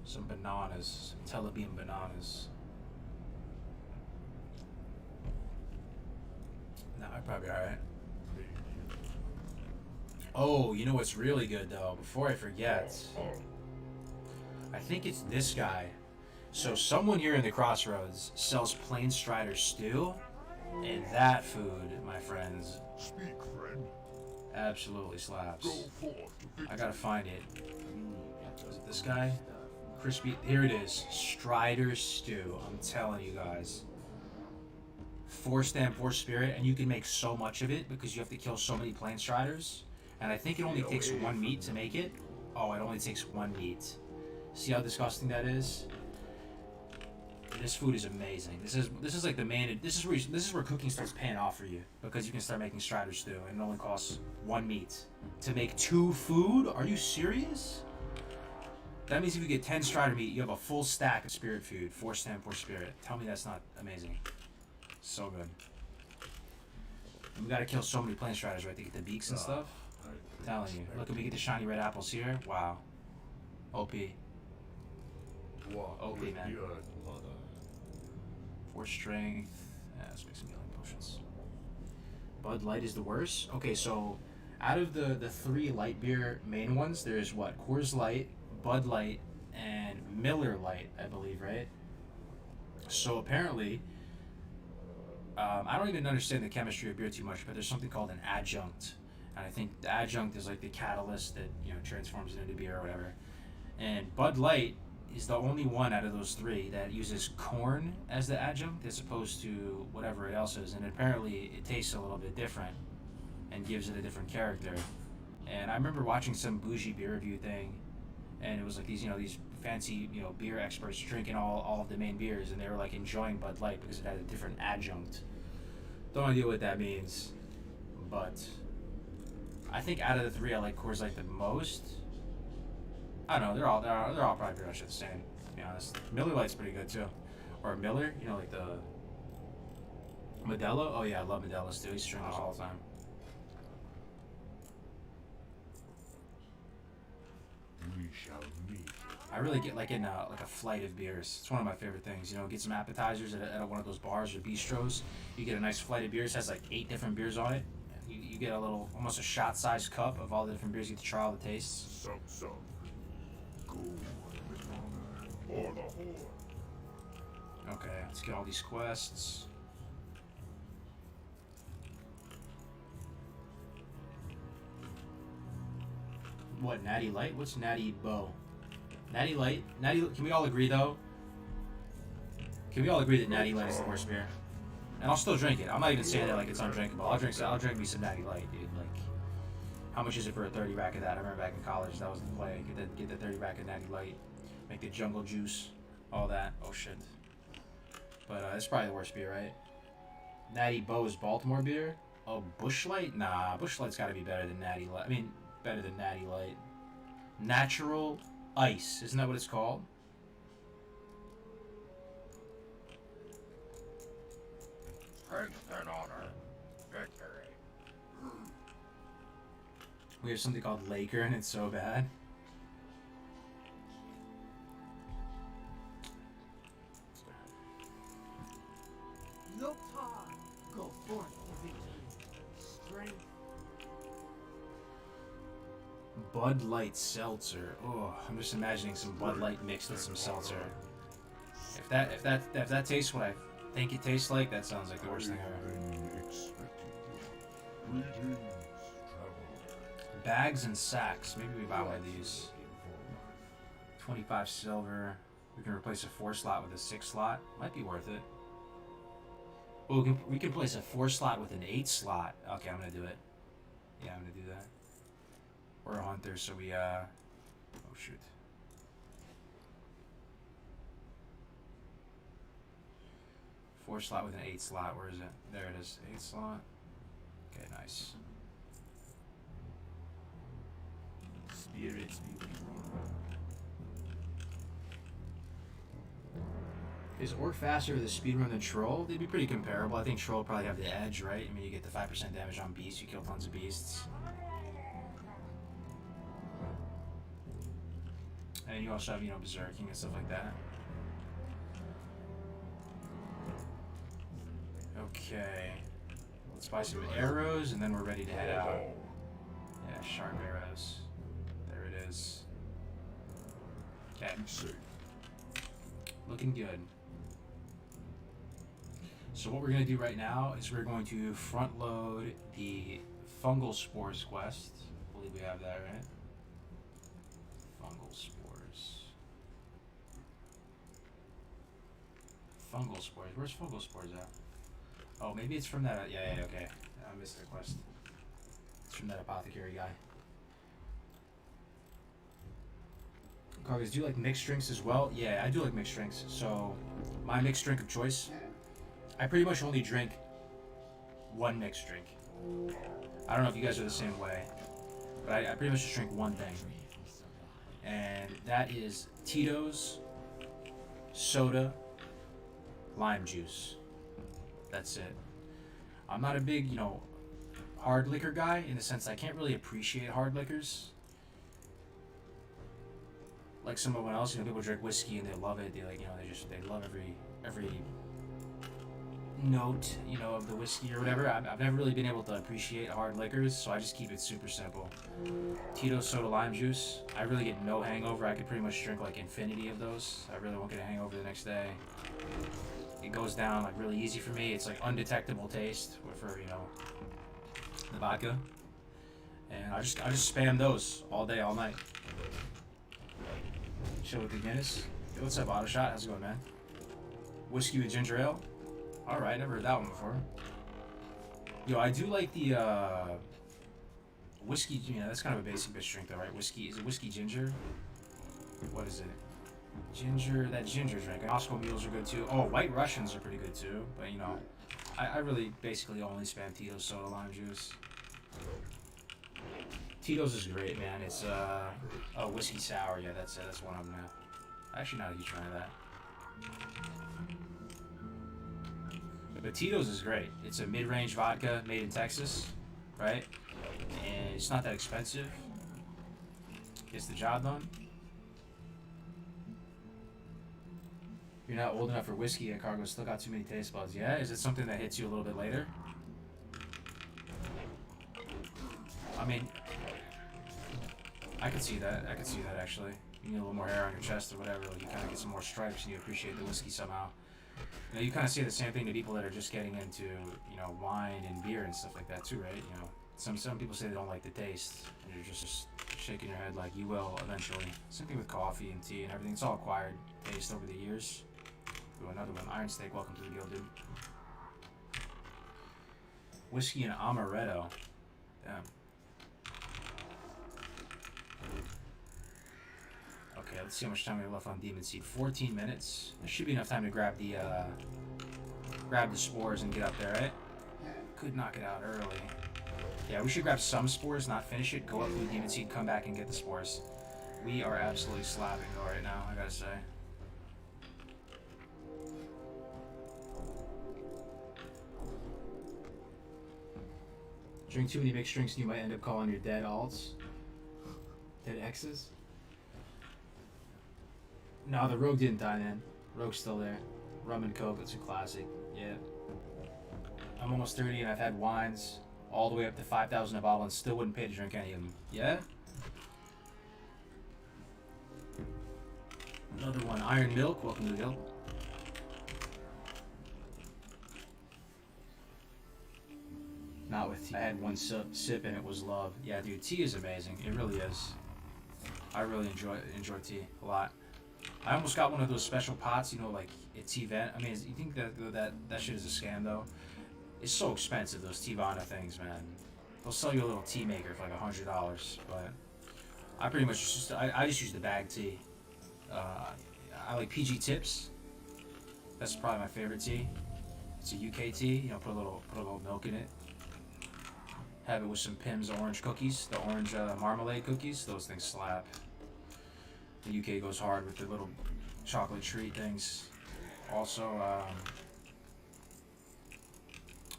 Some bananas, some Telebeam bananas. Nah, I'd probably be alright. Oh, you know what's really good though? Before I forget, I think it's this guy. So someone here in the Crossroads sells plain strider stew, and that food, my friends, Speak, friend. absolutely slaps. Go forth to I gotta find it. Is it this guy? crispy. Here it is. Strider stew. I'm telling you guys. 4 stamp, 4 spirit, and you can make so much of it because you have to kill so many plain striders. And I think it only takes 1 meat to make it. Oh, it only takes 1 meat. See how disgusting that is? This food is amazing. This is like the main. This is where cooking starts paying off for you because you can start making strider stew, and it only costs 1 meat to make 2 food. Are you serious? That means if you get 10 strider meat, you have a full stack of spirit food. 4 stamp, 4 spirit. Tell me that's not amazing. So good. And we gotta kill so many plain striders, right, to get the beaks and stuff. I'm telling you. Look, we get the shiny red apples here. Wow. OP. OP, man. 4 strength. Yeah, let's make some healing potions. Bud Light is the worst? Okay, so out of the 3 light beer main ones, there's what? Coors Light, Bud Light, and Miller Light, I believe, right? So apparently, I don't even understand the chemistry of beer too much, but there's something called an adjunct. And I think the adjunct is like the catalyst that, you know, transforms it into beer or whatever. And Bud Light is the only one out of those 3 that uses corn as the adjunct as opposed to whatever it else is. And apparently it tastes a little bit different and gives it a different character. And I remember watching some bougie beer review thing, and it was like these, you know, these fancy, you know, beer experts drinking all of the main beers, and they were like enjoying Bud Light because it had a different adjunct. Don't idea what that means, but I think out of the 3, I like Coors Light the most. I don't know, they're all probably pretty much the same, to be honest. Miller Lite's pretty good too. Or Miller, you know, like the Modelo. Oh yeah, I love Modelo's too. I used to drink those all the time. We shall meet. I really get like in like a flight of beers. It's one of my favorite things. You know, get some appetizers at one of those bars or bistros. You get a nice flight of beers. It has like 8 different beers on it. You get a little, almost a shot-sized cup of all the different beers. You get to try all the tastes. Some. Go with honor or the horde. Okay, let's get all these quests. What, Natty Light? What's Natty Bow? Natty Light? Can we all agree though? Can we all agree that Natty Light is the worst beer? And I'll still drink it. I'm not even saying that like it's undrinkable. I'll drink me some Natty Light, dude. Like, how much is it for a 30 rack of that? I remember back in college, that was the play. Get the 30 rack of Natty Light, make the jungle juice, all that. Oh shit. But it's probably the worst beer, right? Natty Bo's Baltimore beer. Oh, Busch Light? Nah, Busch Light's got to be better than Natty Light. I mean, better than Natty Light. Natural Ice, isn't that what it's called? Strength and honor. Victory. We have something called Laker, and it's so bad. No time. Go forth to victory. Strength. Bud Light Seltzer. Oh, I'm just imagining some Bud Light mixed with some seltzer. If that tastes what I think it tastes like, that sounds like the worst thing ever. Greetings, traveler. Bags and sacks. Maybe we buy one of these. 25 silver. We can replace a 4 slot with a 6 slot. Might be worth it. Well, we can place a 4 slot with an 8 slot. Okay, I'm gonna do it. Yeah, I'm gonna do that. We're a hunter, so we oh shoot. Four slot with an 8 slot. Where is it? There it is. 8 slot. Okay, nice. Spirits be with you. Is Orc faster with a speedrun than Troll? They'd be pretty comparable. I think Troll would probably have the edge, right? I mean, you get the 5% damage on beasts. You kill tons of beasts. And you also have, you know, berserking and stuff like that. Okay. Let's buy some arrows, and then we're ready to head out. Yeah, sharp arrows. There it is. Okay. Looking good. So what we're going to do right now is we're going to front load the Fungal Spores quest. I believe we have that, right? Fungal Spores. fungal spores. Where's fungal spores at? Oh, maybe it's from that. Yeah, okay. I missed the quest. It's from that apothecary guy. Cargus, do you like mixed drinks as well? Yeah, I do like mixed drinks. So, my mixed drink of choice, I pretty much only drink one mixed drink. I don't know if you guys are the same way, but I pretty much just drink one thing. And that is Tito's, soda, lime juice. That's it. I'm not a big, hard liquor guy in the sense I can't really appreciate hard liquors. Like someone else, people drink whiskey and they love it. They they love every note, of the whiskey or whatever. I've never really been able to appreciate hard liquors, so I just keep it super simple. Tito's soda lime juice. I really get no hangover. I could pretty much drink like infinity of those. I really won't get a hangover the next day. It goes down like really easy for me. It's like undetectable taste for the vodka, and I just spam those all day, all night. Chill with the Guinness. Yo, what's up, Auto Shot? How's it going, man? Whiskey with ginger ale. All right, never heard that one before. Yo, I do like the whiskey. That's kind of a basic bitch drink, though, right? Whiskey. Is it whiskey ginger? What is it? Ginger. That ginger drink. Moscow mules are good too. Oh, White Russians are pretty good too. But I really basically only spam Tito's soda lime juice. Tito's is great, man. It's whiskey sour. Yeah, that's it. That's one of them now. Actually, not a huge fan of that. But Tito's is great. It's a mid-range vodka made in Texas, right? And it's not that expensive. Gets the job done. You're not old enough for whiskey yet, Cargo. Still got too many taste buds. Yeah? Is it something that hits you a little bit later? I mean, I could see that. I could see that, actually. You need a little more hair on your chest or whatever. Like you kind of get some more stripes and you appreciate the whiskey somehow. You kind of say the same thing to people that are just getting into, wine and beer and stuff like that too, right? Some people say they don't like the taste, and you're just shaking your head like you will eventually. Same thing with coffee and tea and everything. It's all acquired taste over the years. Ooh, another one. Iron Steak, welcome to the guild, dude. Whiskey and amaretto. Damn. Okay, let's see how much time we have left on Demon Seed. 14 minutes. There should be enough time to grab the spores and get up there, right? Could knock it out early. Yeah, we should grab some spores, not finish it, go up to the Demon Seed, come back and get the spores. We are absolutely slapping though right now, I gotta say. Drink too many mixed drinks and you might end up calling your dead alts. Dead exes? No, the Rogue didn't die, man. Rogue's still there. Rum and Coke, it's a classic. Yeah. I'm almost 30 and I've had wines all the way up to 5,000 a bottle and still wouldn't pay to drink any of them. Yeah? Another one. Iron Milk, welcome to the guild. Not with tea. I had one sip and it was love. Yeah, dude, tea is amazing. It really is. I really enjoy tea a lot. I almost got one of those special pots, like a tea vent. I mean, you think that shit is a scam though? It's so expensive, those Tivana things, man. They'll sell you a little tea maker for like $100, but I pretty much I just use the bag tea. I like PG Tips. That's probably my favorite tea. It's a UK tea. Put a little milk in it. Have it with some Pim's orange cookies, the orange marmalade cookies. Those things slap. The UK goes hard with the little chocolate treat things. Also,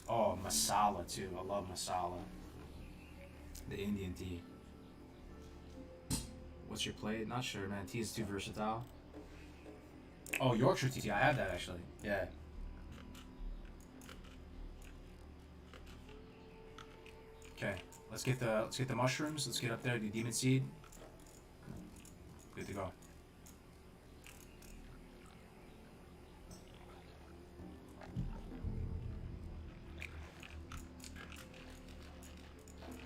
masala too. I love masala. The Indian tea. What's your plate? Not sure, man. Tea is too versatile. Oh, Yorkshire tea. I have that actually. Yeah. Okay, let's get the mushrooms. Let's get up there. Do Demon Seed. Good to go.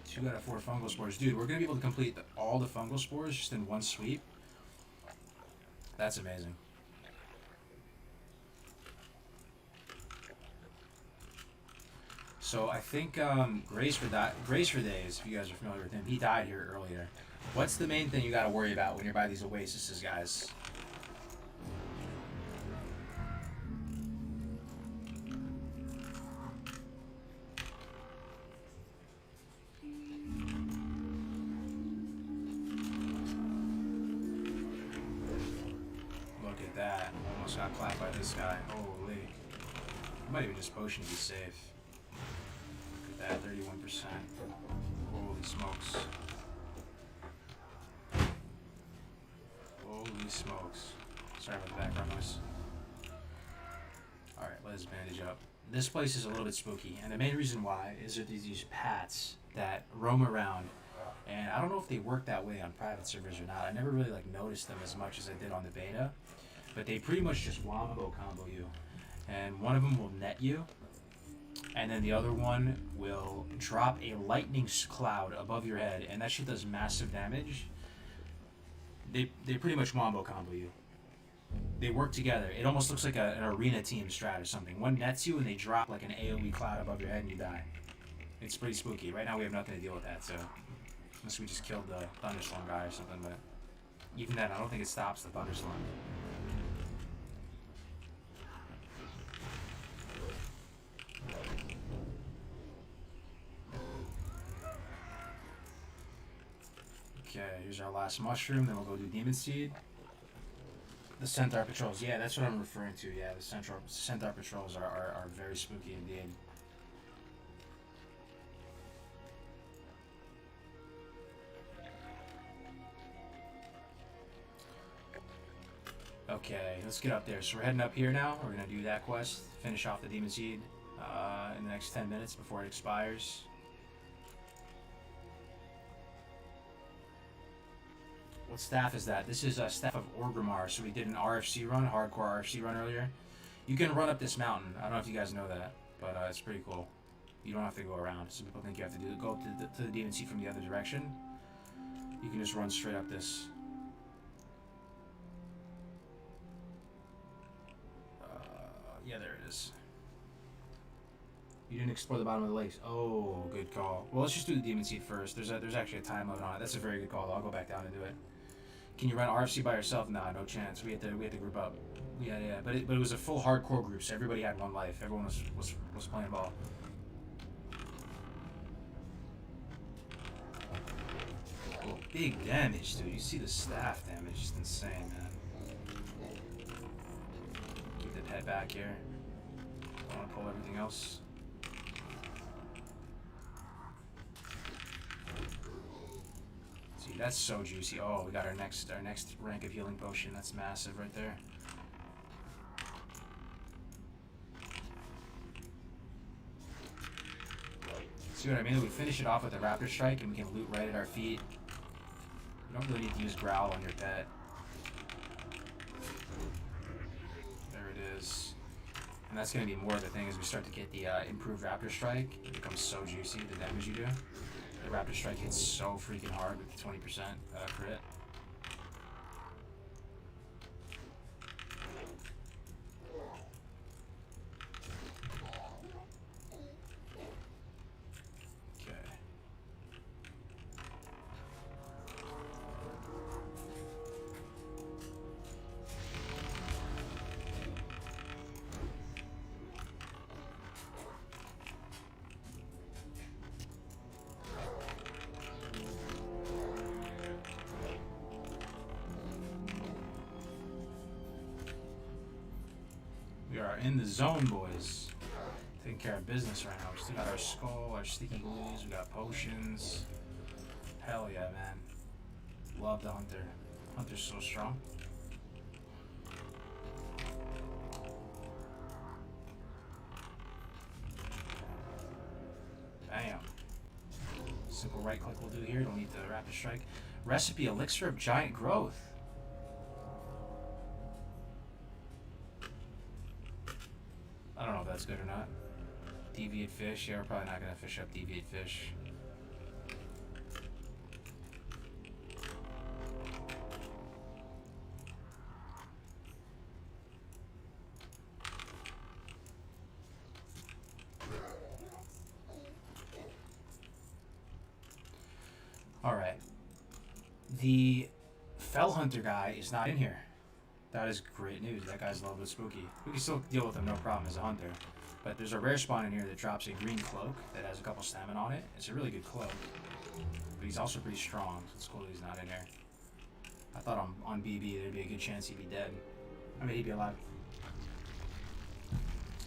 Two out of 4 fungal spores. Dude, we're going to be able to complete all the fungal spores just in one sweep. That's amazing. So I think Grace for Days, if you guys are familiar with him, he died here earlier. What's the main thing you got to worry about when you're by these oases, guys? Look at that. Almost got clapped by this guy. Holy. I might even just potion to be safe. Look at that, 31%. Holy smokes. Holy smokes. Sorry about the background noise. Alright, let's bandage up. This place is a little bit spooky, and the main reason why is that there's these pats that roam around, and I don't know if they work that way on private servers or not. I never really like noticed them as much as I did on the beta, but they pretty much just wombo combo you, and one of them will net you, and then the other one will drop a lightning cloud above your head, and that shit does massive damage. They pretty much wombo combo you. They work together. It almost looks like an arena team strat or something. One nets you and they drop like an AoE cloud above your head and you die. It's pretty spooky. Right now we have nothing to deal with that, so unless we just killed the thunderstorm guy or something, but even then I don't think it stops the thunderstorm. Okay, here's our last mushroom, then we'll go do Demon Seed. The Centaur Patrols, yeah, that's what I'm referring to, yeah, the Centaur Patrols are very spooky indeed. Okay, let's get up there. So we're heading up here now. We're going to do that quest, finish off the Demon Seed in the next 10 minutes before it expires. What staff is that? This is a staff of Orgrimmar. So we did an RFC run, hardcore RFC run earlier. You can run up this mountain. I don't know if you guys know that, but it's pretty cool. You don't have to go around. Some people think you have to go up to the Demon Seed from the other direction. You can just run straight up this. Yeah, there it is. You didn't explore the bottom of the lakes. Oh, good call. Well, let's just do the Demon Seed first. There's actually a time limit on it. That's a very good call. I'll go back down and do it. Can you run RFC by yourself? Nah, no chance. We had to group up. Yeah. But it was a full hardcore group, so everybody had one life. Everyone was playing ball. Oh, big damage, dude. You see the staff damage? It's insane, man. Keep the pet back here. I want to pull everything else. See, that's so juicy. Oh, we got our next rank of healing potion. That's massive right there. See what I mean? We finish it off with a Raptor Strike and we can loot right at our feet. You don't really need to use Growl on your pet. There it is. And that's going to be more of the thing as we start to get the improved Raptor Strike. It becomes so juicy, the damage you do. The Raptor Strike hits so freaking hard with the 20% crit. We are in the zone, boys. Taking care of business right now. We still got our skull, our sticky glues, we got potions. Hell yeah, man. Love the Hunter. Hunter's so strong. Bam. Simple right click will do here. Don't need the Rapid Strike. Recipe Elixir of Giant Growth. I don't know if that's good or not. Deviate fish. Yeah, we're probably not going to fish up deviate fish. The Fell Hunter guy is not in here. That is great news. That guy's a little bit spooky. We can still deal with him, no problem, as a hunter. But there's a rare spawn in here that drops a green cloak that has a couple stamina on it. It's a really good cloak. But he's also pretty strong, so it's cool that he's not in here. I thought on BB there'd be a good chance he'd be dead. I mean, he'd be alive.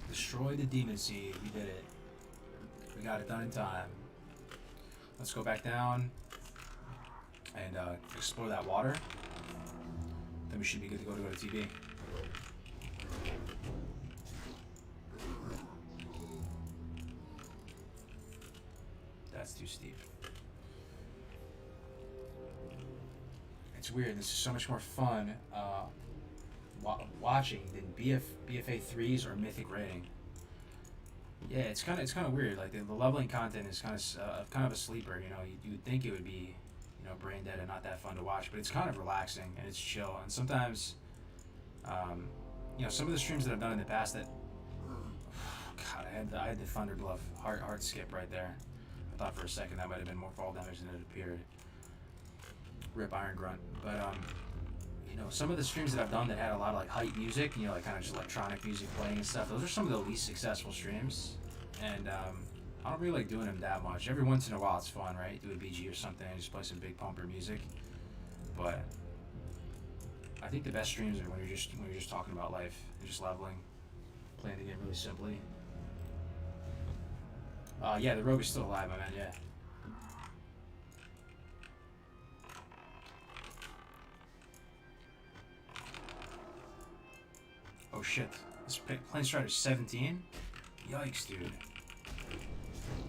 Destroy the demon seed. We did it. We got it done in time. Let's go back down and explore that water. Then we should be good to go to TV. That's too steep. It's weird. This is so much more fun watching than BFA 3s or Mythic rating. Yeah, it's kind of weird. Like the leveling content is kind of a sleeper. You know, you would think it would be, you know, brain dead and not that fun to watch, but it's kind of relaxing and it's chill. And sometimes, you know, some of the streams that I've done in the past that, God, I had the Thunder Glove hard skip right there. I thought for a second that might have been more fall damage than it appeared. Rip Iron Grunt, but you know, some of the streams that I've done that had a lot of like hype music, you know, like kind of just electronic music playing and stuff. Those are some of the least successful streams, and I don't really like doing them that much. Every once in a while, it's fun, right? Do a BG or something, and just play some big pumper music. But I think the best streams are when you're just talking about life, and just leveling, playing the game really simply. Yeah, the rogue is still alive, my man. Yeah. Oh shit, this plane strider's 17? Yikes, dude.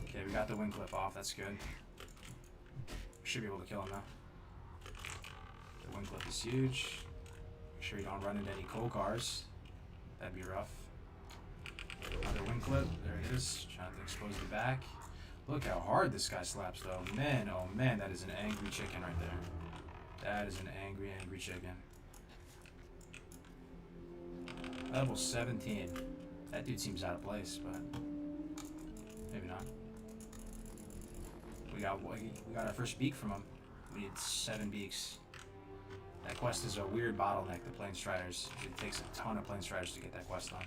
Okay, we got the wing clip off, that's good. Should be able to kill him now. The wing clip is huge. Make sure you don't run into any coal cars. That'd be rough. Another wing clip, there it is. Trying to expose the back. Look how hard this guy slaps though. Man, oh man, that is an angry chicken right there. That is an angry, angry chicken. Level 17. That dude seems out of place, but maybe not. We got our first beak from him. We need 7 beaks. That quest is a weird bottleneck, the Plane Striders. It takes a ton of Plane Striders to get that quest done.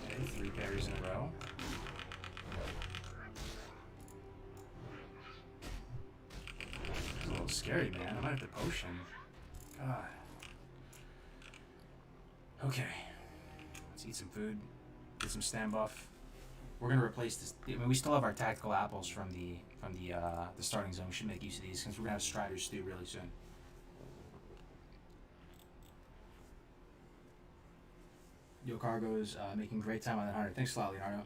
Okay, 3 parries in a row. It's a little scary, man. I might have to potion. God. Okay. Let's eat some food. Get some stand buff. We're gonna replace this. I mean, we still have our tactical apples from the starting zone. We should make use of these since we're gonna have Strider stew really soon. Yo Cargo's making great time on that 100. Thanks a lot, Leonardo.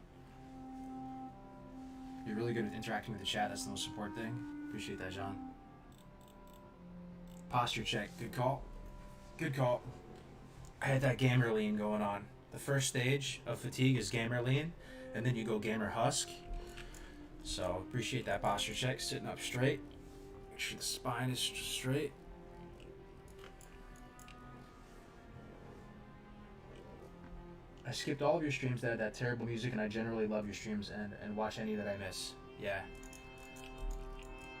You're really good at interacting with the chat. That's the most important thing. Appreciate that, John. Posture check. Good call. Good call. I had that gamer lean going on. The first stage of fatigue is gamer lean, and then you go gamer husk. So appreciate that posture check. Sitting up straight. Make sure the spine is straight. I skipped all of your streams that had that terrible music, and I generally love your streams and watch any that I miss. Yeah.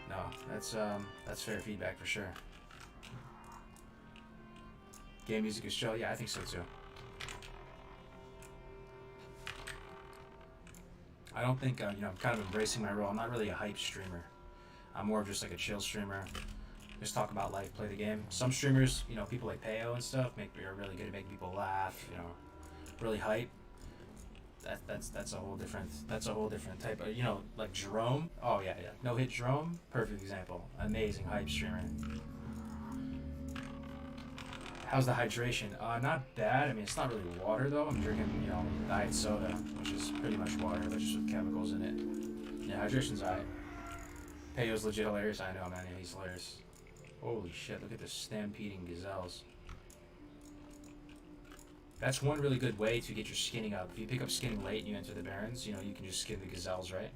No, that's fair feedback for sure. Game music is chill. Yeah, I think so too. I don't think, you know, I'm kind of embracing my role. I'm not really a hype streamer. I'm more of just like a chill streamer. Just talk about life, play the game. Some streamers, you know, people like Peo and stuff, are really good at making people laugh. You know, really hype. That's a whole different type of, you know, like Jerome. Oh yeah. No Hit Jerome, perfect example. Amazing hype streamer. How's the hydration? Not bad. I mean, it's not really water though. I'm drinking, you know, diet soda, which is pretty much water, but just with chemicals in it. Yeah, hydration's alright. Peyo's legit hilarious. I know, man. Yeah, he's hilarious. Holy shit! Look at this stampeding gazelles. That's one really good way to get your skinning up. If you pick up skinning late and you enter the Barrens, you know, you can just skin the gazelles, right?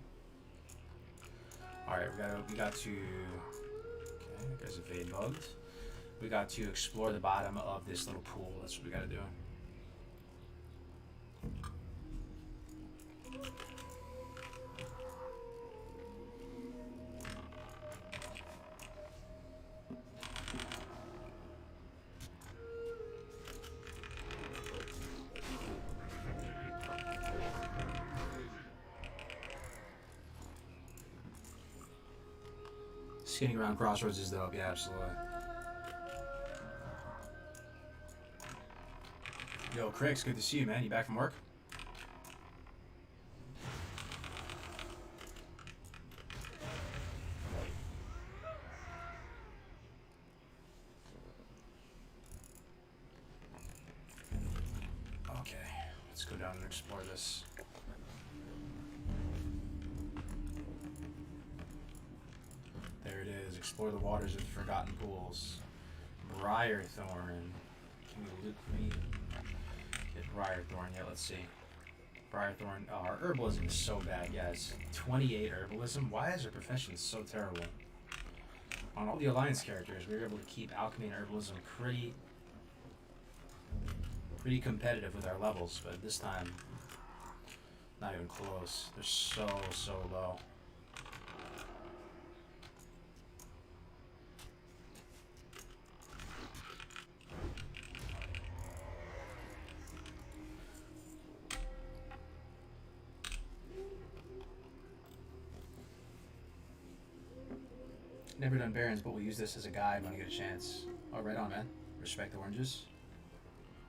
All right, we got to. Okay, that guy's evade bugged. We got to explore the bottom of this little pool. That's what we got to do. Skinning around Crossroads is dope. Yeah, absolutely. Yo, Cricks, good to see you, man. You back from work? Okay, let's go down and explore this. There it is. Explore the waters of the forgotten pools. Briarthorn. Can we loot me? Get Briarthorn. Yeah, let's see. Briarthorn. Oh, our herbalism is so bad, guys. 28 herbalism. Why is our profession so terrible? On all the alliance characters, we were able to keep alchemy and herbalism pretty competitive with our levels, but this time, not even close. They're so low. Never done Barons, but we'll use this as a guide when I get a chance. Oh, right on, man. Respect the oranges.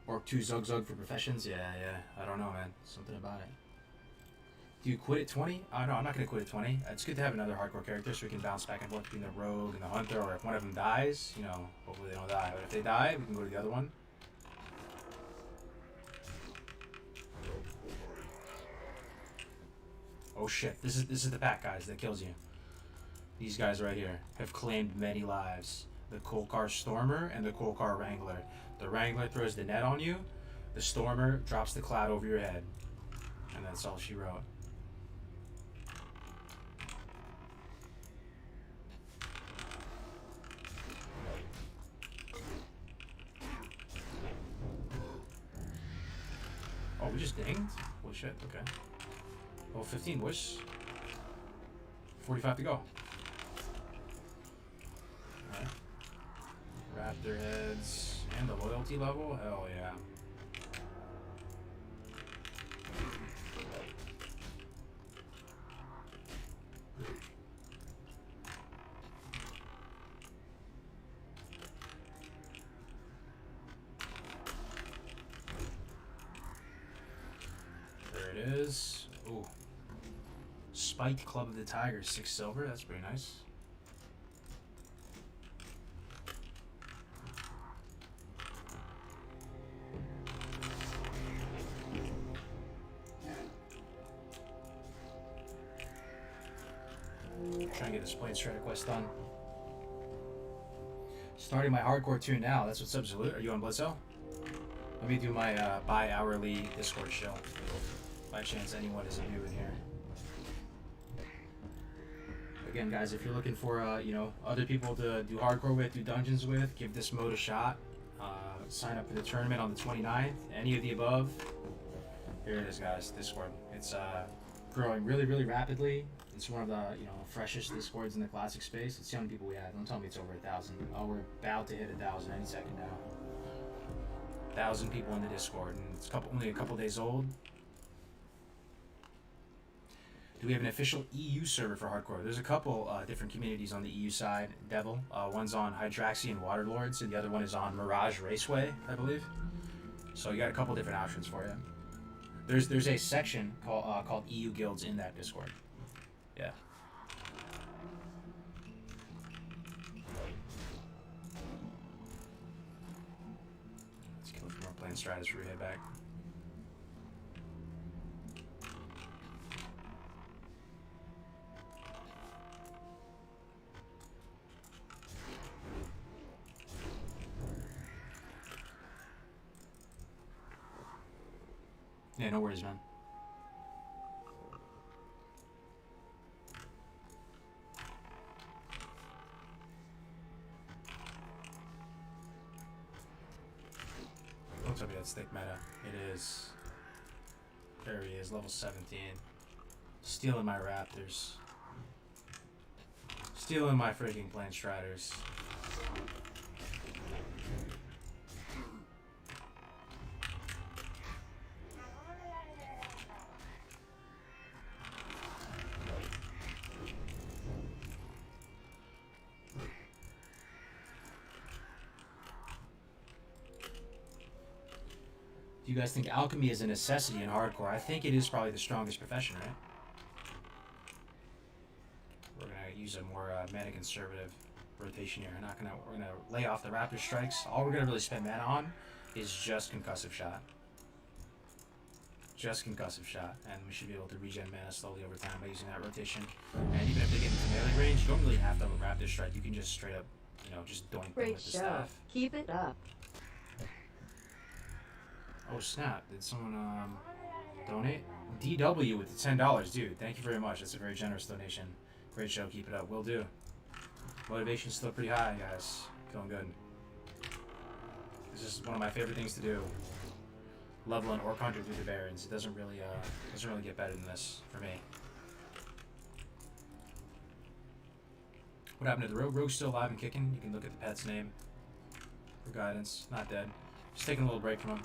Orc 2 Zug Zug for professions? Yeah. I don't know, man. Something about it. Do you quit at 20? Oh, no, I'm not going to quit at 20. It's good to have another hardcore character so we can bounce back and forth between the rogue and the hunter, or if one of them dies, you know, hopefully they don't die. But if they die, we can go to the other one. Oh shit, this is the pack, guys, that kills you. These guys right here have claimed many lives. The Kolkar Stormer and the Kolkar Wrangler. The Wrangler throws the net on you. The Stormer drops the cloud over your head. And that's all she wrote. Oh, we just dinged? Holy shit, okay. Level 15, boys. 45 to go. Alright. Raptor heads. And the loyalty level? Hell yeah. There it is. Ooh. Spiked Club of the Tigers, 6 silver. That's pretty nice. Trying to get this Blade Strider quest done. Starting my hardcore tune now. That's what's up, Salute. Are you on Blitzo? Let me do my bi-hourly Discord show. By chance anyone is new in here. Again, guys, if you're looking for you know, other people to do hardcore with, do dungeons with, give this mode a shot. Sign up for the tournament on the 29th. Any of the above. Here it is, guys. Discord. It's growing really rapidly. It's one of the, you know, freshest Discords in the classic space. Let's see how many people we have. Don't tell me it's over 1,000. Oh, we're about to hit 1,000 any second now. 1,000 people in the Discord, and it's only a couple days old. Do we have an official EU server for hardcore? There's a couple different communities on the EU side. Devil, one's on Hydraxi and Waterlords, and the other one is on Mirage Raceway, I believe. So you got a couple different options for you. There's a section called EU guilds in that Discord. Yeah. Let's kill a few more plane stratus before we head back. Yeah, no worries, man. Looks like that's thick meta. It is. There he is, level 17. Stealing my Raptors. Stealing my freaking Plane Striders. you guys think alchemy is a necessity in hardcore, I think it is probably the strongest profession, right? We're gonna use a more mana conservative rotation here. We're gonna lay off the Raptor Strikes. All we're gonna really spend mana on is just Concussive Shot. Just Concussive Shot, and we should be able to regen mana slowly over time by using that rotation. And even if they get into melee range, you don't really have to have a Raptor Strike. You can just straight up, just doink them Great with the show. staff. Keep it up. Oh snap! Did someone donate? DW with the $10, dude. Thank you very much. That's a very generous donation. Great show. Keep it up. Will do. Motivation's still pretty high, guys. Feeling good. This is one of my favorite things to do. Level an Orc Hunter through the Barrens. It doesn't really get better than this for me. What happened to the Rogue? Rogue's still alive and kicking. You can look at the pet's name for guidance. Not dead. Just taking a little break from him.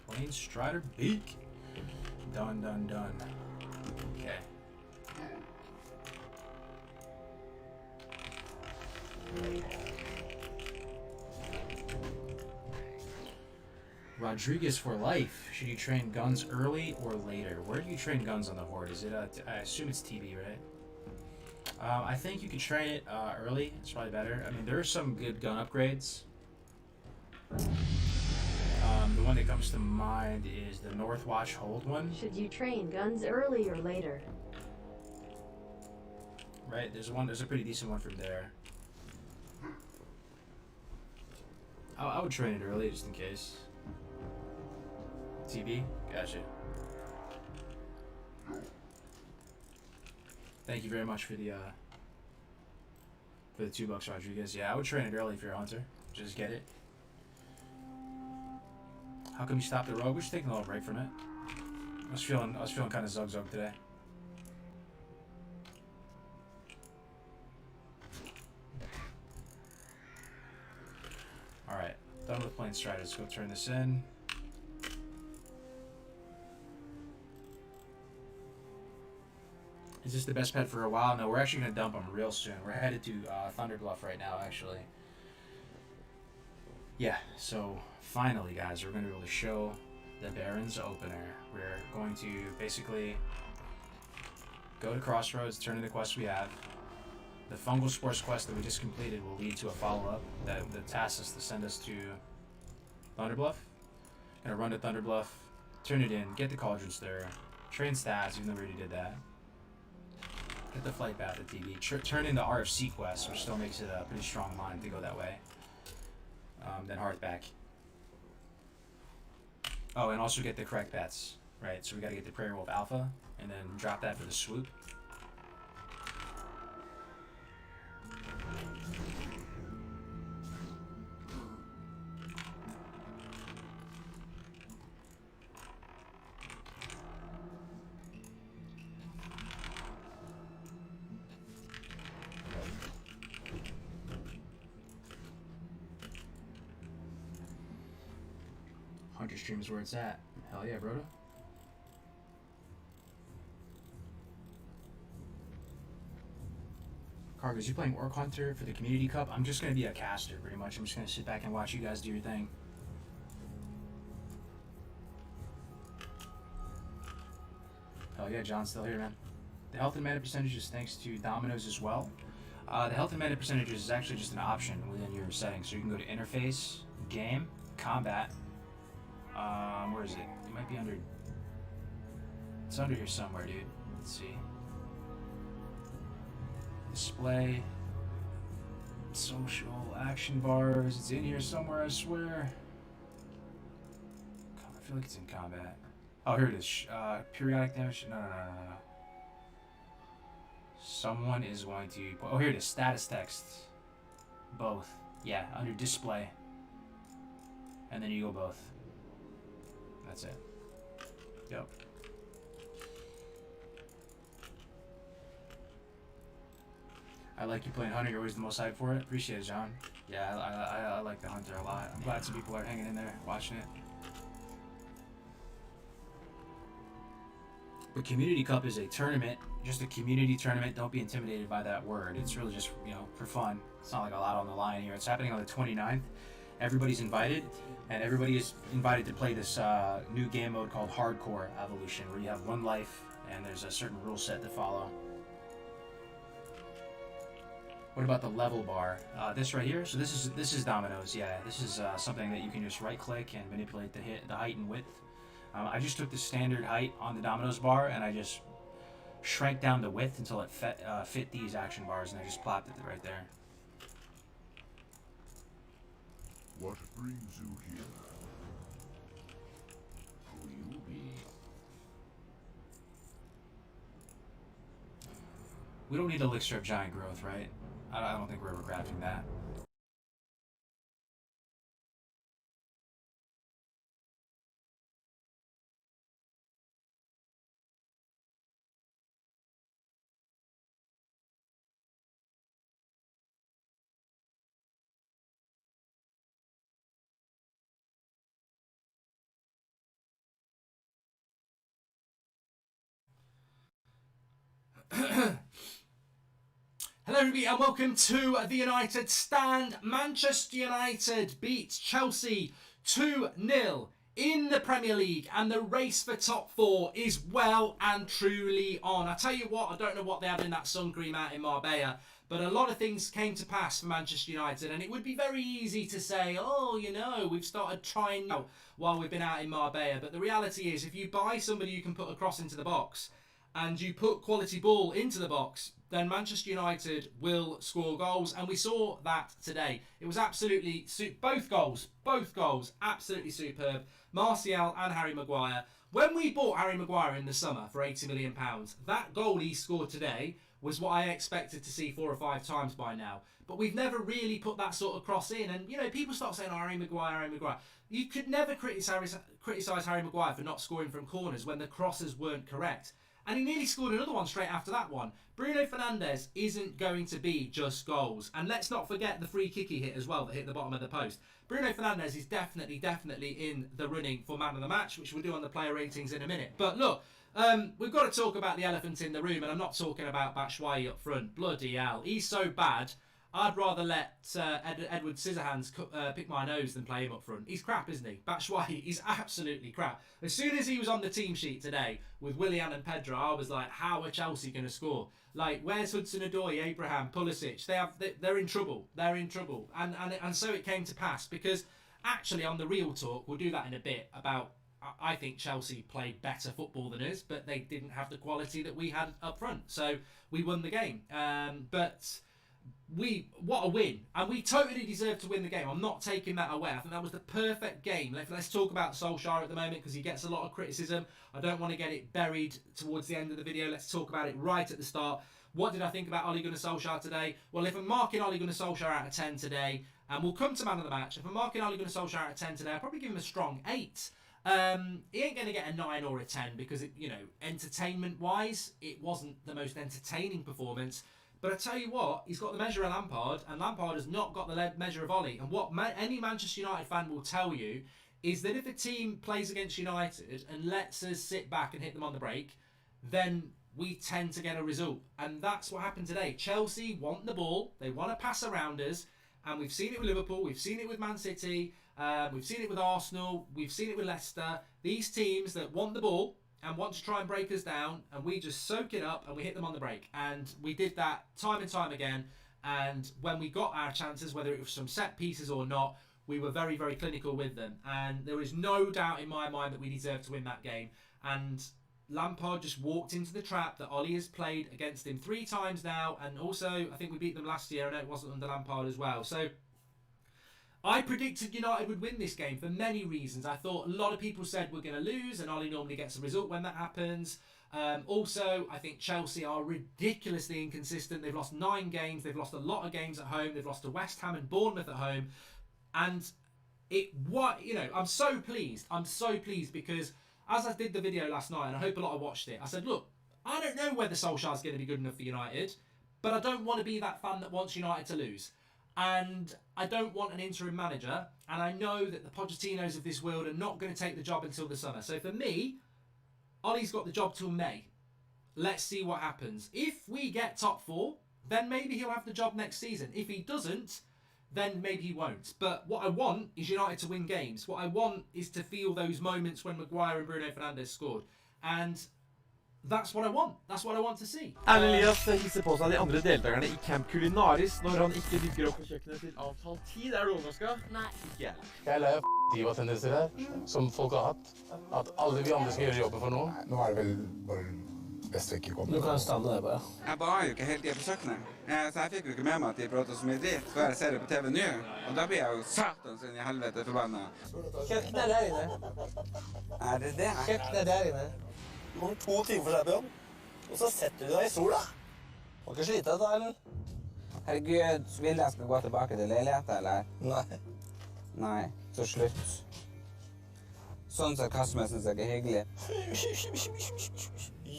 Plain Strider Beak. Done, done, done. Okay. Rodriguez for life. Should you train guns early or later? Where do you train guns on the Horde? Is it? I assume it's TB, right? I think you could train it early. It's probably better. I mean, there are some good gun upgrades. The one that comes to mind is the Northwatch Hold one. Should you train guns early or later? Right, there's a pretty decent one from there. I would train it early just in case. TB? Gotcha. Thank you very much for the $2, Rodriguez. Yeah, I would train it early if you're a hunter. Just get it. How come you stopped the Rogue? We're just taking a little break from it. I was feeling kind of zug today. All right, done with Plain Strider. Let's go turn this in. Is this the best pet for a while? No, we're actually gonna dump him real soon. We're headed to Thunder Bluff right now, actually. Yeah, so finally, guys, we're going to be able to show the Barrens opener. We're going to basically go to Crossroads, turn in the quest we have. The Fungal Spores quest that we just completed will lead to a follow-up that tasks us to send us to Thunder Bluff. Gonna run to Thunder Bluff, turn it in, get the Cauldron Stir, train stats, even though we already did that. Get the Flight Path at TV, turn in the RFC quest, which still makes it a pretty strong line to go that way. Then Hearthback. Oh, and also get the correct pets. Right, so we gotta get the Prairie Wolf Alpha, and then drop that for the swoop. Hunter Stream is where it's at. Hell yeah, Broda. Cargos, you playing Orc Hunter for the Community Cup? I'm just going to be a caster, pretty much. I'm just going to sit back and watch you guys do your thing. Hell yeah, John's still here, man. The health and mana percentages thanks to Dominoes as well. The health and mana percentages is actually just an option within your settings. So you can go to Interface, Game, Combat. Where is it? It might be under... It's under here somewhere, dude. Let's see. Display. Social action bars. It's in here somewhere, I swear. God, I feel like it's in combat. Oh, here it is. Periodic damage. No. Someone is going to... Oh, here it is. Status text. Both. Yeah, under display. And then you go both. That's it. Yep. I like you playing Hunter. You're always the most hyped for it. Appreciate it, John. Yeah, I like the Hunter a lot. I'm glad some people are hanging in there, watching it. The Community Cup is a tournament, just a community tournament. Don't be intimidated by that word. It's really just, for fun. It's not like a lot on the line here. It's happening on the 29th. Everybody's invited, and everybody is invited to play this new game mode called Hardcore Evolution, where you have one life, and there's a certain rule set to follow. What about the level bar? This right here. So this is dominoes. Yeah, this is something that you can just right click and manipulate the height and width. I just took the standard height on the dominoes bar and I just shrank down the width until it fit these action bars, and I just plopped it right there. What brings you here? Who you be? We don't need elixir of giant growth, right? I don't think we're ever crafting that. Hello everybody and welcome to the United Stand. Manchester United beats Chelsea 2-0 in the Premier League, and the race for top four is well and truly on. I tell you what, I don't know what they had in that sun cream out in Marbella, but a lot of things came to pass for Manchester United, and it would be very easy to say, oh, we've started trying now while we've been out in Marbella, but the reality is if you buy somebody you can put a cross into the box and you put quality ball into the box, then Manchester United will score goals, and we saw that today. It was absolutely both goals, absolutely superb. Martial and Harry Maguire. When we bought Harry Maguire in the summer for £80 million, that goal he scored today was what I expected to see 4 or 5 times by now. But we've never really put that sort of cross in, and people start saying, Harry Maguire. You could never criticise Harry Maguire for not scoring from corners when the crosses weren't correct. And he nearly scored another one straight after that one. Bruno Fernandes isn't going to be just goals. And let's not forget the free kick he hit as well that hit the bottom of the post. Bruno Fernandes is definitely in the running for man of the match, which we'll do on the player ratings in a minute. But look, we've got to talk about the elephant in the room, and I'm not talking about Batshuayi up front. Bloody hell. He's so bad. I'd rather let Edward Scissorhands pick my nose than play him up front. He's crap, isn't he? Batshuayi, he's absolutely crap. As soon as he was on the team sheet today with Willian and Pedro, I was like, how are Chelsea going to score? Like, where's Hudson-Odoi, Abraham, Pulisic? They're in trouble. They're in trouble. And so it came to pass, because actually on the real talk, we'll do that in a bit, about I think Chelsea played better football than us, but they didn't have the quality that we had up front. So we won the game. What a win, and we totally deserved to win the game. I'm not taking that away. I think that was the perfect game. Let's talk about Solskjaer at the moment, because he gets a lot of criticism. I don't want to get it buried towards the end of the video. Let's talk about it right at the start. What did I think about Ole Gunnar Solskjaer today? Well, if I'm marking Ole Gunnar Solskjaer out of 10 today, and we'll come to man of the match, if I'm marking Ole Gunnar Solskjaer out of 10 today, I'll probably give him a strong 8. He ain't going to get a 9 or a 10, because entertainment wise, it wasn't the most entertaining performance. But I tell you what, he's got the measure of Lampard, and Lampard has not got the measure of Ole. And what any Manchester United fan will tell you is that if a team plays against United and lets us sit back and hit them on the break, then we tend to get a result. And that's what happened today. Chelsea want the ball, they want to pass around us, and we've seen it with Liverpool, we've seen it with Man City, we've seen it with Arsenal, we've seen it with Leicester. These teams that want the ball and want to try and break us down, and we just soak it up and we hit them on the break. And we did that time and time again. And when we got our chances, whether it was some set pieces or not, we were very, very clinical with them. And there is no doubt in my mind that we deserved to win that game. And Lampard just walked into the trap that Ole has played against him 3 times now. And also, I think we beat them last year, and it wasn't under Lampard as well. So I predicted United would win this game for many reasons. I thought a lot of people said we're going to lose, and Ole normally gets a result when that happens. Also, I think Chelsea are ridiculously inconsistent. They've lost 9 games. They've lost a lot of games at home. They've lost to West Ham and Bournemouth at home. And I'm so pleased. I'm so pleased because as I did the video last night, and I hope a lot of watched it, I said, look, I don't know whether Solskjaer's going to be good enough for United, but I don't want to be that fan that wants United to lose. And I don't want an interim manager, and I know that the Pochettinos of this world are not going to take the job until the summer. So for me, Ollie's got the job till May. Let's see what happens. If we get top 4, then maybe he'll have the job next season. If he doesn't, then maybe he won't. But what I want is United to win games. What I want is to feel those moments when Maguire and Bruno Fernandes scored. And that's what I want. That's what I want to see. Erlend Elias hisser på seg de andre deltakerne i Camp Culinaris når han ikke dukker opp på kjøkkenet til avtalt tid. Er du overraska? Nei. Ikke jeg. Jeg er lei av diva-tendenser her, som folk har hatt. At alle vi andre skal gjøre jobben for noen. Nå er det vel bare best å ikke komme. Du kan stande der bare. Jeg var jo ikke helt tiden på kjøkkenet, så jeg fikk jo ikke med meg at de pratet så mye dritt før jeg ser det på TV nå. Og da blir jeg jo satans inn i helvete forbanna. Kjøkkenet er der inne. Er det det? Kjøkkenet er der inne. Du kommer 2 timer for seg på jobb, og så setter du deg i sola. Må ikke slite deg da, eller? Herregud, vil jeg skal gå tilbake til leiligheten, eller? Nei. Nei, så slutt. Sånn sarkasme synes jeg er hyggelig.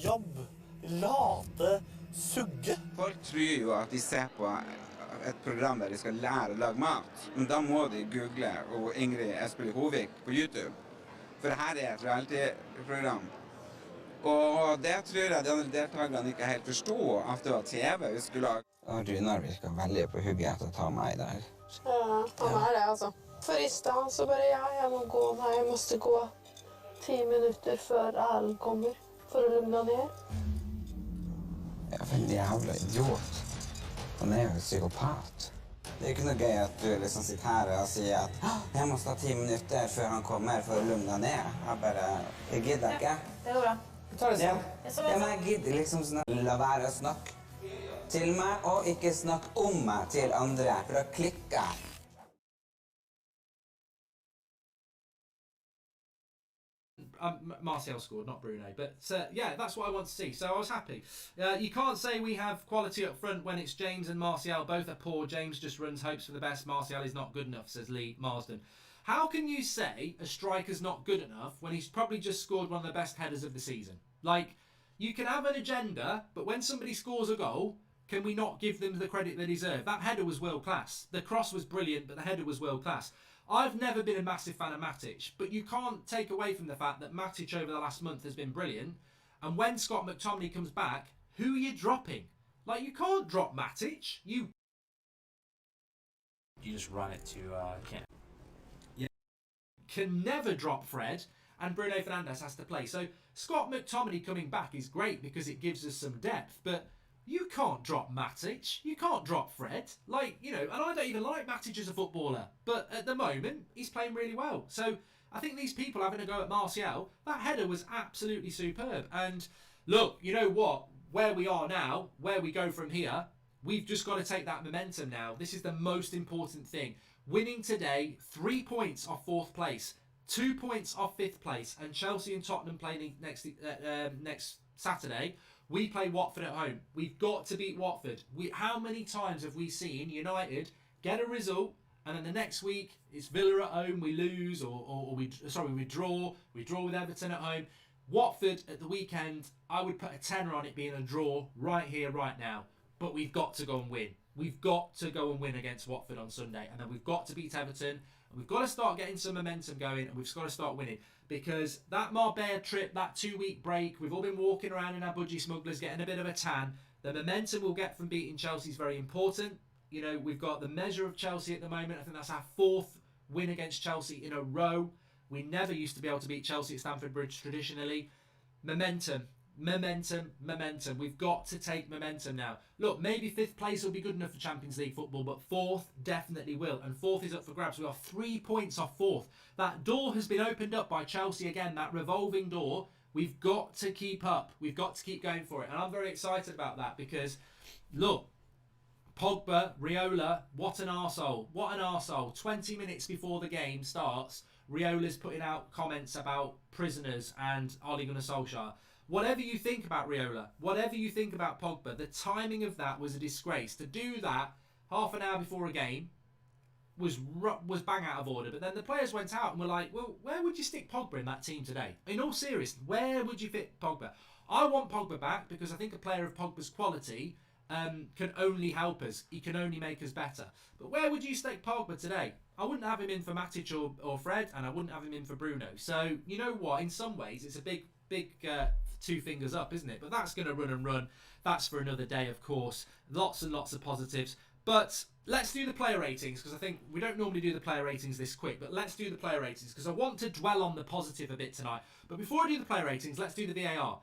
Jobb. Late. Sugge. Folk tror jo at de ser på et program der de skal lære å lage mat. Men da må de google og Ingrid Espelid Hovig på YouTube. For her er et reality-program. Og det tror jeg de andre deltakerne ikke helt forstod at det var TV vi skulle lage. Og Runar virker veldig på hugget etter å ta meg der. Ja, han er det altså. For i stad så bare jeg må gå nå, jeg måste gå 10 minutter før Erlend kommer for å lugna ned. Ja, for en jævla idiot. Han er jo en psykopat. Det er ikke noe gøy at du liksom sitter her og sier at jeg må ta 10 minutter før han kommer for å lugna ned. Jeg gidder ikke. Det går bra. Ta det sånn. Ja, men jeg gidder liksom sånn la være å snakke til meg, og ikke snakke om meg til andre, for da klikker jeg. Martial scored, not Bruno. But yeah, that's what I want to see. So I was happy. You can't say we have quality up front when it's James and Martial. Both are poor. James just runs hopes for the best. Martial is not good enough, says Lee Marsden. How can you say a striker's not good enough when he's probably just scored one of the best headers of the season? Like, you can have an agenda, but when somebody scores a goal, can we not give them the credit they deserve? That header was world class. The cross was brilliant, but the header was world class. I've never been a massive fan of Matic, but you can't take away from the fact that Matic over the last month has been brilliant. And when Scott McTominay comes back, who are you dropping? Like, you can't drop Matic. You just run it to can never drop Fred, and Bruno Fernandes has to play. So Scott McTominay coming back is great because it gives us some depth, but you can't drop Matic, you can't drop Fred. Like, you know, and I don't even like Matic as a footballer, but at the moment, he's playing really well. So I think these people having a go at Martial, that header was absolutely superb. And look, you know what? Where we are now, where we go from here, we've just got to take that momentum now. This is the most important thing. Winning today, 3 points off 4th place, 2 points off 5th place, and Chelsea and Tottenham playing next Saturday. We play Watford at home. We've got to beat Watford. How many times have we seen United get a result and then the next week it's Villa at home, we lose, or we draw. We draw with Everton at home. Watford at the weekend, I would put a tenner on it being a draw right here, right now. But we've got to go and win. We've got to go and win against Watford on Sunday, and then we've got to beat Everton, and we've got to start getting some momentum going, and we've got to start winning. Because that Marbella trip, that 2-week break, we've all been walking around in our budgie smugglers getting a bit of a tan. The momentum we'll get from beating Chelsea is very important. You know, we've got the measure of Chelsea at the moment. I think that's our 4th win against Chelsea in a row. We never used to be able to beat Chelsea at Stamford Bridge traditionally. Momentum. We've got to take momentum now. Look, maybe 5th place will be good enough for Champions League football, but 4th definitely will. And 4th is up for grabs. We are 3 points off 4th. That door has been opened up by Chelsea again, that revolving door. We've got to keep up. We've got to keep going for it. And I'm very excited about that because, look, Pogba, Riola, what an arsehole. What an arsehole. 20 minutes before the game starts, Riola's putting out comments about prisoners and Ole Gunnar Solskjaer. Whatever you think about Riola, whatever you think about Pogba, the timing of that was a disgrace. To do that half an hour before a game was bang out of order. But then the players went out and were like, well, where would you stick Pogba in that team today? In all seriousness, where would you fit Pogba? I want Pogba back because I think a player of Pogba's quality can only help us. He can only make us better. But where would you stick Pogba today? I wouldn't have him in for Matic or Fred, and I wouldn't have him in for Bruno. So, you know what? In some ways, it's a big two fingers up, isn't it? But that's going to run and run. That's for another day, of course. Lots and lots of positives. But let's do the player ratings, because I think we don't normally do the player ratings this quick, but let's do the player ratings, because I want to dwell on the positive a bit tonight. But before I do the player ratings, let's do the VAR.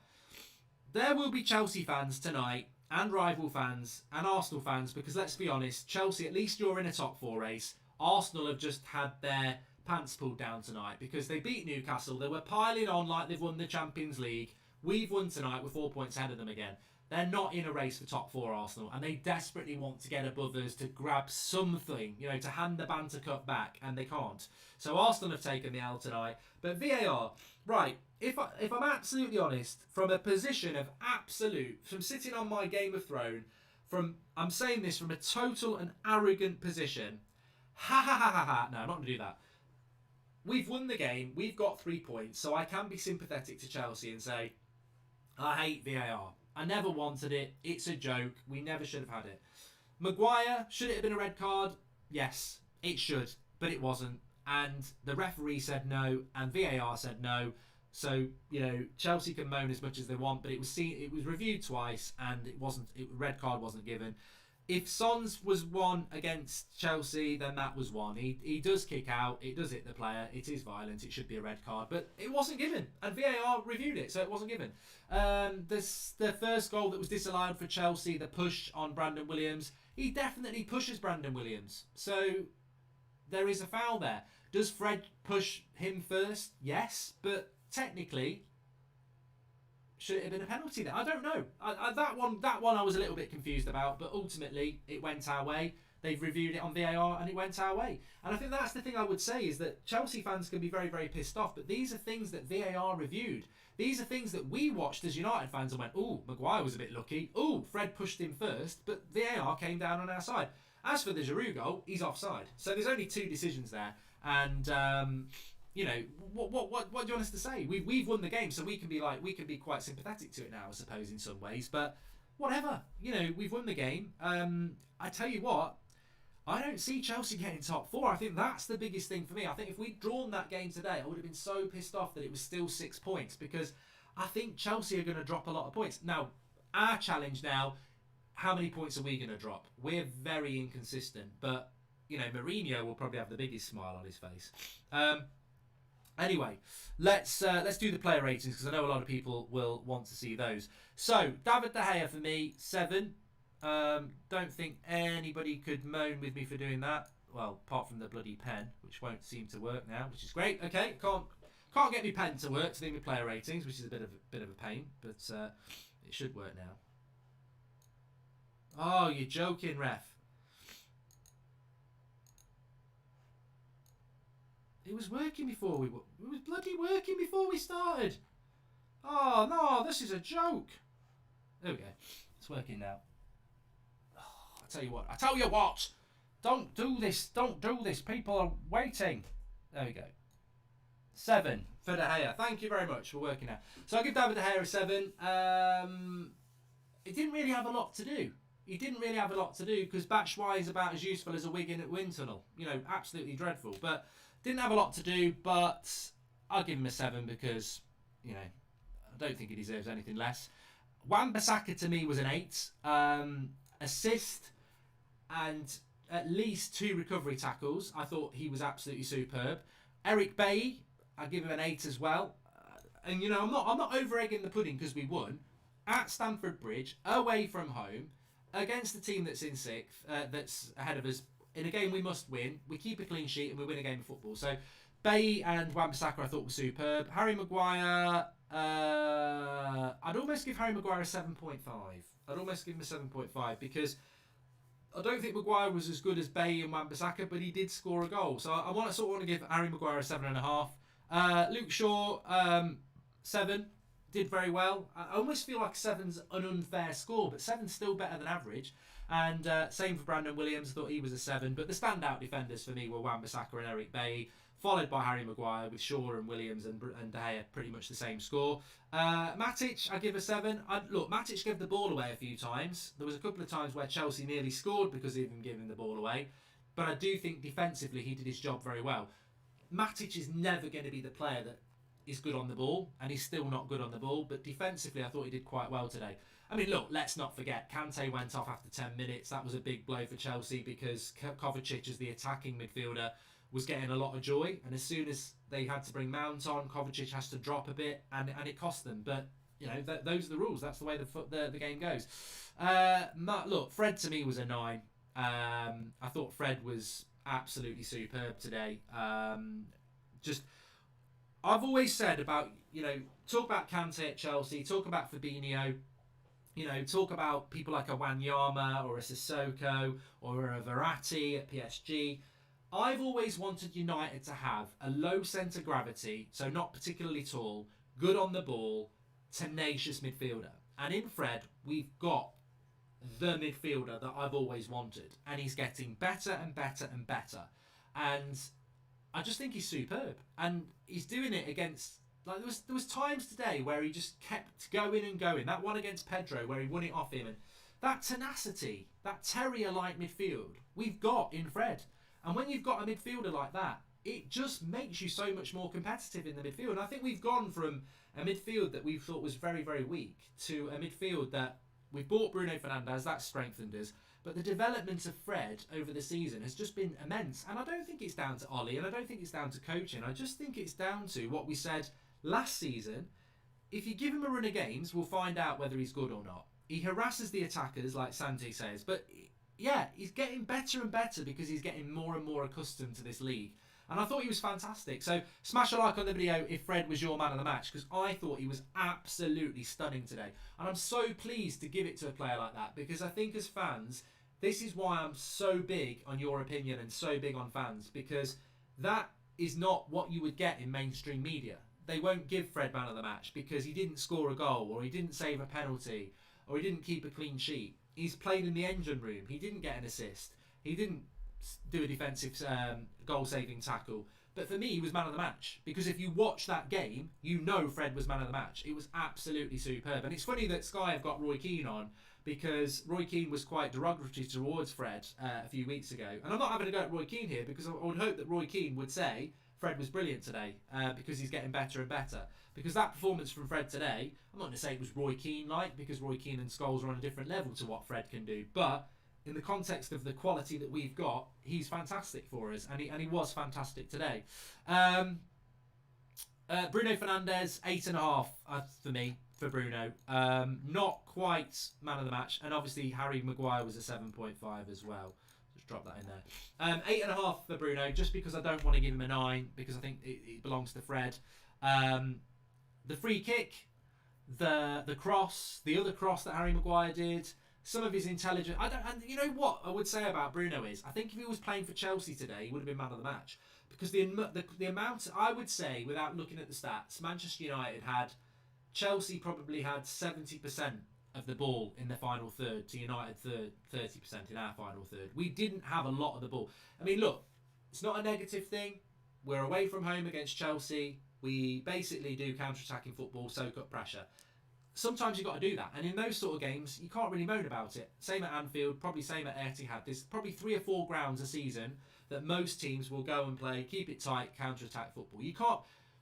There will be Chelsea fans tonight, and rival fans, and Arsenal fans, because let's be honest, Chelsea, at least you're in a top 4 race. Arsenal have just had their pants pulled down tonight because they beat Newcastle. They were piling on like they've won the Champions League. We've won tonight with 4 points ahead of them again. They're not in a race for top 4, Arsenal, and they desperately want to get above us to grab something, to hand the Banter Cup back, and they can't. So Arsenal have taken the L tonight. But VAR, right, if I'm absolutely honest, from a position of from sitting on my Game of Thrones, I'm saying this from a total and arrogant position, no, I'm not going to do that. We've won the game, we've got 3 points, so I can be sympathetic to Chelsea and say, I hate VAR. I never wanted it. It's a joke. We never should have had it. Maguire, should it have been a red card? Yes, it should, but it wasn't. And the referee said no, and VAR said no. So, Chelsea can moan as much as they want, but it was reviewed twice, and red card wasn't given. If Son's was one against Chelsea, then that was one. He does kick out, it does hit the player, it is violent, it should be a red card, but it wasn't given, and VAR reviewed it, so it wasn't given. The first goal that was disallowed for Chelsea, the push on Brandon Williams, he definitely pushes Brandon Williams, so there is a foul there. Does Fred push him first? Yes, but technically, should it have been a penalty there? I don't know. That one I was a little bit confused about, but ultimately it went our way. They've reviewed it on VAR and it went our way. And I think that's the thing I would say is that Chelsea fans can be very, very pissed off, but these are things that VAR reviewed. These are things that we watched as United fans and went, ooh, Maguire was a bit lucky. Ooh, Fred pushed him first, but VAR came down on our side. As for the Giroud goal, he's offside. So there's only 2 decisions there. And what do you want us to say? We've won the game, so we can be quite sympathetic to it now, I suppose, in some ways. But whatever, we've won the game. I tell you what, I don't see Chelsea getting top 4. I think that's the biggest thing for me. I think if we'd drawn that game today, I would have been so pissed off that it was still 6 points, because I think Chelsea are going to drop a lot of points. Now, our challenge now, how many points are we going to drop? We're very inconsistent, but Mourinho will probably have the biggest smile on his face. Anyway, let's do the player ratings, because I know a lot of people will want to see those. So, David De Gea for me, 7. Don't think anybody could moan with me for doing that. Well, apart from the bloody pen, which won't seem to work now, which is great. Okay, can't get my pen to work to do my player ratings, which is a bit of a pain, but it should work now. Oh, you're joking, ref. It was working before it was bloody working before we started. Oh no, this is a joke. There we go. It's working now. Oh, I tell you what. Don't do this. People are waiting. There we go. 7 for De Gea. Thank you very much for working out. So I'll give David De Gea a 7. It didn't really have a lot to do. He didn't really have a lot to do, because Batshuayi is about as useful as a Wigan at wind tunnel. Absolutely dreadful. But didn't have a lot to do, but I'll give him a 7 because, I don't think he deserves anything less. Wan-Bissaka to me was an 8. Assist and at least 2 recovery tackles. I thought he was absolutely superb. Eric Bailly, I'll give him an 8 as well. And I'm not over egging the pudding because we won at Stamford Bridge, away from home, against the team that's in 6th, that's ahead of us. In a game we must win. We keep a clean sheet and we win a game of football. So Bailly and Wan-Bissaka I thought were superb. Harry Maguire, I'd almost give Harry Maguire a 7.5. I'd almost give him a 7.5 because I don't think Maguire was as good as Bailly and Wan-Bissaka, but he did score a goal. So I want to give Harry Maguire a 7.5. Luke Shaw, 7. Did very well. I almost feel like 7's an unfair score, but 7's still better than average. And same for Brandon Williams. I thought he was a 7. But the standout defenders for me were Wan-Bissaka and Eric Bailly, followed by Harry Maguire, with Shaw and Williams and De Gea pretty much the same score. Matic, I give a 7. Look, Matic gave the ball away a few times. There was a couple of times where Chelsea nearly scored because of him giving the ball away. But I do think defensively he did his job very well. Matic is never going to be the player that is good on the ball, and he's still not good on the ball. But defensively, I thought he did quite well today. I mean, look, let's not forget, Kante went off after 10 minutes. That was a big blow for Chelsea because Kovacic, as the attacking midfielder, was getting a lot of joy. And as soon as they had to bring Mount on, Kovacic has to drop a bit, and it cost them. But, you know, those are the rules. That's the way the game goes. Look, Fred to me was a 9. I thought Fred was absolutely superb today. I've always said about, talk about Kante at Chelsea, talk about Fabinho, talk about people like a Wanyama or a Sissoko or a Verratti at PSG. I've always wanted United to have a low centre gravity, so not particularly tall, good on the ball, tenacious midfielder. And in Fred, we've got the midfielder that I've always wanted. And he's getting better and better and better. And I just think he's superb. And he's doing it against... Like there was times today where he just kept going and going. That one against Pedro where he won it off him. And that tenacity, that terrier-like midfield, we've got in Fred. And when you've got a midfielder like that, it just makes you so much more competitive in the midfield. And I think we've gone from a midfield that we thought was very, very weak to a midfield that we've bought Bruno Fernandes, that's strengthened us. But the development of Fred over the season has just been immense. And I don't think it's down to Ollie, and I don't think it's down to coaching. I just think it's down to what we said last season. If you give him a run of games, we'll find out whether he's good or not. He harasses the attackers, like Santi says, but yeah, he's getting better and better because he's getting more and more accustomed to this league. And I thought he was fantastic. So smash a like on the video if Fred was your man of the match, because I thought he was absolutely stunning today. And I'm so pleased to give it to a player like that, because I think as fans, this is why I'm so big on your opinion and so big on fans, because that is not what you would get in mainstream media. They won't give Fred man of the match because he didn't score a goal, or he didn't save a penalty, or he didn't keep a clean sheet. He's played in the engine room. He didn't get an assist. He didn't do a defensive goal-saving tackle. But for me, he was man of the match. Because if you watch that game, you know Fred was man of the match. It was absolutely superb. And it's funny that Sky have got Roy Keane on, because Roy Keane was quite derogatory towards Fred a few weeks ago. And I'm not having a go at Roy Keane here, because I would hope that Roy Keane would say Fred was brilliant today, because he's getting better and better. Because that performance from Fred today, I'm not going to say it was Roy Keane-like, because Roy Keane and Scholes are on a different level to what Fred can do. But in the context of the quality that we've got, he's fantastic for us, and he was fantastic today. Bruno Fernandes, 8.5 for me, for Bruno. Not quite man of the match, and obviously Harry Maguire was a 7.5 as well. Just drop that in there. 8.5 for Bruno, just because I don't want to give him a 9, because I think it belongs to Fred. The free kick, the cross, the other cross that Harry Maguire did, some of his intelligence. And you know what I would say about Bruno is, I think if he was playing for Chelsea today, he would have been man of the match. Because the amount, I would say, without looking at the stats, Manchester United Chelsea probably had 70% of the ball in the final third to United 30% in our final third. We didn't have a lot of the ball. I mean, look, it's not a negative thing. We're away from home against Chelsea. We basically do counter-attacking football, soak up pressure. Sometimes you've got to do that. And in those sort of games, you can't really moan about it. Same at Anfield, probably same at Etihad. There's probably 3 or 4 grounds a season that most teams will go and play, keep it tight, counter-attack football. You can't...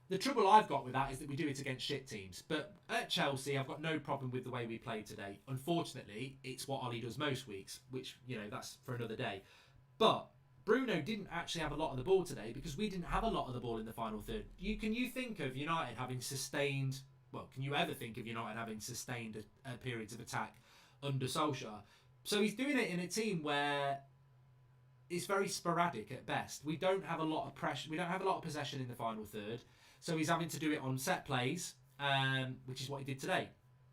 The trouble I've got with that is that we do it against shit teams. But at Chelsea, I've got no problem with the way we played today. Unfortunately, it's what Ollie does most weeks, which, that's for another day. But Bruno didn't actually have a lot of the ball today because we didn't have a lot of the ball in the final third. Can you think of United having sustained... Well, can you ever think of United having sustained periods of attack under Solskjaer? So he's doing it in a team where it's very sporadic at best. We don't have a lot of pressure. We don't have a lot of possession in the final third. So he's having to do it on set plays, which is what he did today.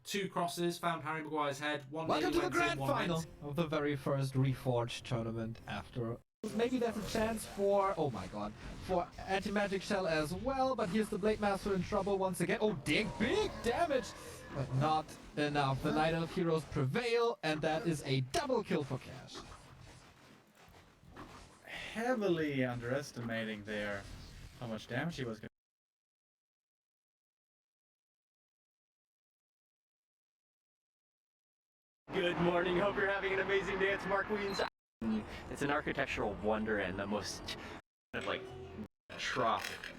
2 crosses, found Harry Maguire's head. Welcome to the grand final of the very first Reforged tournament after... Maybe there's a chance for, oh my god, for Anti-Magic Shell as well, but here's the Blade Master in trouble once again. Oh, big damage! But not enough. The Night Elf heroes prevail, and that is a double kill for Cash. Heavily underestimating there how much damage he was going to. Good morning, hope you're having an amazing day. It's Mark Williams. It's an architectural wonder and the most trough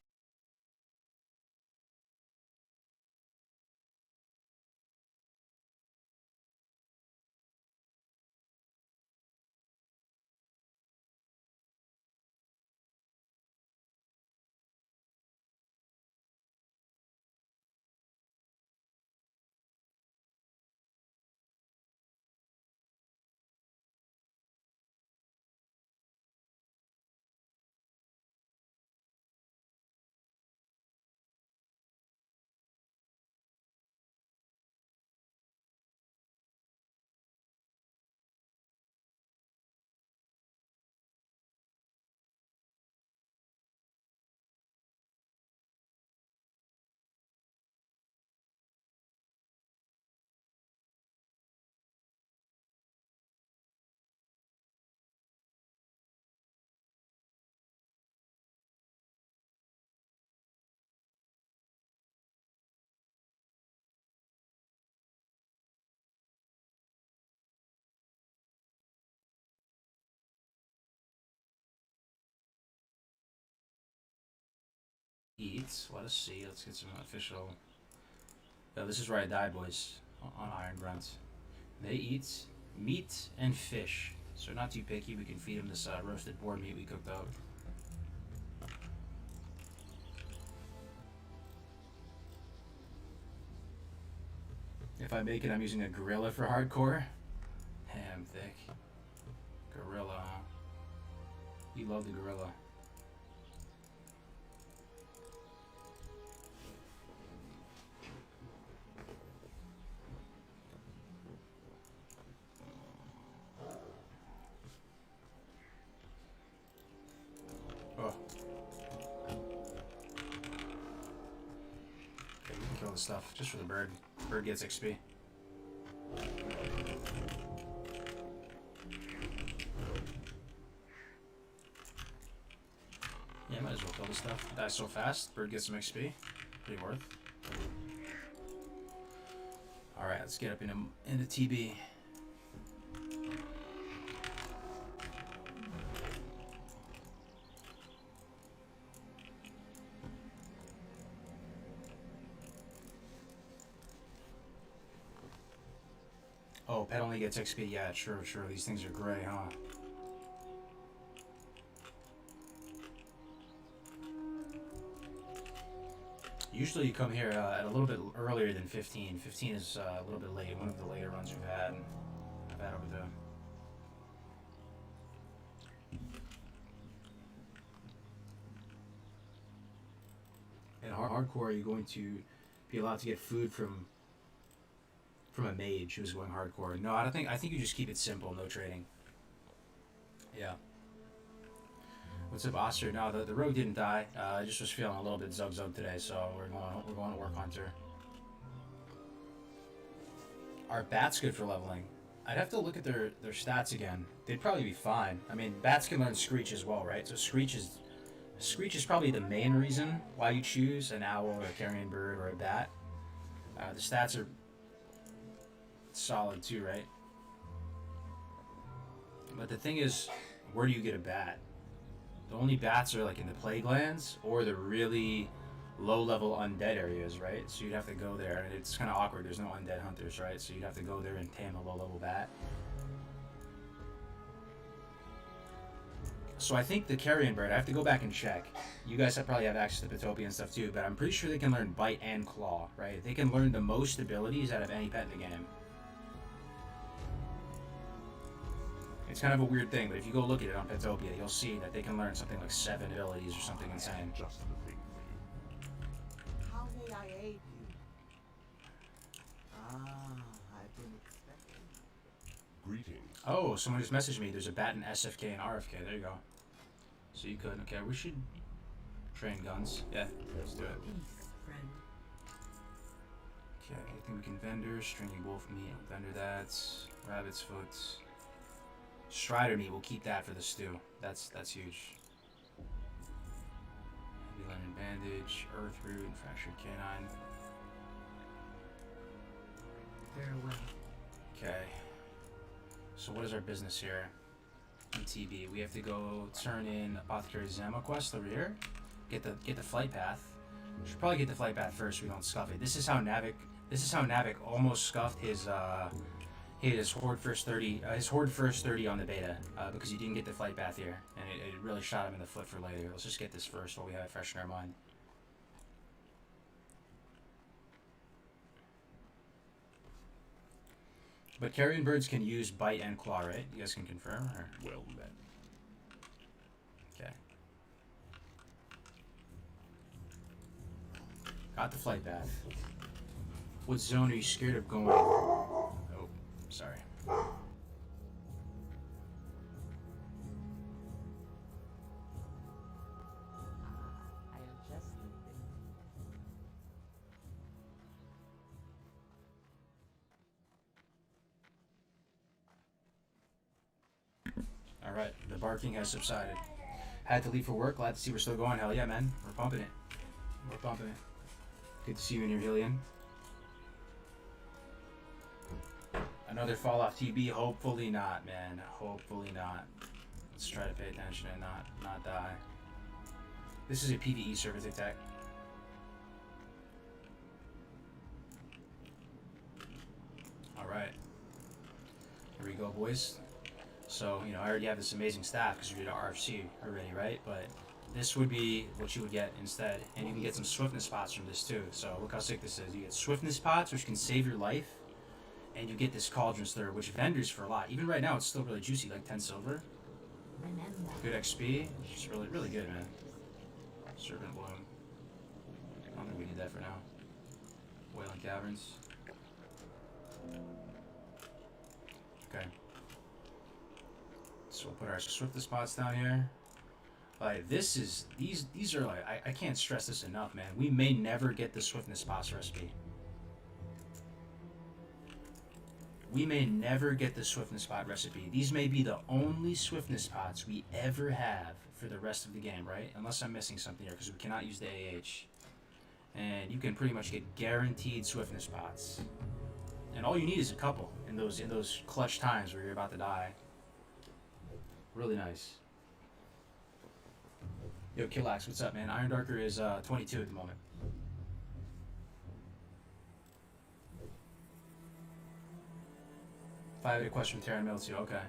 eat. Let us see. Let's get some official. Oh, this is where I die, boys. On Iron Grunt. They eat meat and fish. So not too picky. We can feed them this roasted boar meat we cooked up. If I make it, I'm using a gorilla for hardcore. Damn thick. Gorilla, huh? You love the gorilla. Oh. Okay, we can kill this stuff just for the bird. Bird gets XP. Yeah, might as well kill this stuff. Die so fast. Bird gets some XP. Pretty worth. Alright, let's get up into TB. Oh, pet only gets XP. Yeah, sure. These things are gray, huh? Usually you come here at a little bit earlier than 15. 15 is a little bit late. One of the later runs I've had over there. In hardcore, you're going to be allowed to get food from a mage who's going hardcore. No, I don't think. I think you just keep it simple, no trading. Yeah. What's up, Oster? No, the rogue didn't die. I just was feeling a little bit zug today, so we're going to work Hunter. Are bats good for leveling? I'd have to look at their stats again. They'd probably be fine. I mean, bats can learn Screech as well, right? So Screech is probably the main reason why you choose an owl or a carrion bird or a bat. The stats are solid too, right? But the thing is, where do you get a bat? The only bats are like in the plague lands or the really low-level undead areas, right? So you'd have to go there, and it's kind of awkward. There's no undead hunters, right? So you'd have to go there and tame a low-level bat. So I think the carrion bird, I have to go back and check. You guys probably have access to Petopia and stuff too, but I'm pretty sure they can learn bite and claw, right? They can learn the most abilities out of any pet in the game. It's kind of a weird thing, but if you go look at it on Petopia, you'll see that they can learn something like 7 abilities or something insane. Just the thing for you. How may I aid you? I've been expecting. Greetings. Oh, someone just messaged me. There's a bat in SFK and RFK. There you go. So you could. Okay, we should train guns. Yeah, let's do it. Peace, friend. Okay, I think we can vendor. Stringy wolf meat. Vendor that. Rabbit's foot. Strider meat, we'll keep that for the stew. That's huge. Heavy lemon bandage, earth root, fractured canine. Farewell. Okay. So what is our business here? ETB. We have to go turn in Apothecary Zama quest over here. Get the flight path. We should probably get the flight path first so we don't scuff it. This is how Navik almost scuffed his Horde first 30 on the beta because he didn't get the flight path here, and it really shot him in the foot for later. Let's just get this first while we have it fresh in our mind. But carrion birds can use bite and claw, right? You guys can confirm? Or? Well met. Okay. Got the flight path. What zone are you scared of going? Oh, sorry. I am just leaving. All right, the barking has subsided. Had to leave for work. Glad to see we're still going. Hell yeah, man. We're pumping it. We're pumping it. Good to see you in your Hylian. Another fall off TB? Hopefully not, man. Hopefully not. Let's try to pay attention and not die. This is a PvE server, Tic Tac. right. Here we go, boys. So, you know, I already have this amazing staff because we did RFC already, right? But this would be what you would get instead. And you can get some swiftness pots from this too. So look how sick this is. You get swiftness pots, which can save your life. And you get this cauldron stir, which vendors for a lot. Even right now, it's still really juicy, like 10 silver. Good XP. It's really, really good, man. Serpent Bloom. I don't think we need that for now. Wailing Caverns. Okay. So we'll put our swiftness spots down here. Like this is these are like I can't stress this enough, man. We may never get the swiftness spots recipe. We may never get the swiftness spot recipe. These may be the only swiftness spots we ever have for the rest of the game, right? Unless I'm missing something here, because we cannot use the AH. And you can pretty much get guaranteed swiftness spots. And all you need is a couple in those clutch times where you're about to die. Really nice. Yo, Killax, what's up, man? Iron Darker is 22 at the moment. If I had a question from Terran Mill too, okay.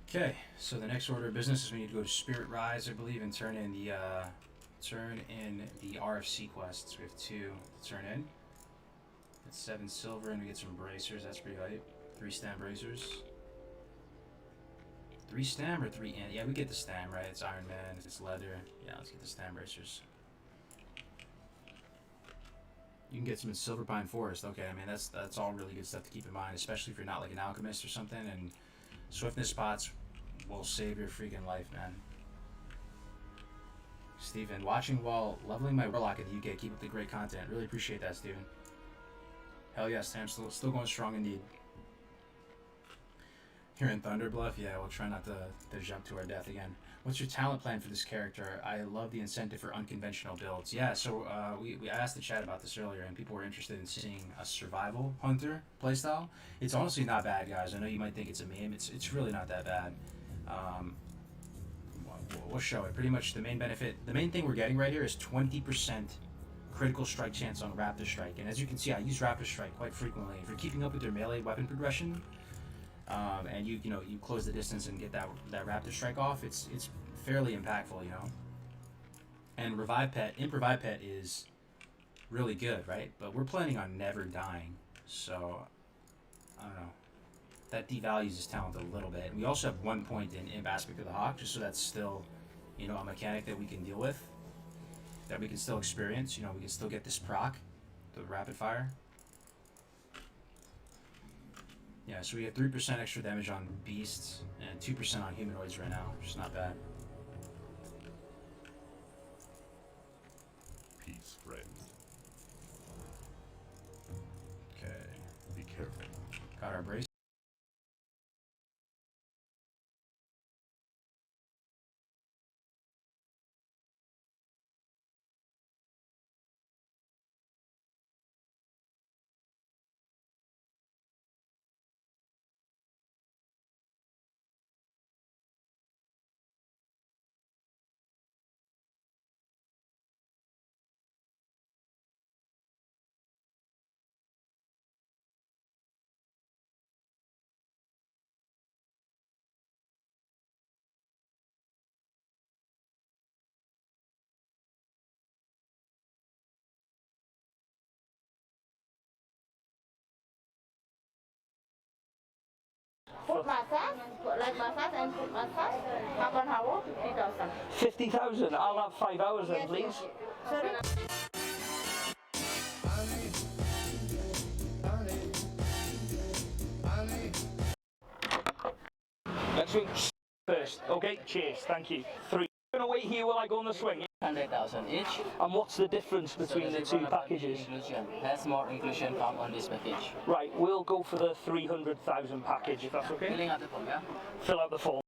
Okay, so the next order of business is we need to go to Spirit Rise, I believe, and turn in the RFC quests. We have 2 to turn in. It's 7 silver, and we get some bracers. That's pretty hype. 3 stam bracers. 3 stam or 3 in? Yeah, we get the stam, right? It's Iron Man, it's leather. Yeah, let's get the stam bracers. You can get some in Silver Pine Forest. Okay, I mean that's all really good stuff to keep in mind, especially if you're not like an alchemist or something. And swiftness spots will save your freaking life, man. Steven, watching while leveling my warlock in the UK. Keep up the great content. Really appreciate that, Steven. Hell yes, Sam. Still going strong indeed. Here in Thunderbluff, yeah, we'll try not to jump to our death again. What's your talent plan for this character? I love the incentive for unconventional builds. Yeah, so we asked the chat about this earlier, and people were interested in seeing a survival hunter playstyle. It's honestly not bad, guys. I know you might think it's a meme. It's really not that bad. We'll show it. Pretty much the main benefit, the main thing we're getting right here is 20% critical strike chance on Raptor Strike. And as you can see, I use Raptor Strike quite frequently. If you're keeping up with their melee weapon progression, and you close the distance and get that Raptor Strike off, it's fairly impactful, you know. And Revive Pet is really good, right? But we're planning on never dying, so I don't know. That devalues his talent a little bit. We also have 1 point in Imp Aspect of the Hawk, just so that's still, you know, a mechanic that we can deal with, that we can still experience. You know, we can still get this proc, the rapid fire. Yeah, so we have 3% extra damage on beasts and 2% on humanoids right now, which is not bad. Peace, friend. Okay. Be careful. Got our brace. Foot massage, leg massage and foot massage. Half an hour, 50,000. 50,000. I'll have 5 hours then, please. Sorry? Let's swing first. Okay, cheers. Thank you. 3. You're gonna wait here while I go on the swing. 100,000 each. And what's the difference between the 2 packages? Inclusion. Has more inclusion come on this package. Right, we'll go for the 300,000 package if that's okay. Filling out the form, yeah? Fill out the form.